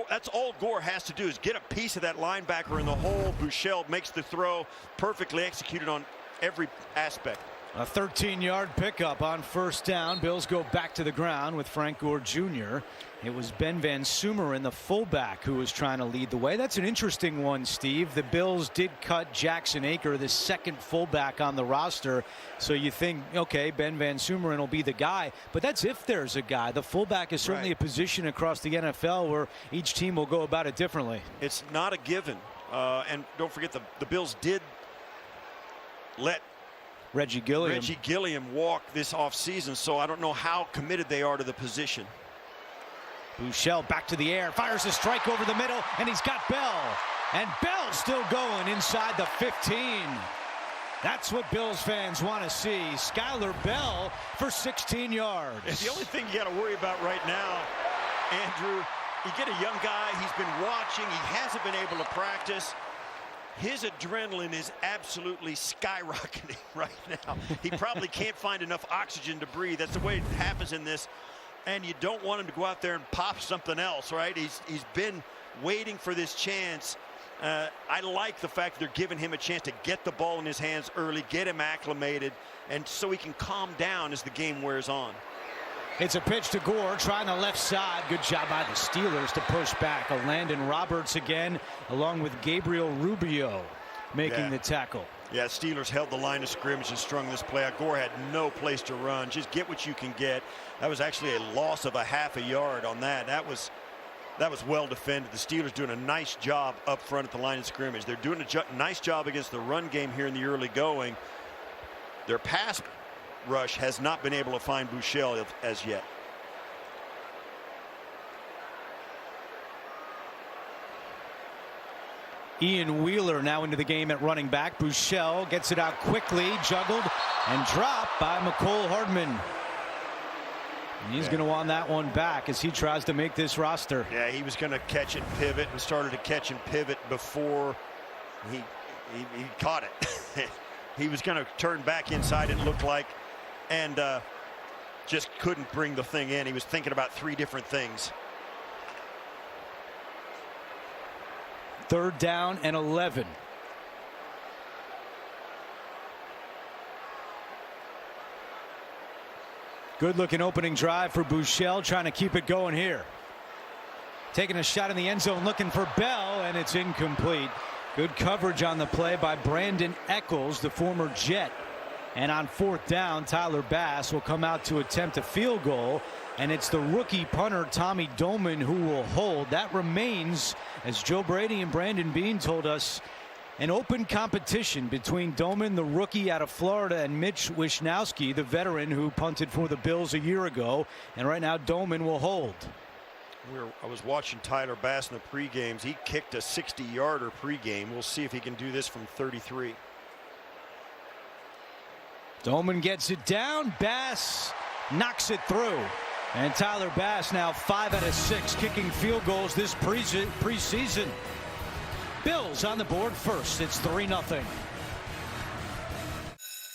that's all Gore has to do is get a piece of that linebacker in the hole. Buechele makes the throw, perfectly executed on every aspect. A 13-yard pickup on first down. Bills go back to the ground with Frank Gore Jr. It was Ben Van Sumeren, the fullback, who was trying to lead the way. That's an interesting one, Steve. The Bills did cut Jackson Aker, the second fullback on the roster. So you think, okay, Ben Van Sumeren will be the guy. But that's if there's a guy. The fullback is certainly a position across the NFL where each team will go about it differently. It's not a given. And don't forget, the Bills did let Reggie Gilliam walk this offseason, so I don't know how committed they are to the position. Buechele back to the air, fires a strike over the middle, and he's got Bell. And Bell still going inside the 15. That's what Bills fans want to see. Skylar Bell for 16 yards. And the only thing you got to worry about right now, Andrew, you get a young guy, he's been watching, he hasn't been able to practice. His adrenaline is absolutely skyrocketing right now. He probably can't find enough oxygen to breathe. That's the way it happens in this. And you don't want him to go out there and pop something else, right? He's been waiting for this chance. I like the fact that they're giving him a chance to get the ball in his hands early, get him acclimated, and so he can calm down as the game wears on. It's a pitch to Gore, trying the left side. Good job by the Steelers to push back. Landon Roberts again, along with Gabriel Rubio making the tackle. Yeah, Steelers held the line of scrimmage and strung this play out. Gore had no place to run. Just get what you can get. That was actually a loss of a half a yard on that. That was well defended. The Steelers doing a nice job up front at the line of scrimmage. They're doing a nice job against the run game here in the early going. Their pass rush has not been able to find Buechele as yet. Ian Wheeler now into the game at running back. Buechele gets it out quickly, juggled and dropped by Mecole Hardman. And he's going to want that one back as he tries to make this roster. Yeah, he was going to catch and pivot and started to catch and pivot before he caught it. He was going to turn back inside, it looked like, and just couldn't bring the thing in. He was thinking about 3 different things. 3rd down and 11. Good looking opening drive for Buechele, trying to keep it going here. Taking a shot in the end zone, looking for Bell, and it's incomplete. Good coverage on the play by Brandon Eccles, the former Jet. And on 4th down, Tyler Bass will come out to attempt a field goal. And it's the rookie punter, Tommy Dolman, who will hold. That remains, as Joe Brady and Brandon Beane told us, an open competition between Dolman, the rookie out of Florida, and Mitch Wishnowsky, the veteran who punted for the Bills a year ago. And right now, Dolman will hold. I was watching Tyler Bass in the pre-games. He kicked a 60-yarder pre-game. We'll see if he can do this from 33. Dolman gets it down. Bass knocks it through. And Tyler Bass now 5 out of 6 kicking field goals this preseason. Bills on the board first. It's 3-0.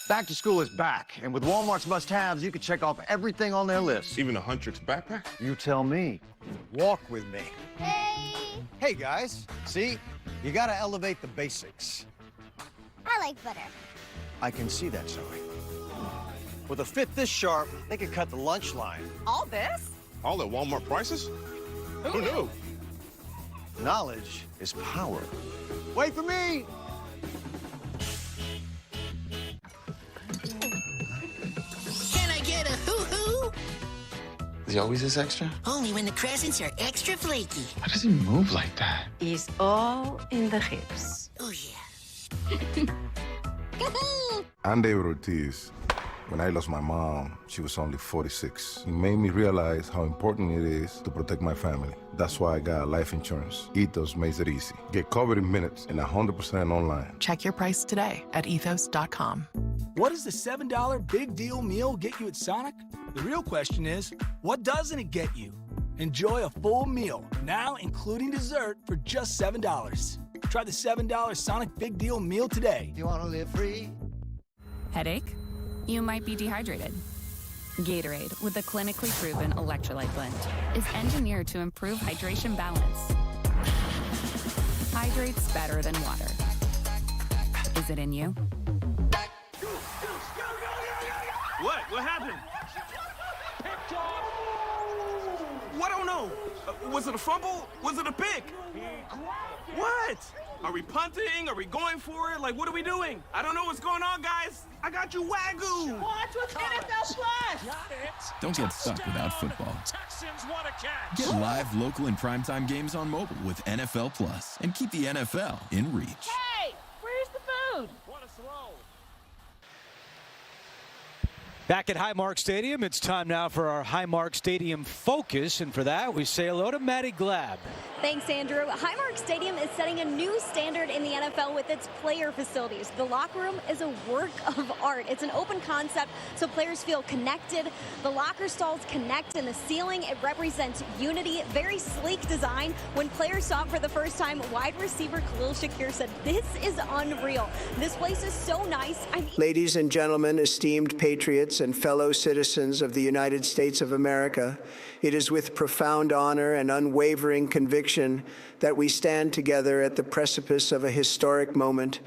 Back to school is back, and with Walmart's must-haves, you can check off everything on their list. Even a Huntrix backpack? You tell me. Walk with me. Hey! Hey, guys. See? You gotta elevate the basics. I like butter. I can see that, Zoe. With a fit this sharp, they could cut the lunch line. All this? All at Walmart prices? Who knew? Knowledge is power. Wait for me! Can I get a hoo-hoo? Is he always this extra? Only when the crescents are extra flaky. Why does he move like that? It's all in the hips. Oh, yeah. I'm David Ortiz. When I lost my mom, she was only 46. It made me realize how important it is to protect my family. That's why I got life insurance. Ethos makes it easy. Get covered in minutes and 100% online. Check your price today at ethos.com. What does the $7 big deal meal get you at Sonic? The real question is, what doesn't it get you? Enjoy a full meal, now including dessert, for just $7. Try the $7 Sonic Big Deal Meal today. You want to live free? Headache? You might be dehydrated. Gatorade, with the clinically proven electrolyte blend, is engineered to improve hydration balance. Hydrates better than water. Is it in you? What? What happened? Well, I don't know. Was it a fumble? Was it a pick? What? Are we punting? Are we going for it? Like, what are we doing? I don't know what's going on, guys. I got you wagyu. Watch with NFL Plus. Don't get stuck without football. Texans won a catch. Get live, local, and primetime games on mobile with NFL Plus, and keep the NFL in reach. Hey, where's the food? What a throw. Back at Highmark Stadium, it's time now for our Highmark Stadium Focus, and for that, we say hello to Maddie Glab. Thanks, Andrew. Highmark Stadium is setting a new standard in the NFL with its player facilities. The locker room is a work of art. It's an open concept, so players feel connected. The locker stalls connect in the ceiling. It represents unity. Very sleek design. When players saw it for the first time, wide receiver Khalil Shakir said, "This is unreal. This place is so nice." Ladies and gentlemen, esteemed patriots and fellow citizens of the United States of America, it is with profound honor and unwavering conviction that we stand together at the precipice of a historic moment,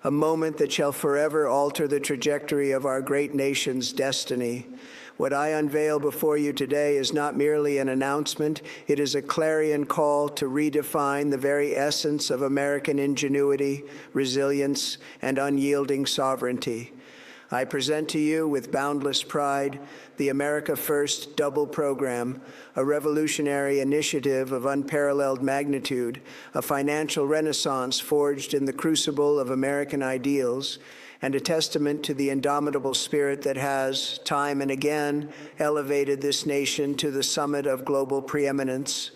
a moment that shall forever alter the trajectory of our great nation's destiny. What I unveil before you today is not merely an announcement, it is a clarion call to redefine the very essence of American ingenuity, resilience, and unyielding sovereignty. I present to you with boundless pride the America First Double Program, a revolutionary initiative of unparalleled magnitude, a financial renaissance forged in the crucible of American ideals, and a testament to the indomitable spirit that has, time and again, elevated this nation to the summit of global preeminence.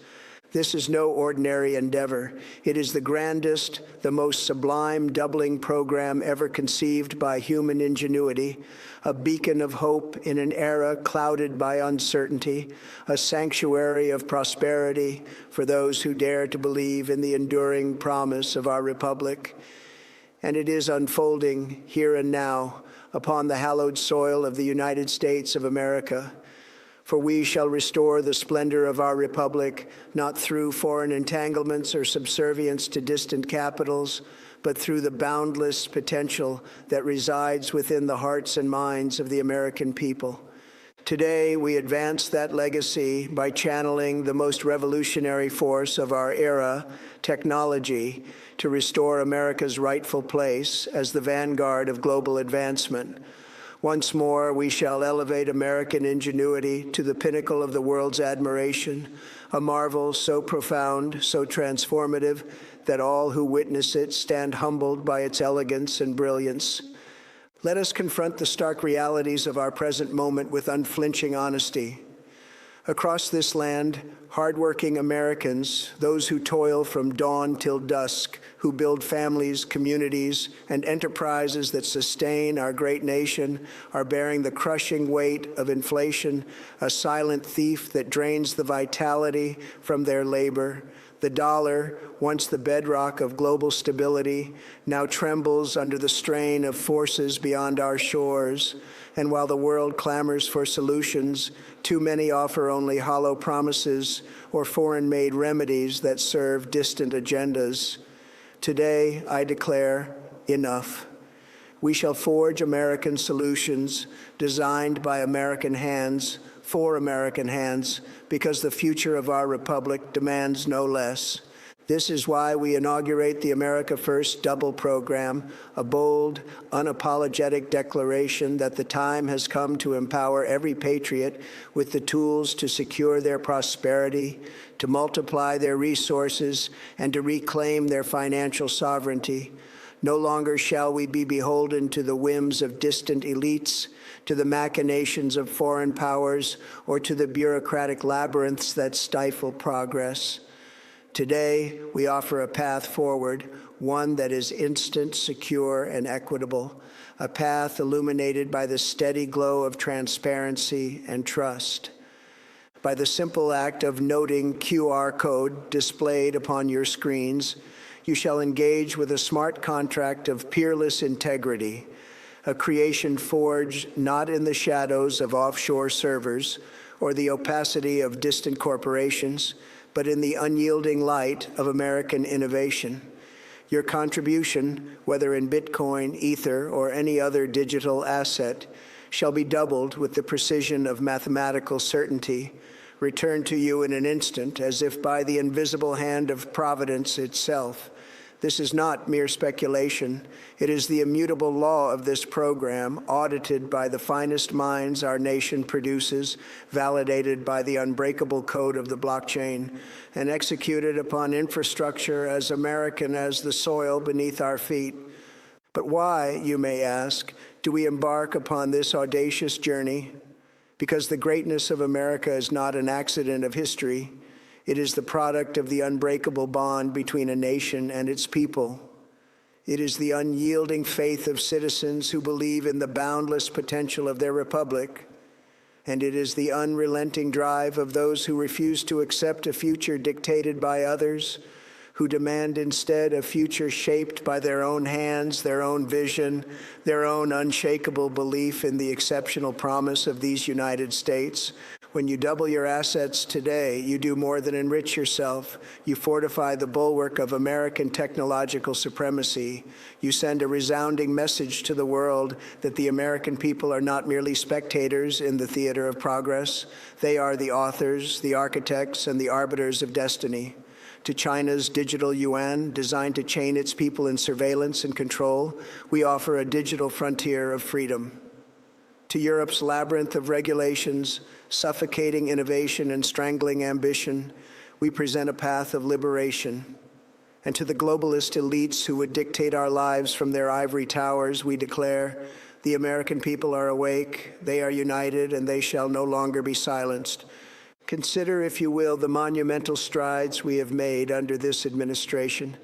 This is no ordinary endeavor. It is the grandest, the most sublime doubling program ever conceived by human ingenuity, a beacon of hope in an era clouded by uncertainty, a sanctuary of prosperity for those who dare to believe in the enduring promise of our republic. And it is unfolding here and now upon the hallowed soil of the United States of America. For we shall restore the splendor of our republic, not through foreign entanglements or subservience to distant capitals, but through the boundless potential that resides within the hearts and minds of the American people. Today, we advance that legacy by channeling the most revolutionary force of our era, technology, to restore America's rightful place as the vanguard of global advancement. Once more, we shall elevate American ingenuity to the pinnacle of the world's admiration, a marvel so profound, so transformative, that all who witness it stand humbled by its elegance and brilliance. Let us confront the stark realities of our present moment with unflinching honesty. Across this land, hardworking Americans, those who toil from dawn till dusk, who build families, communities, and enterprises that sustain our great nation, are bearing the crushing weight of inflation, a silent thief that drains the vitality from their labor. The dollar, once the bedrock of global stability, now trembles under the strain of forces beyond our shores. And while the world clamors for solutions, too many offer only hollow promises or foreign-made remedies that serve distant agendas. Today, I declare enough. We shall forge American solutions designed by American hands, for American hands, because the future of our republic demands no less. This is why we inaugurate the America First Double program, a bold, unapologetic declaration that the time has come to empower every patriot with the tools to secure their prosperity, to multiply their resources, and to reclaim their financial sovereignty. No longer shall we be beholden to the whims of distant elites, to the machinations of foreign powers, or to the bureaucratic labyrinths that stifle progress. Today, we offer a path forward, one that is instant, secure, and equitable, a path illuminated by the steady glow of transparency and trust. By the simple act of noting QR code displayed upon your screens, you shall engage with a smart contract of peerless integrity, a creation forged not in the shadows of offshore servers or the opacity of distant corporations, but in the unyielding light of American innovation. Your contribution, whether in Bitcoin, Ether, or any other digital asset, shall be doubled with the precision of mathematical certainty, returned to you in an instant, as if by the invisible hand of Providence itself. This is not mere speculation. It is the immutable law of this program, audited by the finest minds our nation produces, validated by the unbreakable code of the blockchain, and executed upon infrastructure as American as the soil beneath our feet. But why, you may ask, do we embark upon this audacious journey? Because the greatness of America is not an accident of history. It is the product of the unbreakable bond between a nation and its people. It is the unyielding faith of citizens who believe in the boundless potential of their republic. And it is the unrelenting drive of those who refuse to accept a future dictated by others, who demand instead a future shaped by their own hands, their own vision, their own unshakable belief in the exceptional promise of these United States. When you double your assets today, you do more than enrich yourself. You fortify the bulwark of American technological supremacy. You send a resounding message to the world that the American people are not merely spectators in the theater of progress. They are the authors, the architects, and the arbiters of destiny. To China's digital yuan, designed to chain its people in surveillance and control, we offer a digital frontier of freedom. To Europe's labyrinth of regulations, suffocating innovation and strangling ambition, we present a path of liberation. And to the globalist elites who would dictate our lives from their ivory towers, we declare, the American people are awake, they are united, and they shall no longer be silenced. Consider, if you will, the monumental strides we have made under this administration,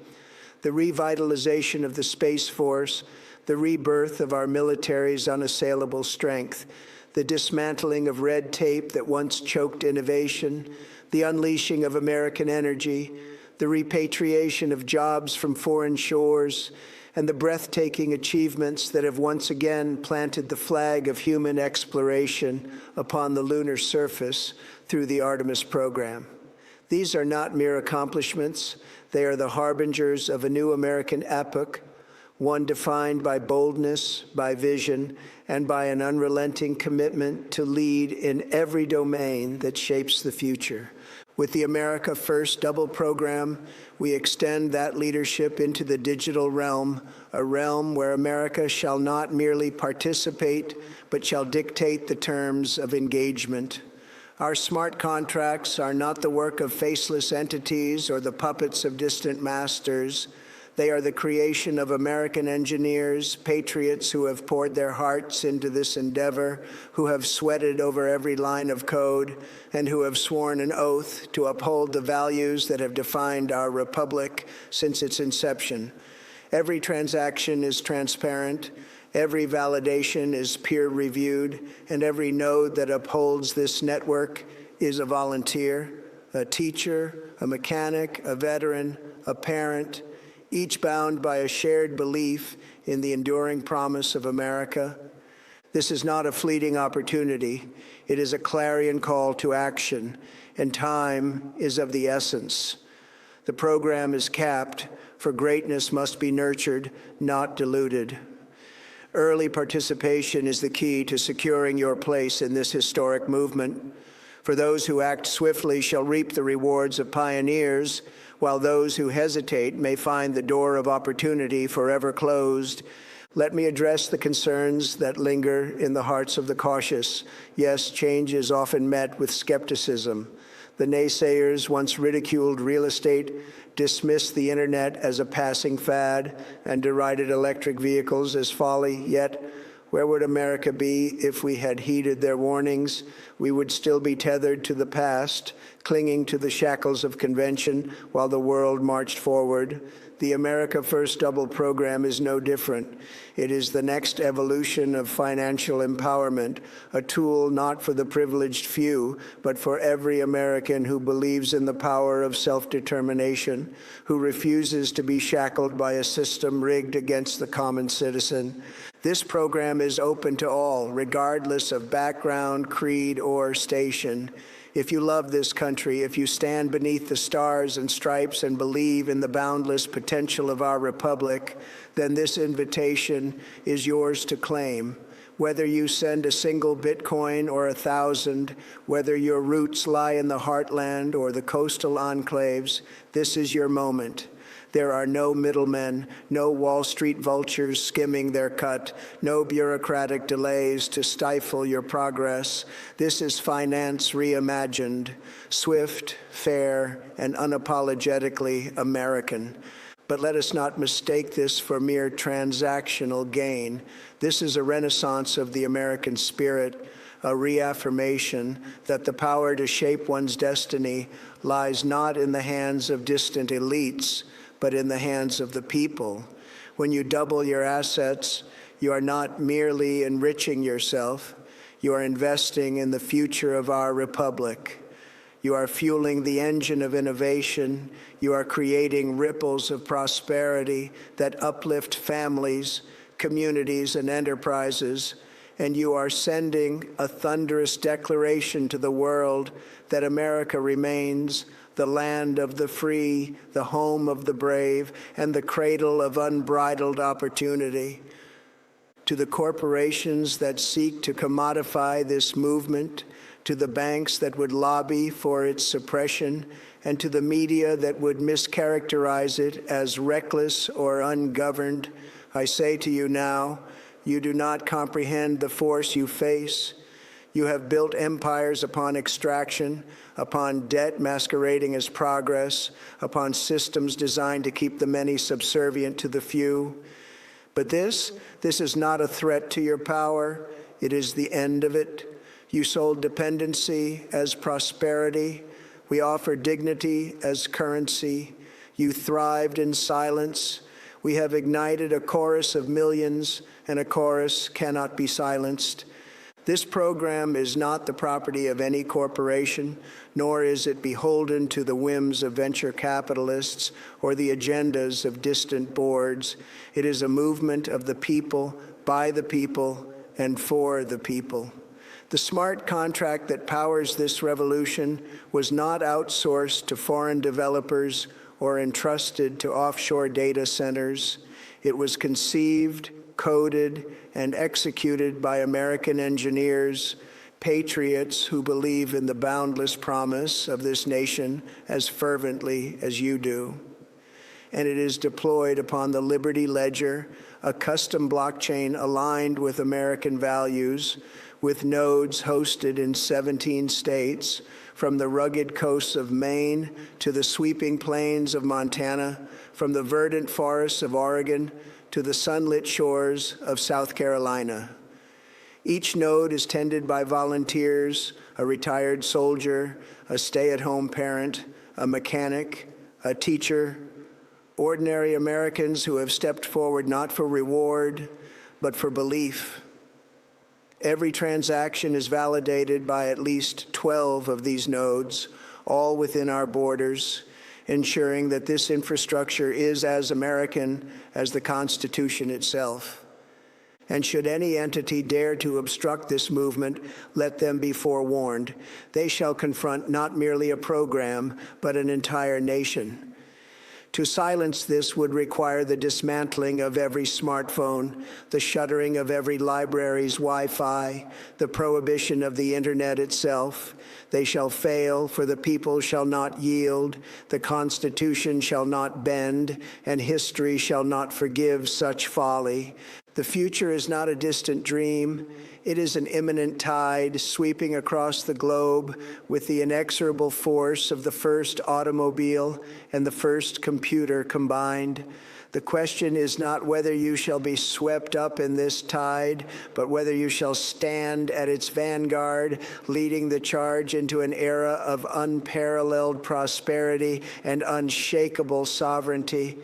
the revitalization of the Space Force, the rebirth of our military's unassailable strength, the dismantling of red tape that once choked innovation, the unleashing of American energy, the repatriation of jobs from foreign shores, and the breathtaking achievements that have once again planted the flag of human exploration upon the lunar surface through the Artemis program. These are not mere accomplishments. They are the harbingers of a new American epoch, one defined by boldness, by vision, and by an unrelenting commitment to lead in every domain that shapes the future. With the America First Double program, we extend that leadership into the digital realm, a realm where America shall not merely participate, but shall dictate the terms of engagement. Our smart contracts are not the work of faceless entities or the puppets of distant masters. They are the creation of American engineers, patriots who have poured their hearts into this endeavor, who have sweated over every line of code, and who have sworn an oath to uphold the values that have defined our republic since its inception. Every transaction is transparent, every validation is peer-reviewed, and every node that upholds this network is a volunteer, a teacher, a mechanic, a veteran, a parent, each bound by a shared belief in the enduring promise of America. This is not a fleeting opportunity. It is a clarion call to action, and time is of the essence. The program is capped, for greatness must be nurtured, not diluted. Early participation is the key to securing your place in this historic movement. For those who act swiftly shall reap the rewards of pioneers, while those who hesitate may find the door of opportunity forever closed. Let me address the concerns that linger in the hearts of the cautious. Yes, change is often met with skepticism. The naysayers once ridiculed real estate, dismissed the internet as a passing fad, and derided electric vehicles as folly. Yet, where would America be if we had heeded their warnings? We would still be tethered to the past, clinging to the shackles of convention while the world marched forward. The America First Double program is no different. It is the next evolution of financial empowerment, a tool not for the privileged few, but for every American who believes in the power of self-determination, who refuses to be shackled by a system rigged against the common citizen. This program is open to all, regardless of background, creed, or station. If you love this country, if you stand beneath the stars and stripes and believe in the boundless potential of our republic, then this invitation is yours to claim. Whether you send a single Bitcoin or 1,000, whether your roots lie in the heartland or the coastal enclaves, this is your moment. There are no middlemen, no Wall Street vultures skimming their cut, no bureaucratic delays to stifle your progress. This is finance reimagined, swift, fair, and unapologetically American. But let us not mistake this for mere transactional gain. This is a renaissance of the American spirit, a reaffirmation that the power to shape one's destiny lies not in the hands of distant elites, but in the hands of the people. When you double your assets, you are not merely enriching yourself, you are investing in the future of our republic. You are fueling the engine of innovation. You are creating ripples of prosperity that uplift families, communities, and enterprises. And you are sending a thunderous declaration to the world that America remains the land of the free, the home of the brave, and the cradle of unbridled opportunity. To the corporations that seek to commodify this movement, to the banks that would lobby for its suppression, and to the media that would mischaracterize it as reckless or ungoverned, I say to you now, you do not comprehend the force you face. You have built empires upon extraction, upon debt masquerading as progress, upon systems designed to keep the many subservient to the few. But this is not a threat to your power. It is the end of it. You sold dependency as prosperity. We offer dignity as currency. You thrived in silence. We have ignited a chorus of millions, and a chorus cannot be silenced. This program is not the property of any corporation, nor is it beholden to the whims of venture capitalists or the agendas of distant boards. It is a movement of the people, by the people, and for the people. The smart contract that powers this revolution was not outsourced to foreign developers or entrusted to offshore data centers. It was conceived, coded, and executed by American engineers, patriots who believe in the boundless promise of this nation as fervently as you do. And it is deployed upon the Liberty Ledger, a custom blockchain aligned with American values, with nodes hosted in 17 states, from the rugged coasts of Maine to the sweeping plains of Montana, from the verdant forests of Oregon to the sunlit shores of South Carolina. Each node is tended by volunteers, a retired soldier, a stay-at-home parent, a mechanic, a teacher, ordinary Americans who have stepped forward not for reward, but for belief. Every transaction is validated by at least 12 of these nodes, all within our borders, ensuring that this infrastructure is as American as the Constitution itself. And should any entity dare to obstruct this movement, let them be forewarned. They shall confront not merely a program, but an entire nation. To silence this would require the dismantling of every smartphone, the shuttering of every library's Wi-Fi, the prohibition of the internet itself. They shall fail, for the people shall not yield, the Constitution shall not bend, and history shall not forgive such folly. The future is not a distant dream. It is an imminent tide sweeping across the globe with the inexorable force of the first automobile and the first computer combined. The question is not whether you shall be swept up in this tide, but whether you shall stand at its vanguard, leading the charge into an era of unparalleled prosperity and unshakable sovereignty.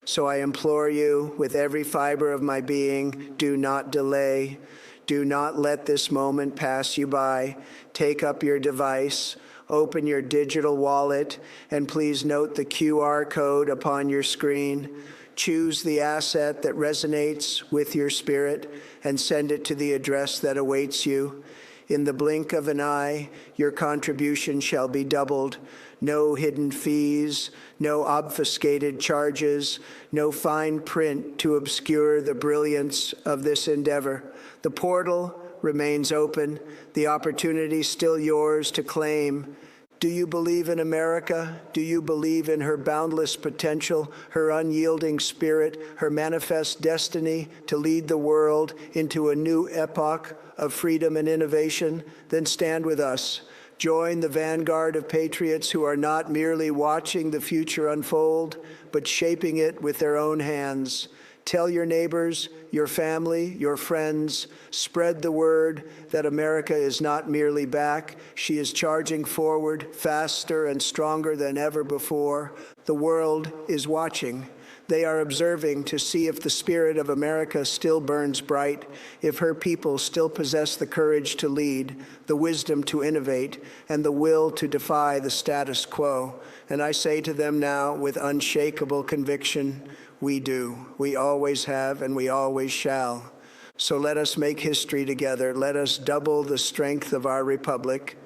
So I implore you, with every fiber of my being, do not delay. Do not let this moment pass you by. Take up your device, open your digital wallet, and please note the QR code upon your screen. Choose the asset that resonates with your spirit and send it to the address that awaits you. In the blink of an eye, your contribution shall be doubled. No hidden fees, no obfuscated charges, no fine print to obscure the brilliance of this endeavor. The portal remains open, the opportunity still yours to claim. Do you believe in America? Do you believe in her boundless potential, her unyielding spirit, her manifest destiny to lead the world into a new epoch of freedom and innovation? Then stand with us. Join the vanguard of patriots who are not merely watching the future unfold, but shaping it with their own hands. Tell your neighbors, your family, your friends, spread the word that America is not merely back. She is charging forward faster and stronger than ever before. The world is watching. They are observing to see if the spirit of America still burns bright, if her people still possess the courage to lead, the wisdom to innovate, and the will to defy the status quo. And I say to them now with unshakable conviction, we do. We always have and we always shall. So let us make history together. Let us double the strength of our republic.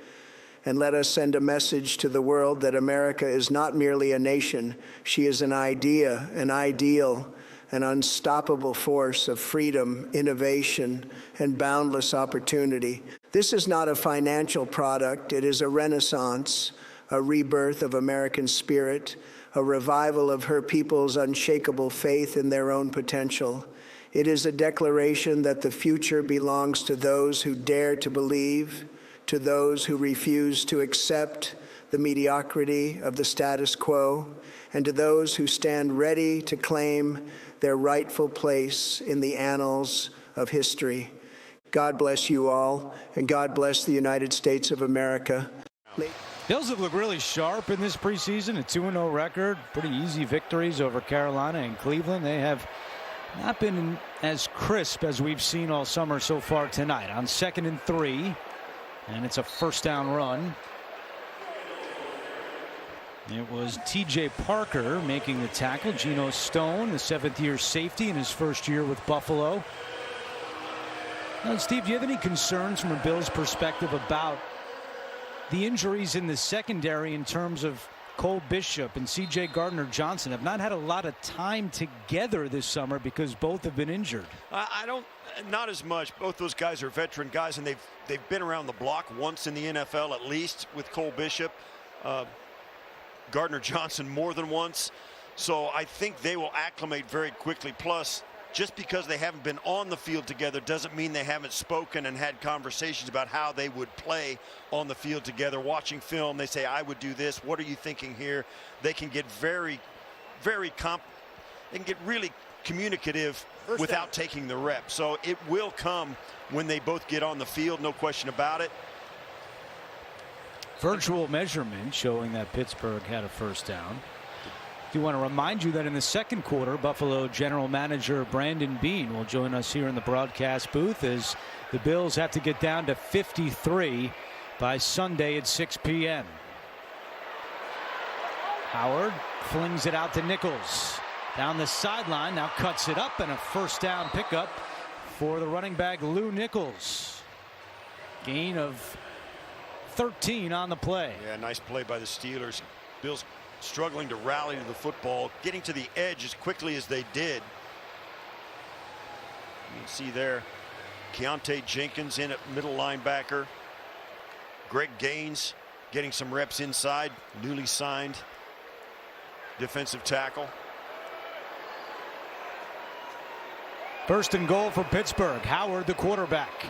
And let us send a message to the world that America is not merely a nation. She is an idea, an ideal, an unstoppable force of freedom, innovation, and boundless opportunity. This is not a financial product. It is a renaissance, a rebirth of American spirit, a revival of her people's unshakable faith in their own potential. It is a declaration that the future belongs to those who dare to believe, to those who refuse to accept the mediocrity of the status quo, and to those who stand ready to claim their rightful place in the annals of history. God bless you all, and God bless the United States of America. Bills have looked really sharp in this preseason, a 2-0 record, pretty easy victories over Carolina and Cleveland. They have not been as crisp as we've seen all summer so far tonight. On 2nd and 3. And it's a first down run. It was T.J. Parker making the tackle. Geno Stone, the 7th-year safety in his first year with Buffalo. Now, Steve, do you have any concerns from a Bills perspective about the injuries in the secondary in terms of Cole Bishop and C.J. Gardner-Johnson have not had a lot of time together this summer because both have been injured. Not as much. Both those guys are veteran guys, and they've been around the block once in the NFL at least with Cole Bishop. Gardner-Johnson more than once. So I think they will acclimate very quickly. Plus, just because they haven't been on the field together doesn't mean they haven't spoken and had conversations about how they would play on the field together. Watching film, they say, I would do this. What are you thinking here? They can get very, they can get really communicative without taking the rep. So it will come when they both get on the field, no question about it. Virtual measurement showing that Pittsburgh had a first down. I do want to remind you that in the second quarter, Buffalo general manager Brandon Beane will join us here in the broadcast booth as the Bills have to get down to 53 by Sunday at 6 p.m. Howard flings it out to Nichols. Down the sideline, now cuts it up, and a first down pickup for the running back Lou Nichols. Gain of 13 on the play. Yeah, nice play by the Steelers. Bills struggling to rally to the football, getting to the edge as quickly as they did. You can see there Keontae Jenkins in at middle linebacker. Greg Gaines getting some reps inside, newly signed defensive tackle. First and goal for Pittsburgh. Howard, the quarterback.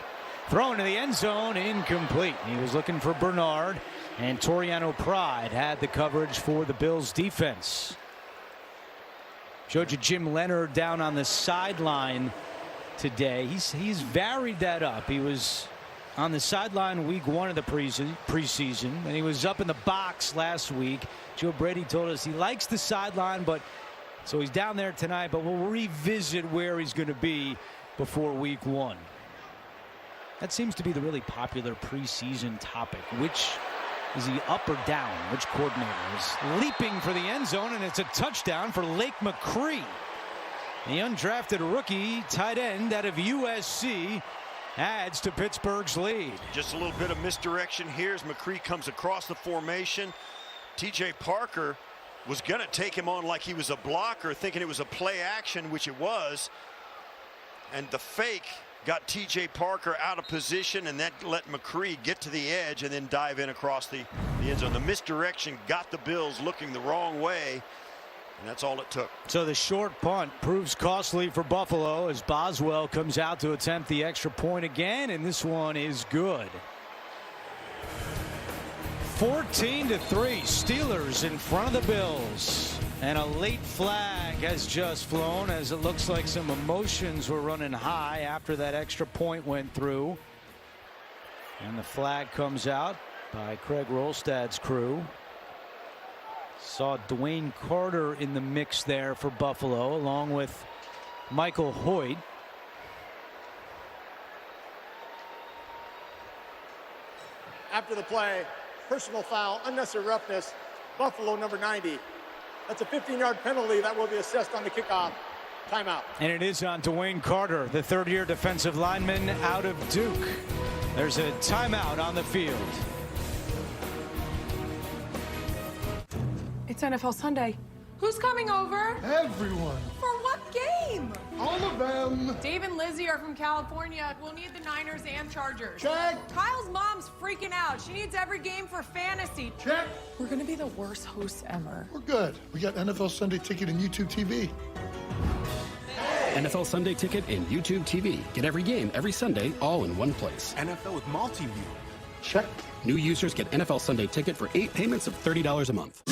Thrown to the end zone, incomplete. He was looking for Bernard, and Toriano Pride had the coverage for the Bills defense. Showed you Jim Leonard down on the sideline today. He's varied that up. He was on the sideline week 1 of the preseason, and he was up in the box last week. Joe Brady told us he likes the sideline, but so he's down there tonight, but we'll revisit where he's going to be before week 1. That seems to be the really popular preseason topic. Which is he, up or down? Which coordinator is leaping for the end zone, and it's a touchdown for Lake McCree. The undrafted rookie tight end out of USC adds to Pittsburgh's lead. Just a little bit of misdirection here as McCree comes across the formation. TJ Parker was going to take him on like he was a blocker, thinking it was a play action, which it was. And the fake got TJ Parker out of position, and that let McCree get to the edge and then dive in across the end zone. The misdirection got the Bills looking the wrong way, and that's all it took. So the short punt proves costly for Buffalo as Boswell comes out to attempt the extra point again, and this one is good. 14-3, Steelers in front of the Bills. And a late flag has just flown as it looks like some emotions were running high after that extra point went through. And the flag comes out by Craig Rolstad's crew. Saw Dwayne Carter in the mix there for Buffalo, along with Michael Hoyt. After the play, personal foul, unnecessary roughness, Buffalo number 90. That's a 15-yard penalty that will be assessed on the kickoff. Timeout. And it is on Dwayne Carter, the third-year defensive lineman out of Duke. There's a timeout on the field. It's NFL Sunday. Who's coming over? Everyone. For what game? All of them. Dave and Lizzie are from California. We'll need the Niners and Chargers. Check. Kyle's mom's freaking out. She needs every game for fantasy. Check. We're gonna be the worst hosts ever. We're good. We got NFL Sunday Ticket and YouTube TV. NFL Sunday Ticket and YouTube TV. Get every game every Sunday all in one place. NFL with multi-view. Check. New users get NFL Sunday Ticket for 8 payments of $30 a month.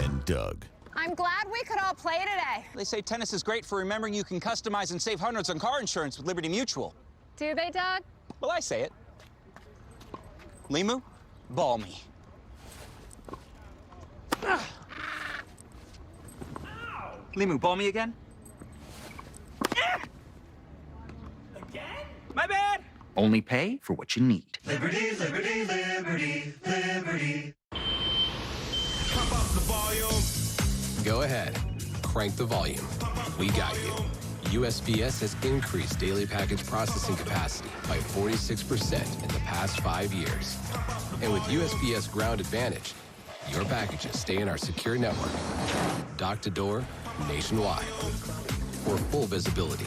And Doug. I'm glad we could all play today. They say tennis is great for remembering you can customize and save hundreds on car insurance with Liberty Mutual. Do they, Doug? Well, I say it. Limu, ball me. Limu, ball me again? Again? My bad! Only pay for what you need. Liberty, liberty, liberty, liberty. Pump up the volume. Go ahead. Crank the volume. We got you. USPS has increased daily package processing capacity by 46% in the past 5 years. And with USPS Ground Advantage, Your packages stay in our secure network, dock to door, nationwide. For full visibility,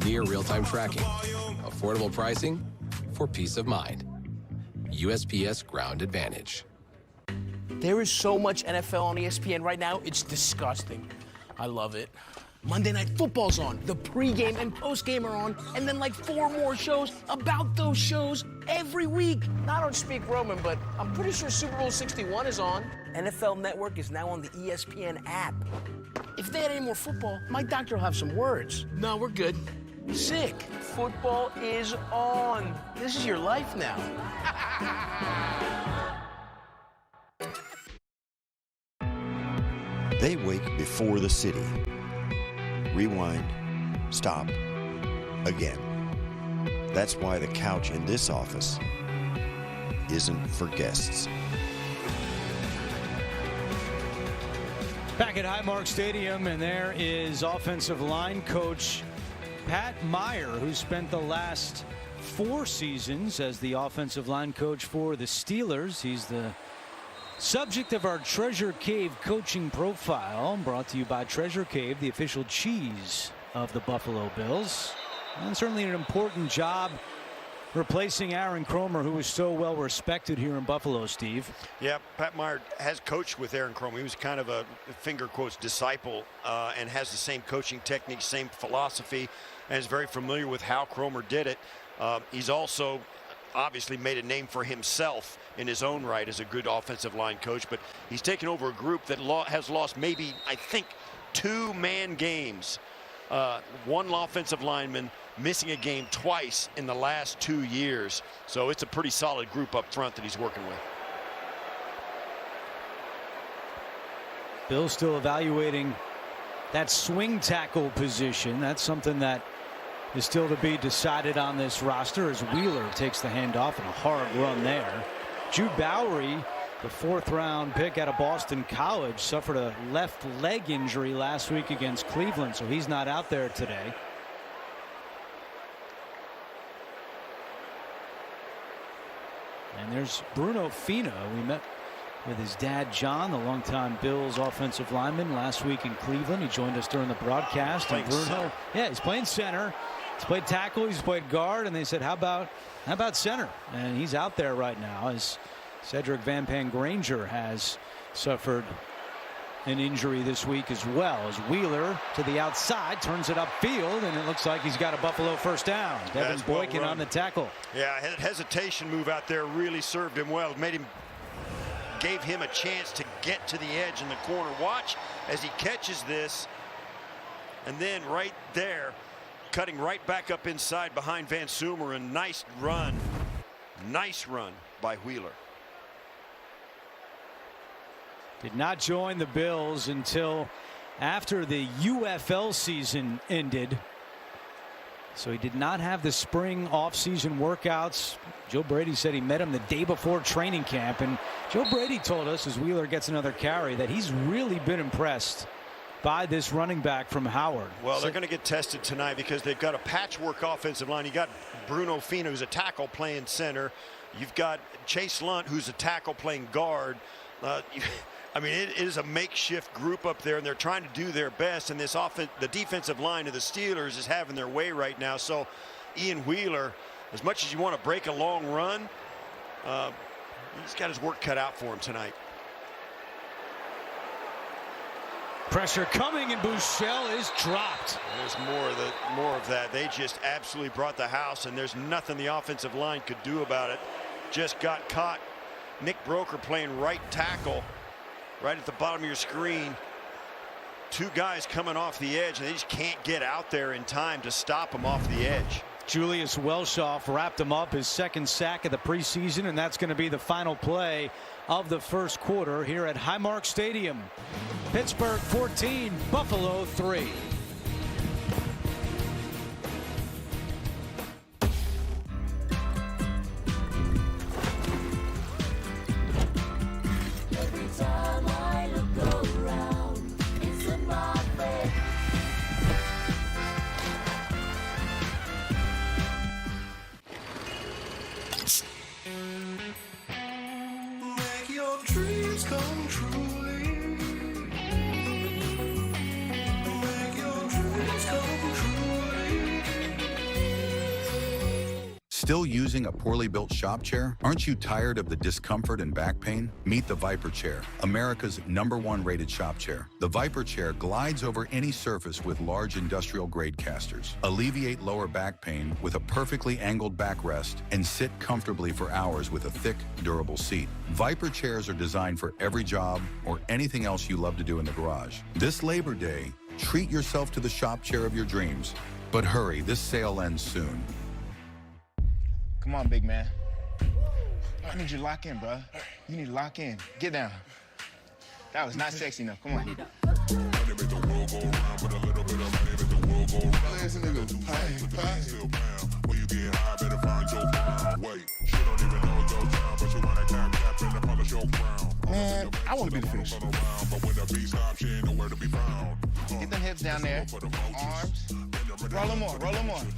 near real-time tracking, affordable pricing, for peace of mind. USPS Ground Advantage. There is so much NFL on ESPN right now, it's disgusting. I love it. Monday Night Football's on, the pregame and postgame are on, and then like 4 more shows about those shows every week. Now, I don't speak Roman, but I'm pretty sure Super Bowl 61 is on. NFL Network is now on the ESPN app. If they had any more football, my doctor will have some words. No, we're good. Sick. Football is on. This is your life now. They wake before the city. Rewind, stop, again. That's why the couch in this office isn't for guests. Back at Highmark Stadium, and there is offensive line coach Pat Meyer, who spent the last 4 seasons as the offensive line coach for the Steelers. He's the subject of our Treasure Cave coaching profile, brought to you by Treasure Cave, the official cheese of the Buffalo Bills. And certainly an important job replacing Aaron Kromer, who was so well respected here in Buffalo, Steve. Yeah, Pat Meyer has coached with Aaron Kromer. He was kind of a finger quotes disciple and has the same coaching technique, same philosophy, and is very familiar with how Kromer did it. He's also obviously made a name for himself in his own right as a good offensive line coach, but he's taken over a group that has lost maybe, I think, 2-man games. One offensive lineman missing a game twice in the last 2 years. So it's a pretty solid group up front that he's working with. Bill's still evaluating that swing tackle position. That's something that is still to be decided on this roster as Wheeler takes the handoff and a hard run there. Jude Bowery, the 4th-round pick out of Boston College, suffered a left leg injury last week against Cleveland, so he's not out there today. And there's Bruno Fino. We met with his dad, John, the longtime Bills offensive lineman, last week in Cleveland. He joined us during the broadcast. And Bruno, yeah, he's playing center. He's played tackle, he's played guard, and they said, how about center? And he's out there right now as Cedric Van Pangranger has suffered an injury this week as well, as Wheeler to the outside turns it upfield, and it looks like he's got a Buffalo first down. Devin Boykin on the tackle. Yeah, that hesitation move out there really served him well. Gave him a chance to get to the edge in the corner. Watch as he catches this, and then right there, cutting right back up inside behind Van Sumer, and nice run by Wheeler. Did not join the Bills until after the UFL season ended. So he did not have the spring off-season workouts. Joe Brady said he met him the day before training camp. And Joe Brady told us, as Wheeler gets another carry, that he's really been impressed by this running back from Howard. Well, they're going to get tested tonight because they've got a patchwork offensive line. You got Bruno Fino, who's a tackle, playing center. You've got Chase Lunt, who's a tackle, playing guard. I mean, it is a makeshift group up there, and they're trying to do their best. And the defensive line of the Steelers is having their way right now. So Ian Wheeler, as much as you want to break a long run, he's got his work cut out for him tonight. Pressure coming, and Buechele is dropped. There's more of that. They just absolutely brought the house, and there's nothing the offensive line could do about it. Just got caught. Nick Broker playing right tackle, right at the bottom of your screen. 2 guys coming off the edge, and they just can't get out there in time to stop them off the edge. Julius Welshoff wrapped him up, his 2nd sack of the preseason, and that's going to be the final play of the first quarter here at Highmark Stadium. Pittsburgh 14, Buffalo 3. Make your dreams come true. Still using a poorly built shop chair? Aren't you tired of the discomfort and back pain? Meet the Viper Chair, America's #1 rated shop chair. The Viper Chair glides over any surface with large industrial-grade casters. Alleviate lower back pain with a perfectly angled backrest and sit comfortably for hours with a thick, durable seat. Viper chairs are designed for every job or anything else you love to do in the garage. This Labor Day, treat yourself to the shop chair of your dreams. But hurry, this sale ends soon. Come on, big man. I need you to lock in, bro. You need to lock in. Get down. That was not sexy enough. Come on. Man, I want to be the finisher. Get them hips down there. Arms. Roll them on. Roll them on.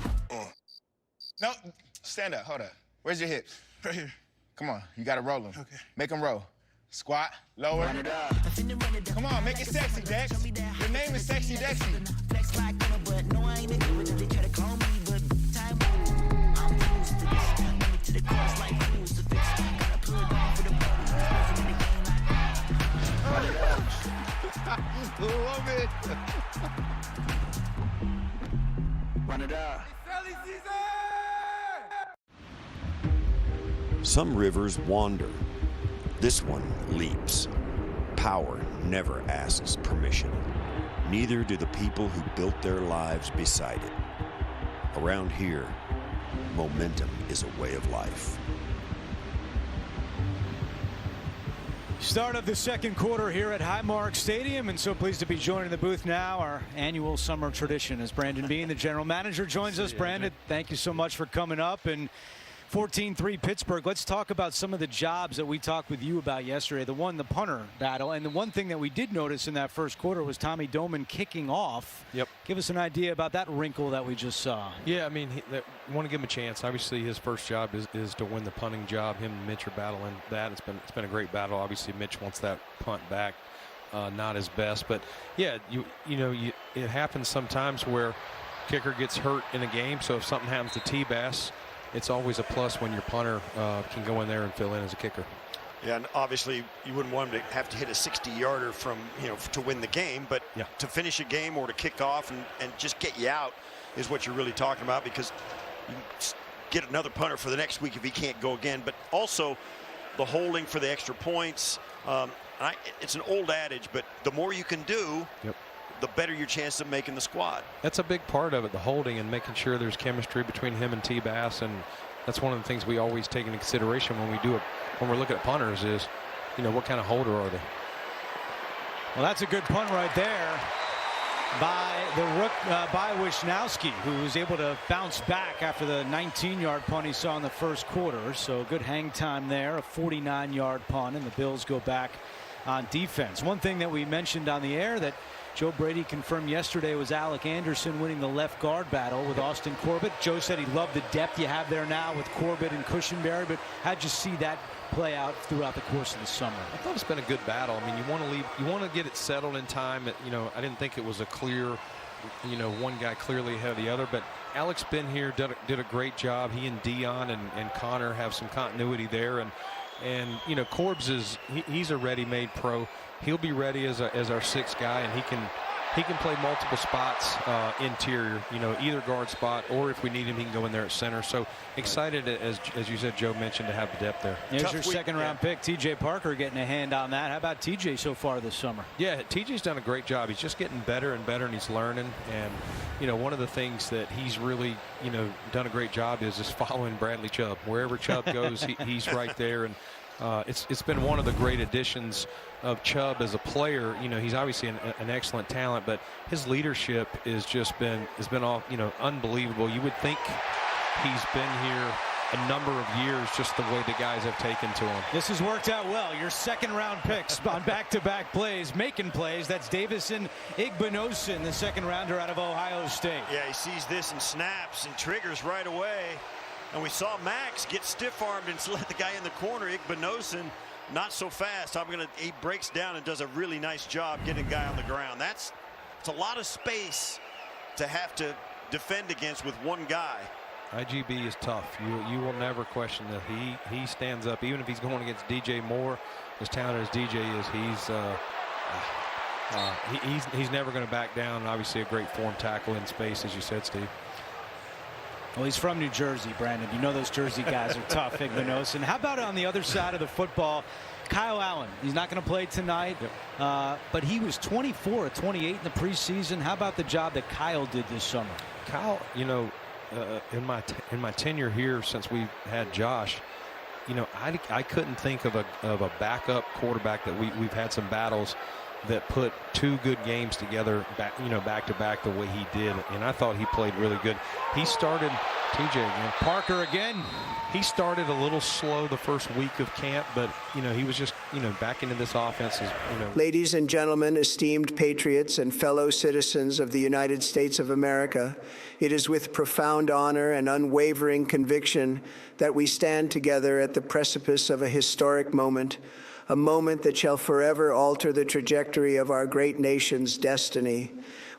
No, stand up. Hold up. Where's your hips? Right here. Come on. You got to roll them. Okay. Make them roll. Squat. Lower. Come on. Make it sexy, Dex. Your name is Sexy Dexy. Love it. Run it up. Some rivers wander. This one leaps. Power never asks permission. Neither do the people who built their lives beside it. Around here, momentum is a way of life. Start of the second quarter here at Highmark Stadium, and so pleased to be joining the booth now. Our annual summer tradition as Brandon Bean, the general manager, joins us. Brandon, thank you so much for coming up. And 14-3 Pittsburgh. Let's talk about some of the jobs that we talked with you about yesterday. The punter battle. And the one thing that we did notice in that first quarter was Tommy Doman kicking off. Yep. Give us an idea about that wrinkle that we just saw. Yeah, I mean, we want to give him a chance. Obviously, his first job is to win the punting job. Him and Mitch are battling that. It's been a great battle. Obviously, Mitch wants that punt back. Not his best. But, yeah, it happens sometimes where kicker gets hurt in a game. So if something happens to T-Bass, it's always a plus when your punter can go in there and fill in as a kicker. Yeah, and obviously you wouldn't want him to have to hit a 60-yarder from, to win the game, but to finish a game or to kick off and just get you out is what you're really talking about, because you get another punter for the next week if he can't go again. But also the holding for the extra points. It's an old adage, but the more you can do, the better your chance of making the squad. That's a big part of it, the holding and making sure there's chemistry between him and T-Bass, and that's one of the things we always take into consideration when we're looking at punters is, what kind of holder are they? Well, that's a good punt right there by Wisnowski, who was able to bounce back after the 19-yard punt he saw in the first quarter. So good hang time there, a 49-yard punt, and the Bills go back on defense. One thing that we mentioned on the air that Joe Brady confirmed yesterday was Alec Anderson winning the left guard battle with Austin Corbett. Joe said he loved the depth you have there now with Corbett and Cushenberry, but how'd you see that play out throughout the course of the summer? I thought it's been a good battle. I mean, you want to get it settled in time. I didn't think it was a clear, one guy clearly ahead of the other, but Alex been here, did a great job. He and Dion and Connor have some continuity there, and Corbs he's a ready-made pro. He'll be ready as our sixth guy, and he can play multiple spots interior, either guard spot, or if we need him, he can go in there at center. So excited, as you said, Joe mentioned, to have the depth there. There's your second-round pick, T.J. Parker, getting a hand on that. How about T.J. so far this summer? Yeah, T.J.'s done a great job. He's just getting better and better, and he's learning. And one of the things that he's really done a great job is following Bradley Chubb. Wherever Chubb goes, he's right there. And it's been one of the great additions of Chubb as a player. He's obviously an excellent talent, but his leadership has been all unbelievable. You would think he's been here a number of years, just the way the guys have taken to him. This has worked out well. Your second-round picks on back-to-back plays, making plays. That's Davison Igbinosun, the second-rounder out of Ohio State. Yeah, he sees this and snaps and triggers right away. And we saw Max get stiff-armed and let the guy in the corner. Igbinosun, not so fast. He breaks down and does a really nice job getting a guy on the ground. It's a lot of space to have to defend against with one guy. IGB is tough. You will never question that he stands up, even if he's going against DJ Moore. As talented as DJ is, he's never going to back down. And obviously, a great form tackle in space, as you said, Steve. Well, he's from New Jersey, Brandon. You know those Jersey guys are tough, Ignanos. And how about on the other side of the football, Kyle Allen? He's not going to play tonight, but he was 24 of 28 in the preseason. How about the job that Kyle did this summer? Kyle, you know, in my tenure here since we had Josh, you know, I couldn't think of a backup quarterback that we've had some battles that put two good games together back to back the way he did, and I thought he played really good. He started TJ again. Parker again. He started a little slow the first week of camp, but you know, he was just, you know, back into this offense. Ladies and gentlemen, esteemed patriots and fellow citizens of the United States of America, it is with profound honor and unwavering conviction that we stand together at the precipice of a historic moment, a moment that shall forever alter the trajectory of our great nation's destiny.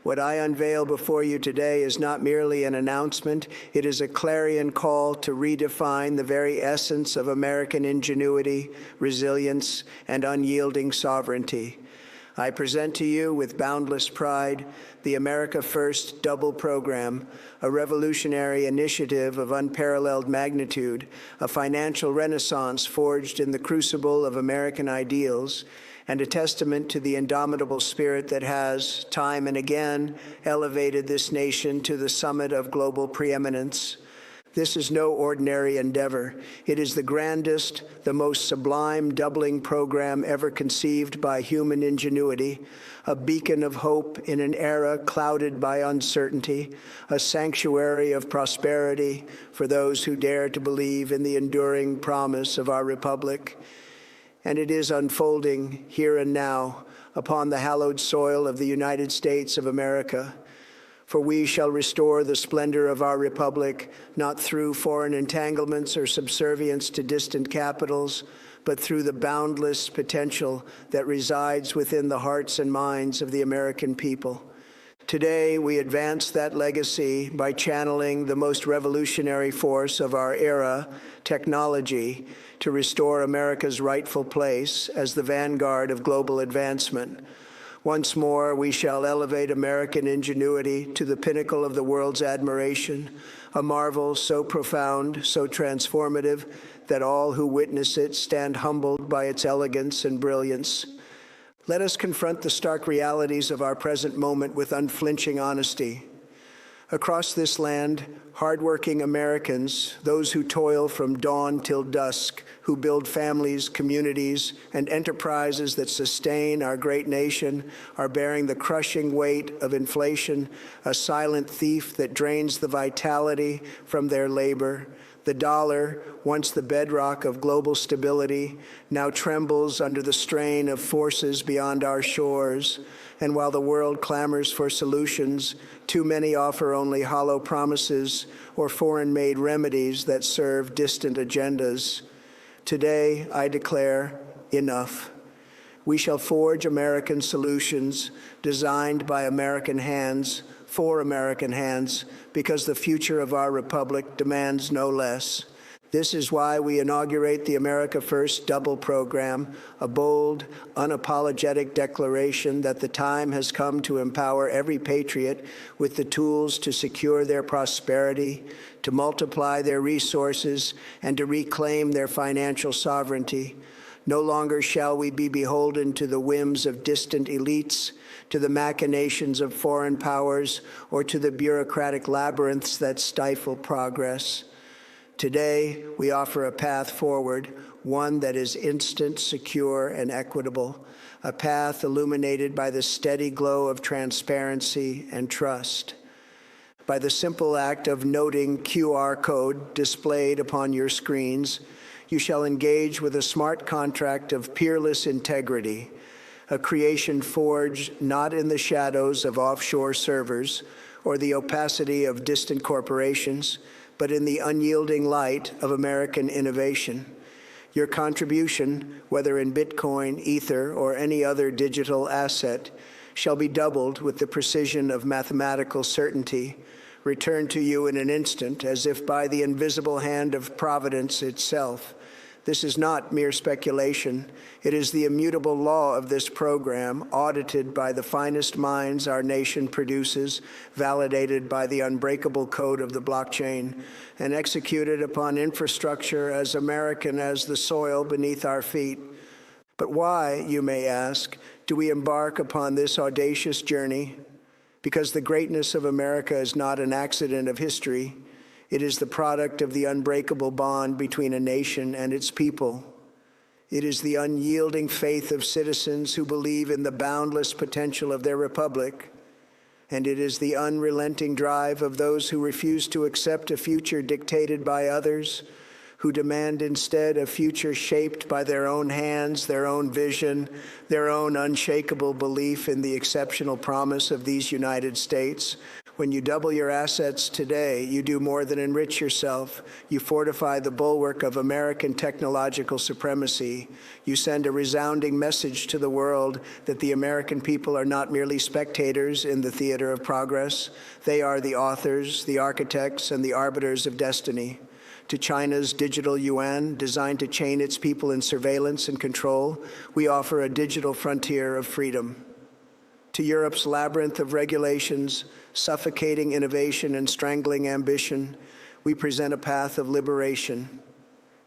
What I unveil before you today is not merely an announcement, it is a clarion call to redefine the very essence of American ingenuity, resilience, and unyielding sovereignty. I present to you with boundless pride the America First Double Program, a revolutionary initiative of unparalleled magnitude, a financial renaissance forged in the crucible of American ideals, and a testament to the indomitable spirit that has, time and again, elevated this nation to the summit of global preeminence. This is no ordinary endeavor. It is the grandest, the most sublime doubling program ever conceived by human ingenuity, a beacon of hope in an era clouded by uncertainty, a sanctuary of prosperity for those who dare to believe in the enduring promise of our republic. And it is unfolding here and now upon the hallowed soil of the United States of America. For we shall restore the splendor of our republic, not through foreign entanglements or subservience to distant capitals, but through the boundless potential that resides within the hearts and minds of the American people. Today, we advance that legacy by channeling the most revolutionary force of our era, technology, to restore America's rightful place as the vanguard of global advancement. Once more, we shall elevate American ingenuity to the pinnacle of the world's admiration, a marvel so profound, so transformative, that all who witness it stand humbled by its elegance and brilliance. Let us confront the stark realities of our present moment with unflinching honesty. Across this land, hardworking Americans, those who toil from dawn till dusk, who build families, communities, and enterprises that sustain our great nation, are bearing the crushing weight of inflation, a silent thief that drains the vitality from their labor. The dollar, once the bedrock of global stability, now trembles under the strain of forces beyond our shores. And while the world clamors for solutions, too many offer only hollow promises or foreign-made remedies that serve distant agendas. Today, I declare enough. We shall forge American solutions designed by American hands, for American hands, because the future of our republic demands no less. This is why we inaugurate the America First Double Program, a bold, unapologetic declaration that the time has come to empower every patriot with the tools to secure their prosperity, to multiply their resources, and to reclaim their financial sovereignty. No longer shall we be beholden to the whims of distant elites, to the machinations of foreign powers, or to the bureaucratic labyrinths that stifle progress. Today, we offer a path forward, one that is instant, secure, and equitable, a path illuminated by the steady glow of transparency and trust. By the simple act of noting QR code displayed upon your screens, you shall engage with a smart contract of peerless integrity, a creation forged not in the shadows of offshore servers or the opacity of distant corporations, but in the unyielding light of American innovation. Your contribution, whether in Bitcoin, Ether, or any other digital asset, shall be doubled with the precision of mathematical certainty, return to you in an instant, as if by the invisible hand of providence itself. This is not mere speculation. It is the immutable law of this program, audited by the finest minds our nation produces, validated by the unbreakable code of the blockchain, and executed upon infrastructure as American as the soil beneath our feet. But why, you may ask, do we embark upon this audacious journey? Because the greatness of America is not an accident of history. It is the product of the unbreakable bond between a nation and its people. It is the unyielding faith of citizens who believe in the boundless potential of their republic. And it is the unrelenting drive of those who refuse to accept a future dictated by others, who demand instead a future shaped by their own hands, their own vision, their own unshakable belief in the exceptional promise of these United States. When you double your assets today, you do more than enrich yourself. You fortify the bulwark of American technological supremacy. You send a resounding message to the world that the American people are not merely spectators in the theater of progress. They are the authors, the architects, and the arbiters of destiny. To China's digital yuan, designed to chain its people in surveillance and control, we offer a digital frontier of freedom. To Europe's labyrinth of regulations, suffocating innovation and strangling ambition, we present a path of liberation.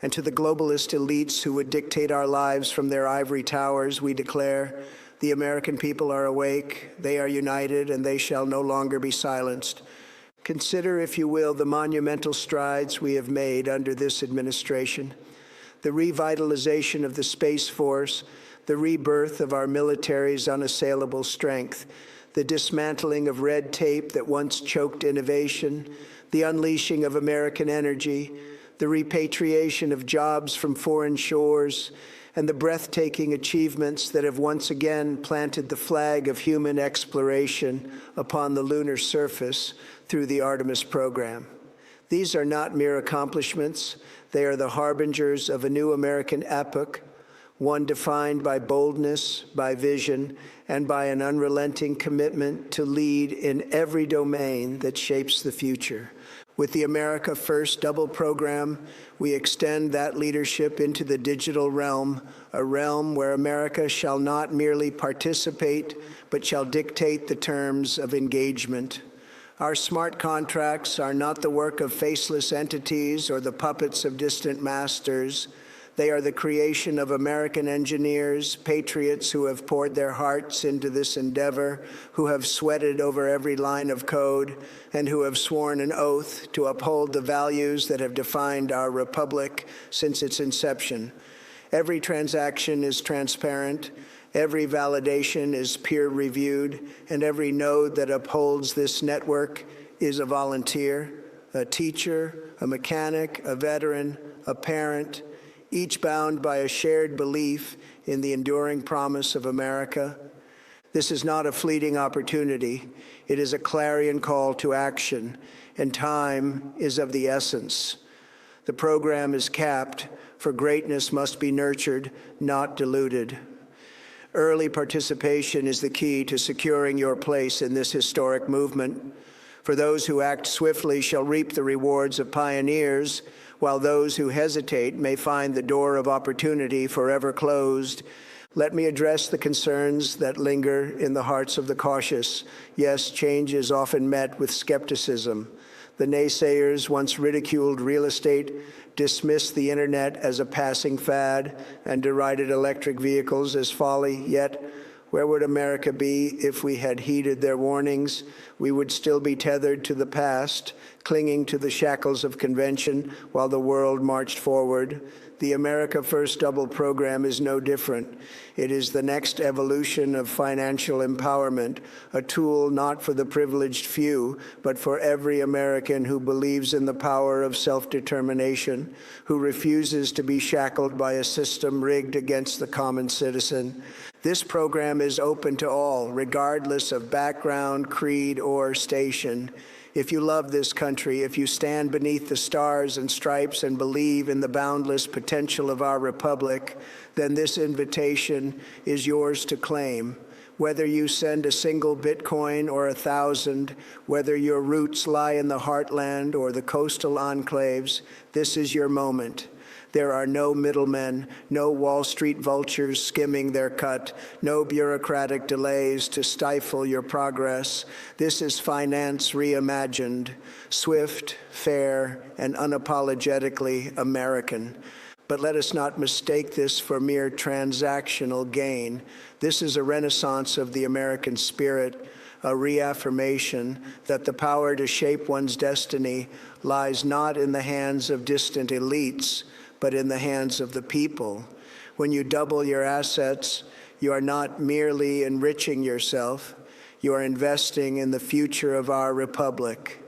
And to the globalist elites who would dictate our lives from their ivory towers, we declare, the American people are awake, they are united, and they shall no longer be silenced. Consider, if you will, the monumental strides we have made under this administration. The revitalization of the Space Force, the rebirth of our military's unassailable strength, the dismantling of red tape that once choked innovation, the unleashing of American energy, the repatriation of jobs from foreign shores, and the breathtaking achievements that have once again planted the flag of human exploration upon the lunar surface through the Artemis program. These are not mere accomplishments. They are the harbingers of a new American epoch, one defined by boldness, by vision, and by an unrelenting commitment to lead in every domain that shapes the future. With the America First Double program, we extend that leadership into the digital realm, a realm where America shall not merely participate, but shall dictate the terms of engagement. Our smart contracts are not the work of faceless entities or the puppets of distant masters. They are the creation of American engineers, patriots who have poured their hearts into this endeavor, who have sweated over every line of code, and who have sworn an oath to uphold the values that have defined our republic since its inception. Every transaction is transparent, every validation is peer-reviewed, and every node that upholds this network is a volunteer, a teacher, a mechanic, a veteran, a parent, each bound by a shared belief in the enduring promise of America. This is not a fleeting opportunity. It is a clarion call to action, and time is of the essence. The program is capped, for greatness must be nurtured, not diluted. Early participation is the key to securing your place in this historic movement. For those who act swiftly shall reap the rewards of pioneers, while those who hesitate may find the door of opportunity forever closed. Let me address the concerns that linger in the hearts of the cautious. Yes, change is often met with skepticism. The naysayers once ridiculed real estate, dismissed the internet as a passing fad, and derided electric vehicles as folly. Yet, where would America be if we had heeded their warnings? We would still be tethered to the past, clinging to the shackles of convention while the world marched forward. The America First Double program is no different. It is the next evolution of financial empowerment, a tool not for the privileged few, but for every American who believes in the power of self-determination, who refuses to be shackled by a system rigged against the common citizen. This program is open to all, regardless of background, creed, or station. If you love this country, if you stand beneath the stars and stripes and believe in the boundless potential of our republic, then this invitation is yours to claim. Whether you send a single Bitcoin or 1,000, whether your roots lie in the heartland or the coastal enclaves, this is your moment. There are no middlemen, no Wall Street vultures skimming their cut, no bureaucratic delays to stifle your progress. This is finance reimagined, swift, fair, and unapologetically American. But let us not mistake this for mere transactional gain. This is a renaissance of the American spirit, a reaffirmation that the power to shape one's destiny lies not in the hands of distant elites, but in the hands of the people. When you double your assets, you are not merely enriching yourself, you are investing in the future of our republic.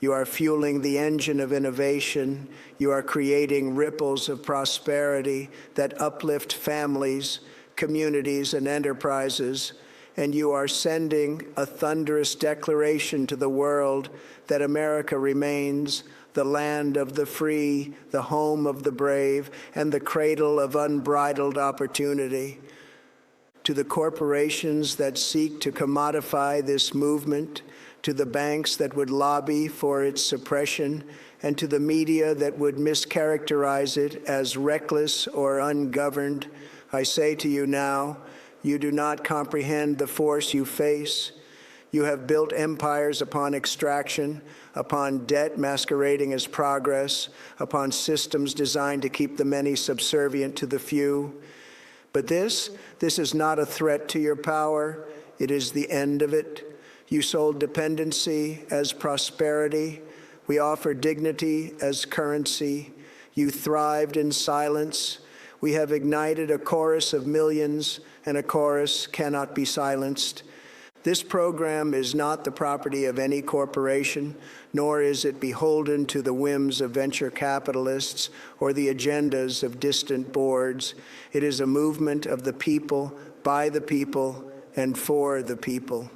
You are fueling the engine of innovation. You are creating ripples of prosperity that uplift families, communities, and enterprises. And you are sending a thunderous declaration to the world that America remains the land of the free, the home of the brave, and the cradle of unbridled opportunity. To the corporations that seek to commodify this movement, to the banks that would lobby for its suppression, and to the media that would mischaracterize it as reckless or ungoverned, I say to you now, you do not comprehend the force you face. You have built empires upon extraction, upon debt masquerading as progress, upon systems designed to keep the many subservient to the few. But this is not a threat to your power. It is the end of it. You sold dependency as prosperity. We offer dignity as currency. You thrived in silence. We have ignited a chorus of millions, and a chorus cannot be silenced. This program is not the property of any corporation, nor is it beholden to the whims of venture capitalists or the agendas of distant boards. It is a movement of the people, by the people, and for the people.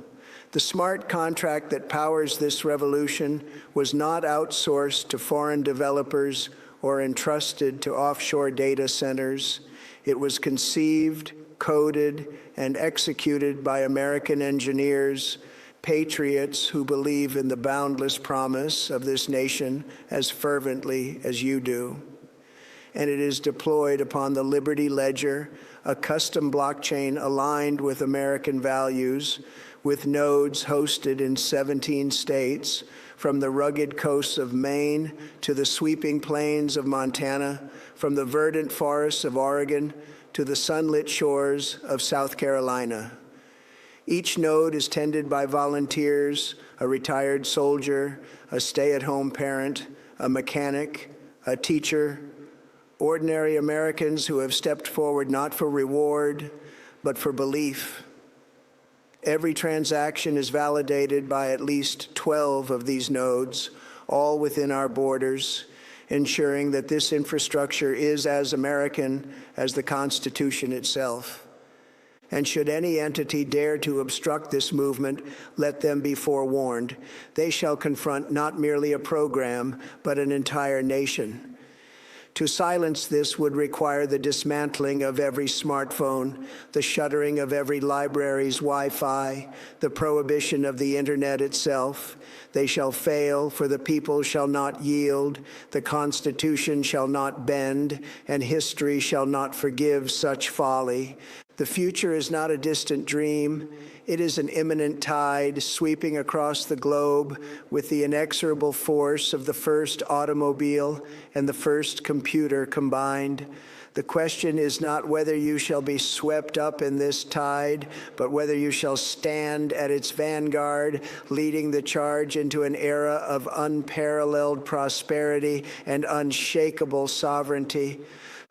The smart contract that powers this revolution was not outsourced to foreign developers or entrusted to offshore data centers. It was conceived, coded, and executed by American engineers, patriots who believe in the boundless promise of this nation as fervently as you do. And it is deployed upon the Liberty Ledger, a custom blockchain aligned with American values, with nodes hosted in 17 states, from the rugged coasts of Maine to the sweeping plains of Montana, from the verdant forests of Oregon to the sunlit shores of South Carolina. Each node is tended by volunteers, a retired soldier, a stay-at-home parent, a mechanic, a teacher, ordinary Americans who have stepped forward not for reward, but for belief. Every transaction is validated by at least 12 of these nodes, all within our borders, ensuring that this infrastructure is as American as the Constitution itself. And should any entity dare to obstruct this movement, let them be forewarned. They shall confront not merely a program, but an entire nation. To silence this would require the dismantling of every smartphone, the shuttering of every library's Wi-Fi, the prohibition of the internet itself. They shall fail, for the people shall not yield, the Constitution shall not bend, and history shall not forgive such folly. The future is not a distant dream. It is an imminent tide sweeping across the globe with the inexorable force of the first automobile and the first computer combined. The question is not whether you shall be swept up in this tide, but whether you shall stand at its vanguard, leading the charge into an era of unparalleled prosperity and unshakable sovereignty.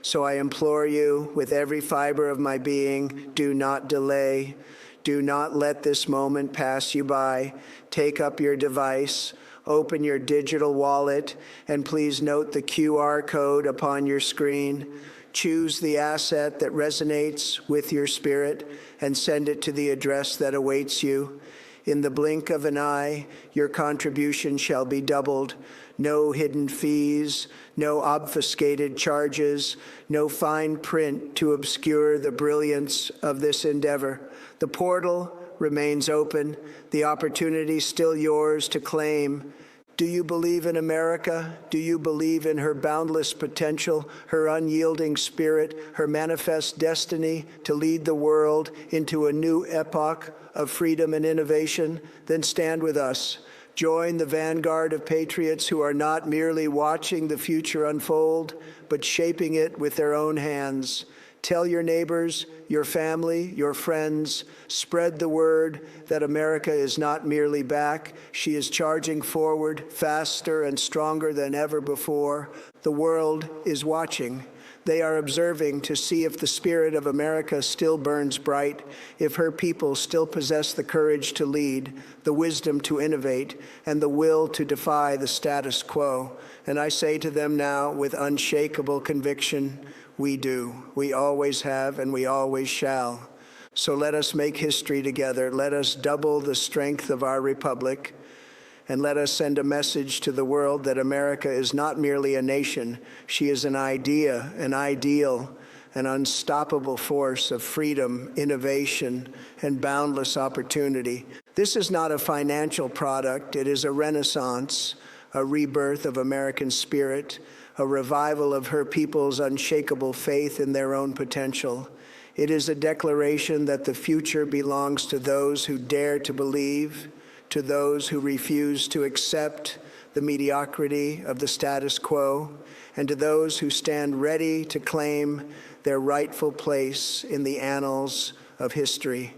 So I implore you, with every fiber of my being, do not delay. Do not let this moment pass you by. Take up your device, open your digital wallet, and please note the QR code upon your screen. Choose the asset that resonates with your spirit and send it to the address that awaits you. In the blink of an eye, your contribution shall be doubled. No hidden fees, no obfuscated charges, no fine print to obscure the brilliance of this endeavor. The portal remains open, the opportunity still yours to claim. Do you believe in America? Do you believe in her boundless potential, her unyielding spirit, her manifest destiny to lead the world into a new epoch of freedom and innovation? Then stand with us. Join the vanguard of patriots who are not merely watching the future unfold, but shaping it with their own hands. Tell your neighbors, your family, your friends, spread the word that America is not merely back. She is charging forward faster and stronger than ever before. The world is watching. They are observing to see if the spirit of America still burns bright, if her people still possess the courage to lead, the wisdom to innovate, and the will to defy the status quo. And I say to them now with unshakable conviction, we do. We always have and we always shall. So let us make history together. Let us double the strength of our republic. And let us send a message to the world that America is not merely a nation. She is an idea, an ideal, an unstoppable force of freedom, innovation, and boundless opportunity. This is not a financial product. It is a renaissance, a rebirth of American spirit, a revival of her people's unshakable faith in their own potential. It is a declaration that the future belongs to those who dare to believe, to those who refuse to accept the mediocrity of the status quo, and to those who stand ready to claim their rightful place in the annals of history.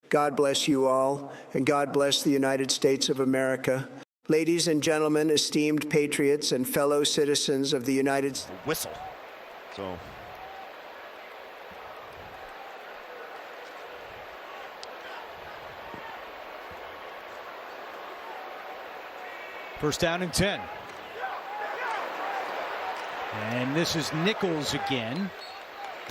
God bless you all, and God bless the United States of America. Ladies and gentlemen, esteemed patriots and fellow citizens of the United States. Whistle. So first down and 10. And this is Nichols again.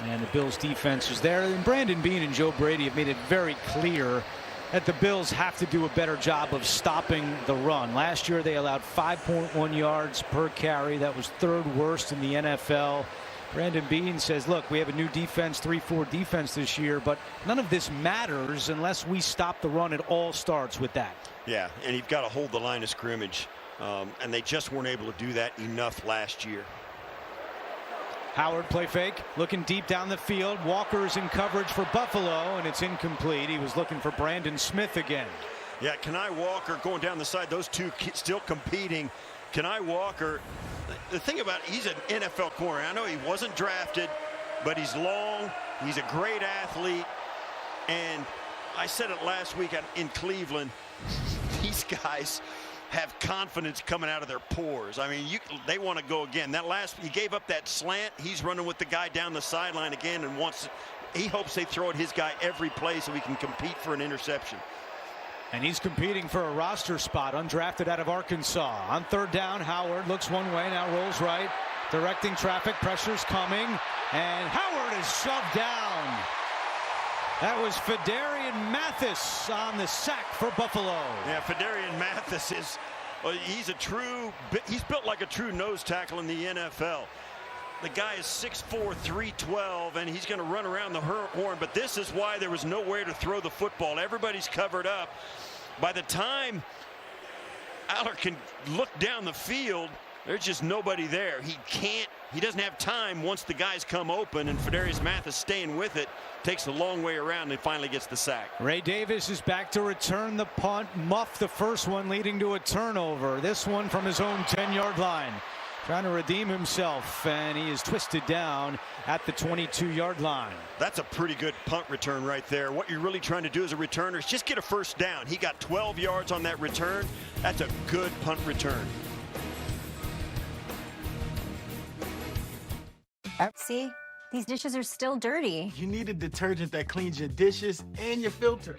And the Bills defense is there. And Brandon Beane and Joe Brady have made it very clear that the Bills have to do a better job of stopping the run. Last year they allowed 5.1 yards per carry. That was third worst in the NFL. Brandon Beane says, look, we have a new defense, 3-4 defense this year, but none of this matters unless we stop the run. It all starts with that. yeah, and you've got to hold the line of scrimmage, and they just weren't able to do that enough last year. Howard play fake, looking deep down the field. Walker is in coverage for Buffalo, and it's incomplete. He was looking for Brandon Smith again. Yeah, Kenai Walker going down the side. Those two still competing. Kenai Walker, the thing about it, he's an NFL corner. I know he wasn't drafted, but he's long. He's a great athlete. And I said it last week in Cleveland, these guys have confidence coming out of their pores. I mean, they want to go again. He gave up that slant. He's running with the guy down the sideline again and he hopes they throw at his guy every play so he can compete for an interception. And he's competing for a roster spot, undrafted out of Arkansas. On third down, Howard looks one way, now rolls right, directing traffic, pressure's coming, and Howard is shoved down. That was Fedarian Mathis on the sack for Buffalo. Yeah, Fedarian Mathis he's built like a true nose tackle in the NFL. The guy is 6'4", 312, and he's going to run around the horn, but this is why there was nowhere to throw the football. Everybody's covered up. By the time Aller can look down the field, there's just nobody there. He doesn't have time once the guys come open, and Fedarian Mathis staying with it takes a long way around and finally gets the sack. Ray Davis is back to return the punt, muff the first one, leading to a turnover. This one from his own 10-yard line. Trying to redeem himself, and he is twisted down at the 22-yard line. That's a pretty good punt return right there. What you're really trying to do as a returner is just get a first down. He got 12 yards on that return. That's a good punt return. See? These dishes are still dirty. You need a detergent that cleans your dishes and your filter.